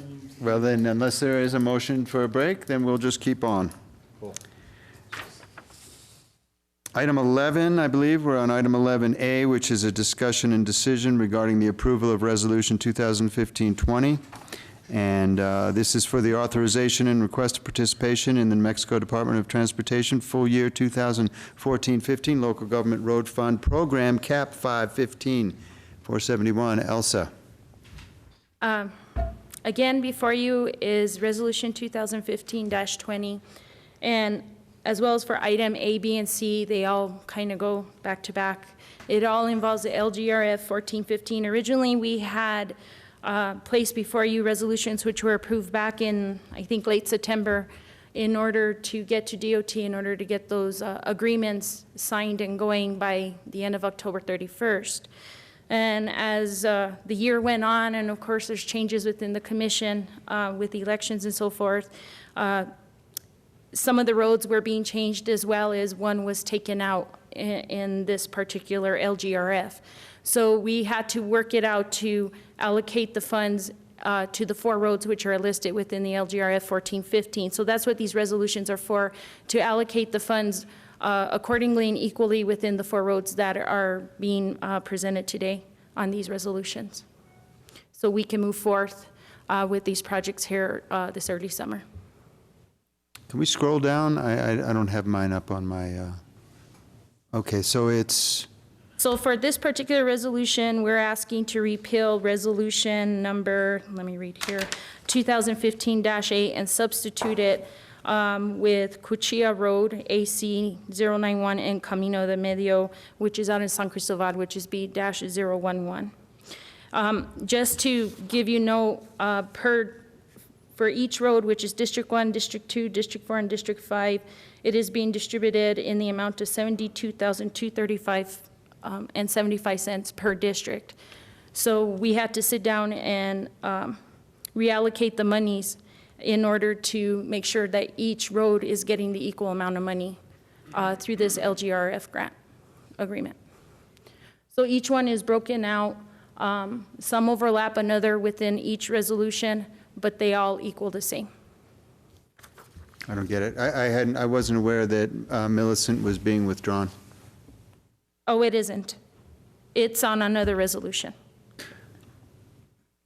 Well, then, unless there is a motion for a break, then we'll just keep on. Cool. Item 11, I believe, we're on item 11A, which is a discussion and decision regarding the approval of Resolution 2015-20 And this is for the authorization and request of participation in the New Mexico Department of Transportation full year 2014-15 Local Government Road Fund Program CAP 515 471. Elsa. Again, before you is Resolution 2015-20, and as well as for item A, B, and C, they all kind of go back to back. It all involves the LGRF 1415. Originally, we had placed before you resolutions which were approved back in, I think, late September in order to get to DOT, in order to get those agreements signed and going by the end of October 31st. And as the year went on, and of course there's changes within the commission with the elections and so forth, some of the roads were being changed as well as one was taken out in this particular LGRF. So we had to work it out to allocate the funds to the 4 roads which are listed within the LGRF 1415. So that's what these resolutions are for, to allocate the funds accordingly and equally within the 4 roads that are being presented today on these resolutions. So we can move forth with these projects here this early summer. Can we scroll down? I don't have mine up on my, okay, so it's... So for this particular resolution, we're asking to repeal resolution number, let me read here, 2015-8 and substitute it with Cuchilla Road, AC 091, and Camino de Medio, which is out in San Cristobal, which is B-011. Just to give you note, for each road, which is District 1, District 2, District 4, and District 5, it is being distributed in the amount of $72,235 and 75 cents per district. So we had to sit down and reallocate the monies in order to make sure that each road is getting the equal amount of money through this LGRF grant agreement. So each one is broken out. Some overlap another within each resolution, but they all equal the same. I don't get it. I wasn't aware that Millicent was being withdrawn. Oh, it isn't. It's on another resolution.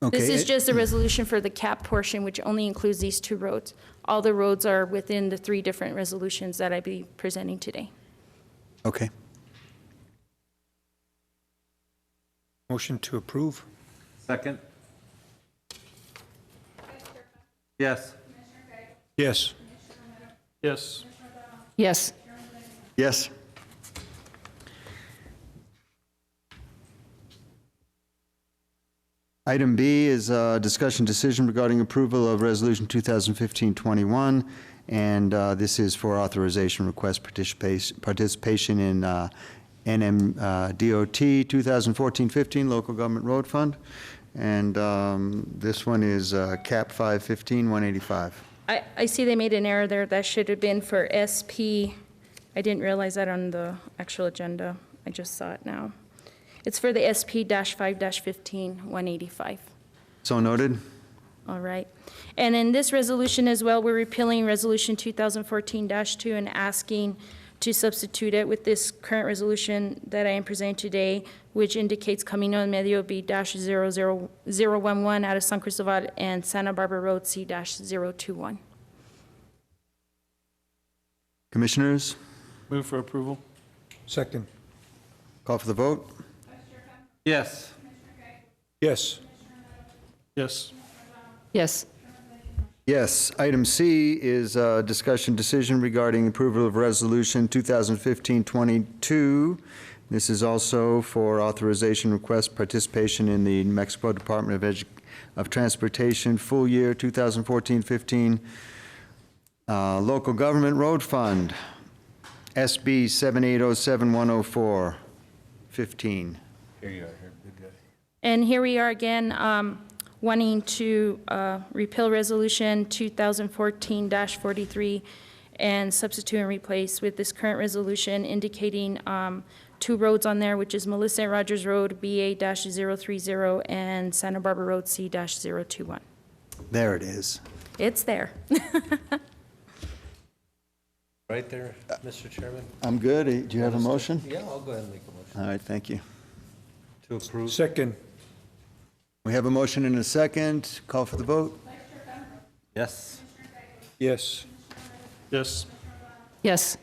Okay. This is just a resolution for the CAP portion, which only includes these 2 roads. All the roads are within the 3 different resolutions that I'll be presenting today. Okay. Motion to approve. Second. Yes. Yes. Yes. Yes. Yes. Item B is a discussion decision regarding approval of Resolution 2015-21, and this is for authorization request participation in NM-DOT 2014-15 Local Government Road Fund, and this one is CAP 515-185. I see they made an error there. That should have been for SP. I didn't realize that on the actual agenda. I just saw it now. It's for the SP-5-15-185. So noted. All right. And in this resolution as well, we're repealing Resolution 2014-2 and asking to substitute it with this current resolution that I am presenting today, which indicates Camino de Medio B-00011 out of San Cristobal and Santa Barbara Road C-021. Commissioners? Move for approval. Second. Call for the vote. Yes. Yes. Yes. Yes. Yes. Item C is a discussion decision regarding approval of Resolution 2015-22. This is also for authorization request participation in the New Mexico Department of Transportation full year 2014-15 Local Government Road Fund, SB 7807-104-15. Here you are, good guy. And here we are again, wanting to repeal Resolution 2014-43 and substitute and replace with this current resolution indicating 2 roads on there, which is Melissa and Rogers Road, BA-030, and Santa Barbara Road, C-021. There it is. It's there. Right there, Mr. Chairman. I'm good. Do you have a motion? Yeah, I'll go ahead and make a motion. All right, thank you. To approve. Second. We have a motion and a second. Call for the vote. Yes. Yes. Yes. Yes.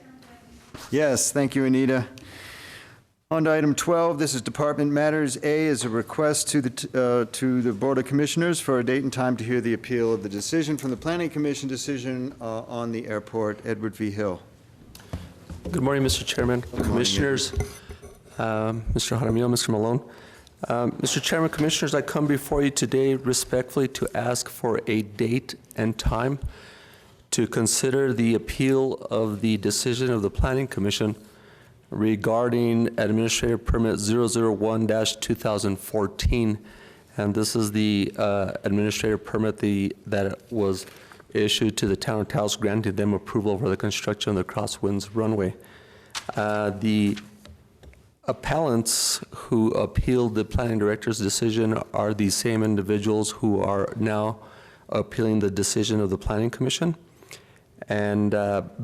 Yes, thank you, Anita. On to item 12, this is Department Matters. A is a request to the Board of Commissioners for a date and time to hear the appeal of the decision from the Planning Commission decision on the airport, Edward V. Hill. Good morning, Mr. Chairman, Commissioners, Mr. Jaramillo, Mr. Malone. Mr. Chairman, Commissioners, I come before you today respectfully to ask for a date and time to consider the appeal of the decision of the Planning Commission regarding Administrative Permit 001-2014. And this is the administrative permit that was issued to the town of Taos, granting them approval for the construction of the Crosswinds runway. The appellants who appealed the planning director's decision are the same individuals who are now appealing the decision of the Planning Commission. And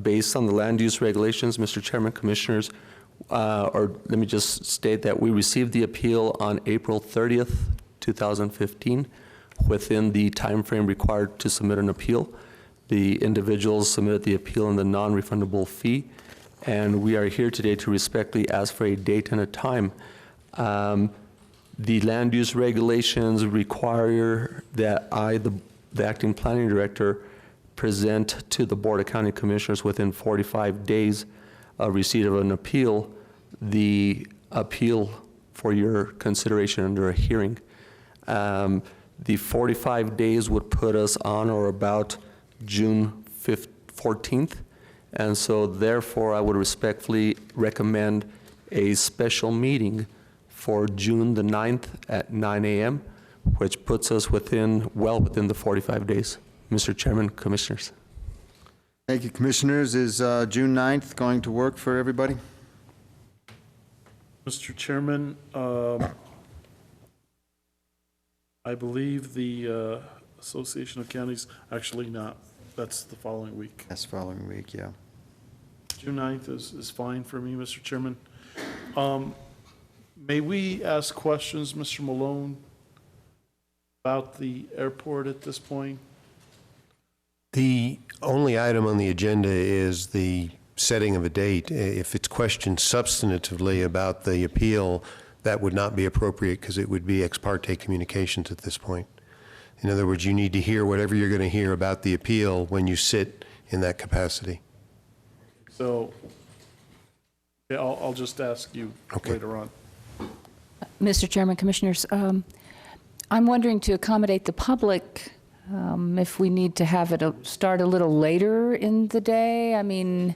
based on the land use regulations, Mr. Chairman, Commissioners, or let me just state that we received the appeal on April 30th, 2015, within the time frame required to submit an appeal. The individuals submitted the appeal in the non-refundable fee, and we are here today to respectfully ask for a date and a time. The land use regulations require that I, the acting planning director, present to the Board of County Commissioners within 45 days of receipt of an appeal, the appeal for your consideration under a hearing. The 45 days would put us on or about June 14th, and so therefore I would respectfully recommend a special meeting for June the 9th at 9 a.m., which puts us well within the 45 days. Mr. Chairman, Commissioners. Thank you, Commissioners. Is June 9th going to work for everybody? Mr. Chairman, I believe the Association of Counties, actually not, that's the following week. That's following week, yeah. June 9th is fine for me, Mr. Chairman. May we ask questions, Mr. Malone, about the airport at this point? The only item on the agenda is the setting of a date. If it's questioned substantively about the appeal, that would not be appropriate because it would be ex parte communications at this point. In other words, you need to hear whatever you're going to hear about the appeal when you sit in that capacity. So, yeah, I'll just ask you later on. Mr. Chairman, Commissioners, I'm wondering to accommodate the public, if we need to have it start a little later in the day. I mean,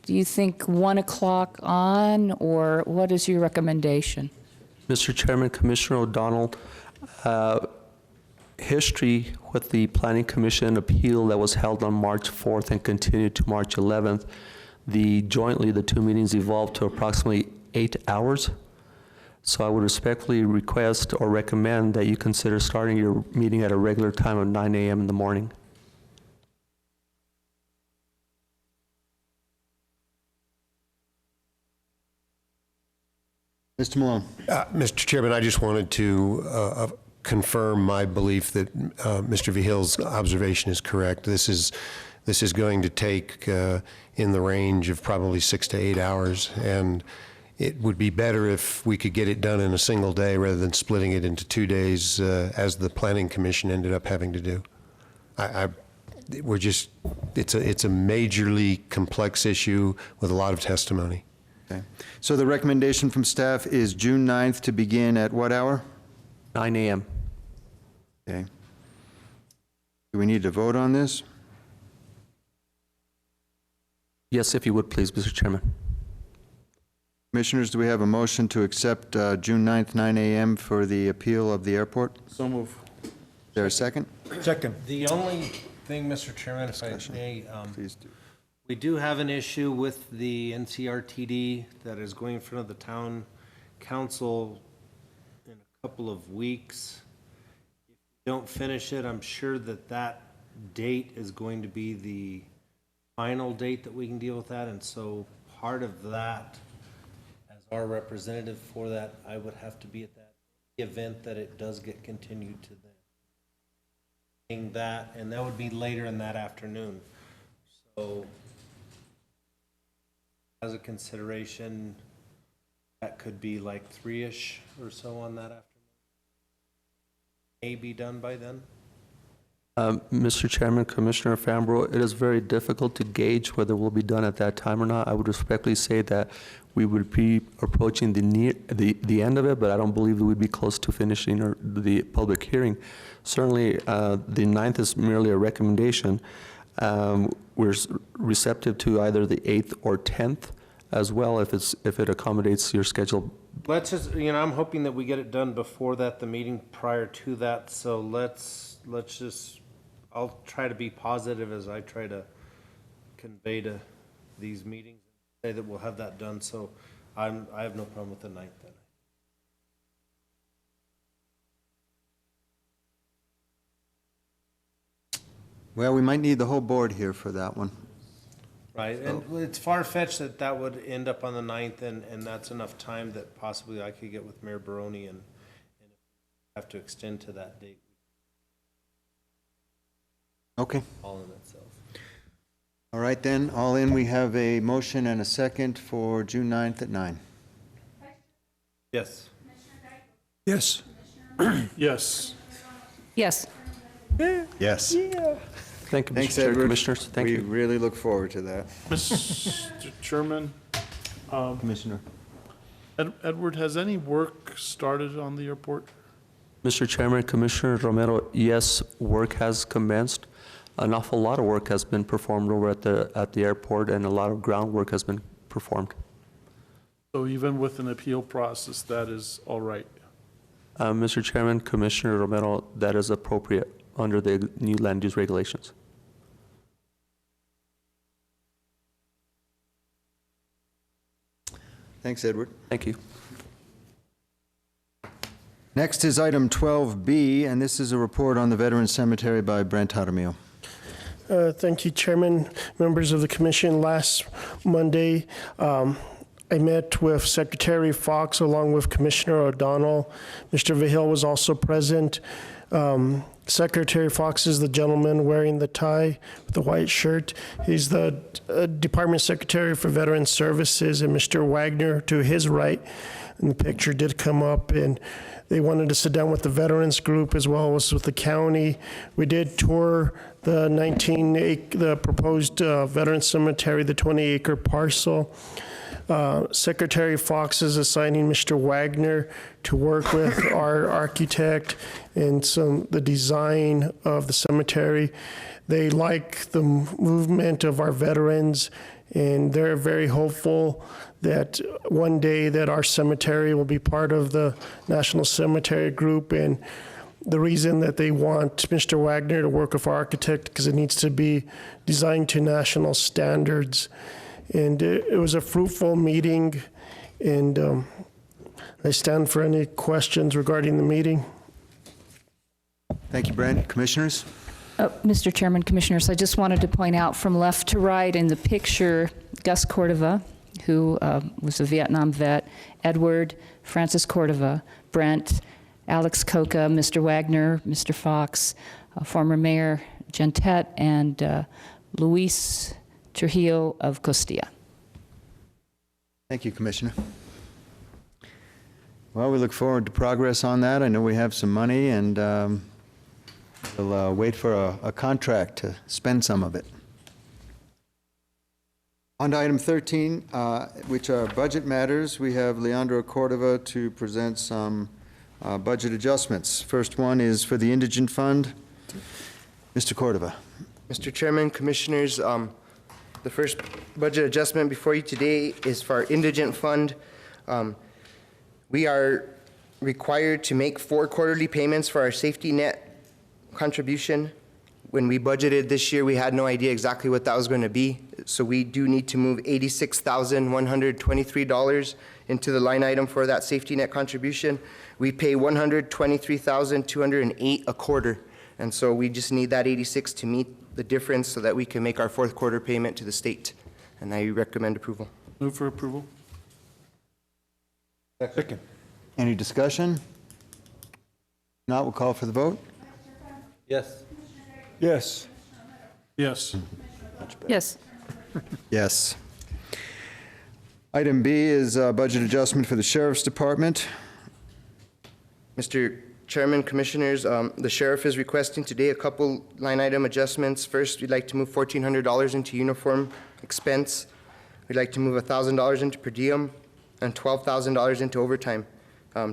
do you think 1 o'clock on, or what is your recommendation? Mr. Chairman, Commissioner O'Donnell, history with the Planning Commission appeal that was held on March 4th and continued to March 11th, jointly the two meetings evolved to approximately 8 hours. So I would respectfully request or recommend that you consider starting your meeting at a regular time of 9 a.m. in the morning. Mr. Malone. Mr. Chairman, I just wanted to confirm my belief that Mr. Vihill's observation is correct. This is going to take in the range of probably 6 to 8 hours, and it would be better if we could get it done in a single day rather than splitting it into 2 days, as the Planning Commission ended up having to do. It's a majorly complex issue with a lot of testimony. Okay. So the recommendation from staff is June 9th to begin at what hour? 9 a.m. Okay. Do we need to vote on this? Yes, if you would, please, Mr. Chairman. Commissioners, do we have a motion to accept June 9th, 9 a.m. for the appeal of the airport? So move. Is there a second? Second. The only thing, Mr. Chairman, if I may, Please do. we do have an issue with the NCRTD that is going in front of the town council in a couple of weeks. If we don't finish it, I'm sure that date is going to be the final date that we can deal with that, and so part of that, as our representative for that, I would have to be at that event that it does get continued to then. that, and that would be later in that afternoon. So as a consideration, that could be like 3-ish or so on that afternoon. May be done by then. Mr. Chairman, Commissioner Fambro, it is very difficult to gauge whether we'll be done at that time or not. I would respectfully say that we would be approaching the end of it, but I don't believe that we'd be close to finishing the public hearing. Certainly, the 9th is merely a recommendation. We're receptive to either the 8th or 10th as well, if it accommodates your schedule. Let's just, I'm hoping that we get it done before that, the meeting prior to that, so let's just, I'll try to be positive as I try to convey to these meetings, say that we'll have that done, so I have no problem with the 9th then. Well, we might need the whole board here for that one. Right, and it's far-fetched that that would end up on the 9th, and that's enough time that possibly I could get with Mayor Baroni and have to extend to that date. Okay. All in itself. All right then, all in, we have a motion and a second for June 9th at 9. Yes. Yes. Yes. Yes. Yes. Thank you, Thanks, Mr. Chair, Edward. Commissioners. Thank We you. really look forward to that. Mr. Chairman, Commissioner. Edward, has any work started on the airport? Mr. Chairman, Commissioner Romero, yes, work has commenced. An awful lot of work has been performed over at the airport, and a lot of groundwork has been performed. So even with an appeal process, that is all right? Mr. Chairman, Commissioner Romero, that is appropriate under the new land use regulations. Thanks, Edward. Thank you. Next is item 12B, and this is a report on the Veterans Cemetery by Brent Jaramillo. Thank you, Chairman, members of the commission. Last Monday, I met with Secretary Fox along with Commissioner O'Donnell. Mr. Vihil was also present. Secretary Fox is the gentleman wearing the tie with the white shirt. He's the Department Secretary for Veterans Services, and Mr. Wagner to his right. And the picture did come up, and they wanted to sit down with the veterans group as well as with the county. We did tour the proposed veterans cemetery, the 20-acre parcel. Secretary Fox is assigning Mr. Wagner to work with our architect in the design of the cemetery. They like the movement of our veterans, and they're very hopeful that one day that our cemetery will be part of the National Cemetery Group. And the reason that they want Mr. Wagner to work with our architect, because it needs to be designed to national standards. And it was a fruitful meeting, and I stand for any questions regarding the meeting. Thank you, Brent. Commissioners? Mr. Chairman, Commissioners, I just wanted to point out from left to right in the picture, Gus Cordova, who was a Vietnam vet, Edward, Francis Cordova, Brent, Alex Coca, Mr. Wagner, Mr. Fox, former Mayor Gentet, and Luis Trujillo of Costilla. Thank you, Commissioner. Well, we look forward to progress on that. I know we have some money, and we'll wait for a contract to spend some of it. On to item 13, which are budget matters. We have Leandro Cordova to present some budget adjustments. First one is for the Indigent Fund. Mr. Cordova. Mr. Chairman, Commissioners, the first budget adjustment before you today is for our Indigent Fund. We are required to make 4 quarterly payments for our safety net contribution. When we budgeted this year, we had no idea exactly what that was going to be. So we do need to move $86,123 into the line item for that safety net contribution. We pay $123,208 a quarter. And so we just need that 86 to meet the difference so that we can make our 4th quarter payment to the state. And I recommend approval. Move for approval. Second. Any discussion? Not, we'll call for the vote. Yes. Yes. Yes. Yes. Yes. Item B is budget adjustment for the Sheriff's Department. Mr. Chairman, Commissioners, the sheriff is requesting today a couple line item adjustments. First, we'd like to move $1,400 into uniform expense. We'd like to move $1,000 into per diem and $12,000 into overtime,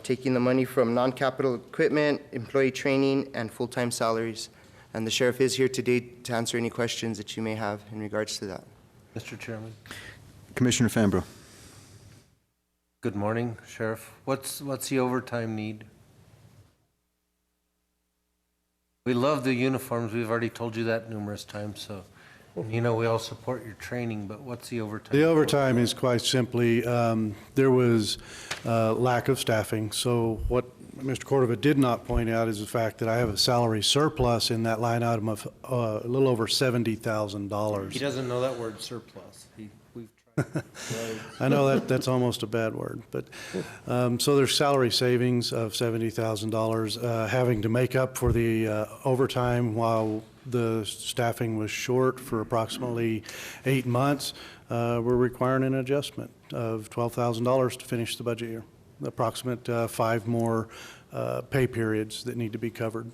taking the money from non-capital equipment, employee training, and full-time salaries. And the sheriff is here today to answer any questions that you may have in regards to that. Mr. Chairman. Commissioner Fambro. Good morning, Sheriff. What's the overtime need? We love the uniforms. We've already told you that numerous times, so, you know, we all support your training, but what's the overtime? The overtime is quite simply, there was lack of staffing. So what Mr. Cordova did not point out is the fact that I have a salary surplus in that line item of a little over $70,000. He doesn't know that word surplus. We've tried. I know that's almost a bad word, but, so there's salary savings of $70,000, having to make up for the overtime while the staffing was short for approximately 8 months. We're requiring an adjustment of $12,000 to finish the budget year, approximate 5 more pay periods that need to be covered.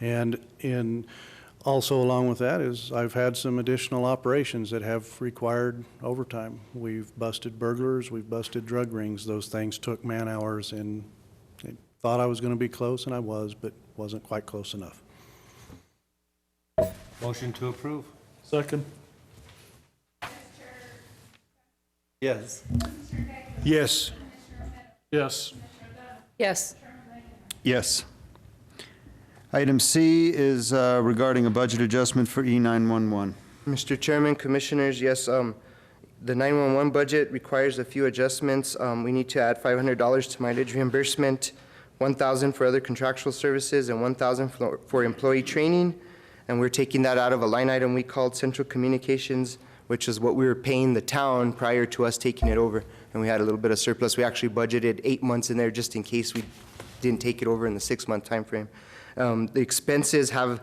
And also along with that is I've had some additional operations that have required overtime. We've busted burglars, we've busted drug rings. Those things took man hours, and I thought I was going to be close, and I was, but wasn't quite close enough. Motion to approve. Second. Yes. Yes. Yes. Yes. Yes. Item C is regarding a budget adjustment for E911. Mr. Chairman, Commissioners, yes, the 911 budget requires a few adjustments. We need to add $500 to mileage reimbursement, $1,000 for other contractual services, and $1,000 for employee training. And we're taking that out of a line item we called Central Communications, which is what we were paying the town prior to us taking it over. And we had a little bit of surplus. We actually budgeted 8 months in there just in case we didn't take it over in the 6-month time frame. The expenses have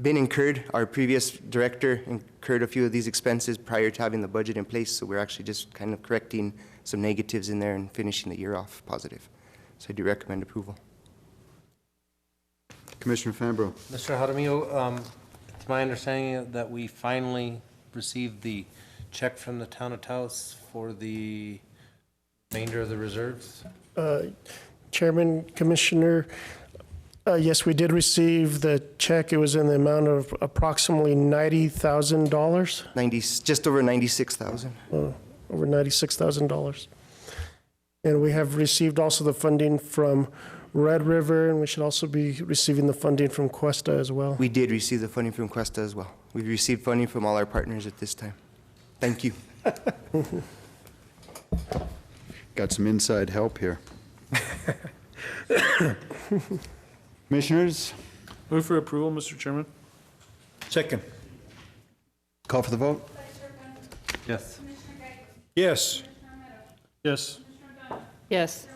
been incurred. Our previous director incurred a few of these expenses prior to having the budget in place, so we're actually just kind of correcting some negatives in there and finishing the year off positive. So I do recommend approval. Commissioner Fambro. Mr. Jaramillo, it's my understanding that we finally received the check from the town of Taos for the remainder of the reserves? Chairman, Commissioner, yes, we did receive the check. It was in the amount of approximately $90,000. Just over $96,000. Over $96,000. And we have received also the funding from Red River, and we should also be receiving the funding from Cuesta as well. We did receive the funding from Cuesta as well. We've received funding from all our partners at this time. Thank you. Got some inside help here. Commissioners? Move for approval, Mr. Chairman. Second. Call for the vote? Yes. Yes. Yes. Yes.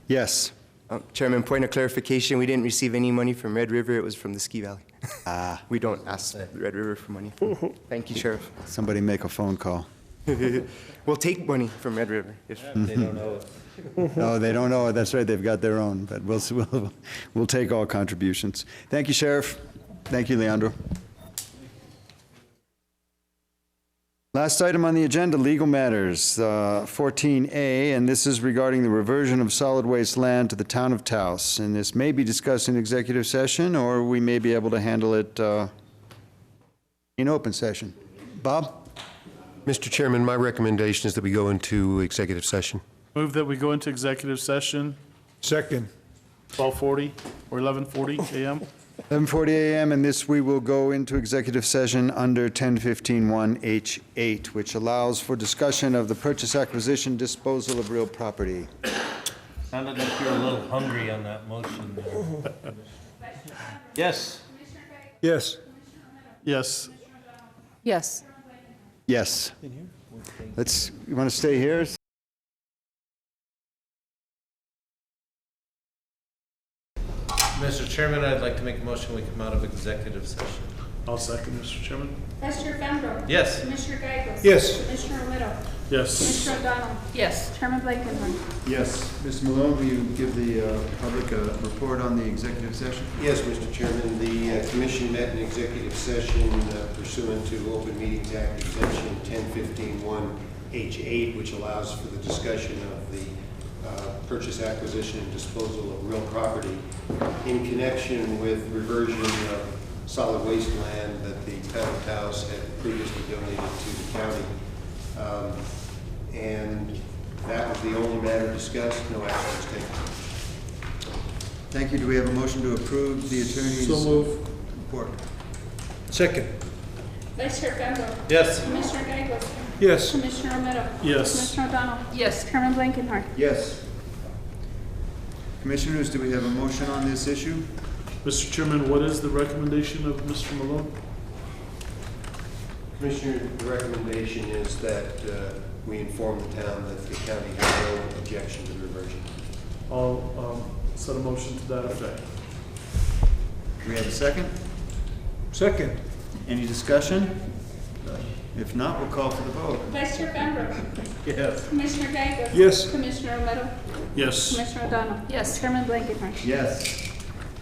Yes. Chairman, point of clarification, we didn't receive any money from Red River. It was from the Ski Valley. We don't ask Red River for money. Thank you, Sheriff. Somebody make a phone call. We'll take money from Red River. If They don't know. No, they don't know. That's right. They've got their own, but we'll take all contributions. Thank you, Sheriff. Thank you, Leandro. Last item on the agenda, legal matters, 14A, and this is regarding the reversion of solid waste land to the town of Taos. And this may be discussed in executive session, or we may be able to handle it in open session. Bob? Mr. Chairman, my recommendation is that we go into executive session. Move that we go into executive session. Second. 12:40 or 11:40 a.m. 11:40 a.m., and this we will go into executive session under 1015-1H8, which allows for discussion of the purchase, acquisition, disposal of real property. Sounded like you were a little hungry on that motion there. Yes. Yes. Yes. Yes. Yes. You want to stay here? Mr. Chairman, I'd like to make a motion we come out of executive session. I'll second, Mr. Chairman. Vice Chair Fambro. Yes. Commissioner Gagos. Yes. Commissioner Romero. Yes. Commissioner O'Donnell. Yes. Chairman Blankenhorn. Yes. Mr. Malone, will you give the public a report on the executive session? Yes, Mr. Chairman, the commission met in executive session pursuant to Open Meetings Act exemption 1015-1H8, which allows for the discussion of the purchase, acquisition, and disposal of real property in connection with reversion of solid waste land that the town of Taos had previously donated to the county. And that was the only matter discussed. No action was taken. Thank you. Do we have a motion to approve the attorney's So move. report? Second. Vice Chair Fambro. Yes. Commissioner Gagos. Yes. Commissioner Romero. Yes. Commissioner O'Donnell. Yes. Chairman Blankenhorn. Yes. Commissioners, do we have a motion on this issue? Mr. Chairman, what is the recommendation of Mr. Malone? Commissioner, the recommendation is that we inform the town that the county has no objection to the reversion. I'll set a motion to that effect. Do we have a second? Second. Any discussion? If not, we'll call for the vote. Vice Chair Fambro. Yes. Commissioner Gagos. Yes. Commissioner Romero. Yes. Commissioner O'Donnell. Yes. Chairman Blankenhorn. Yes.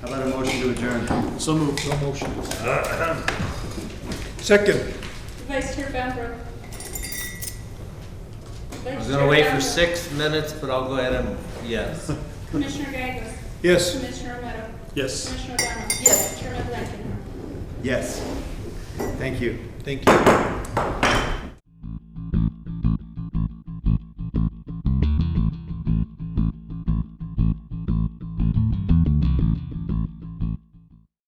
How about a motion to adjourn? So moved. No motion. Second. Vice Chair Fambro. I was gonna wait for 6 minutes, but I'll go ahead and, yes. Commissioner Gagos. Yes. Commissioner Romero. Yes. Commissioner O'Donnell. Yes. Chairman Blankenhorn. Yes. Thank you. Thank you.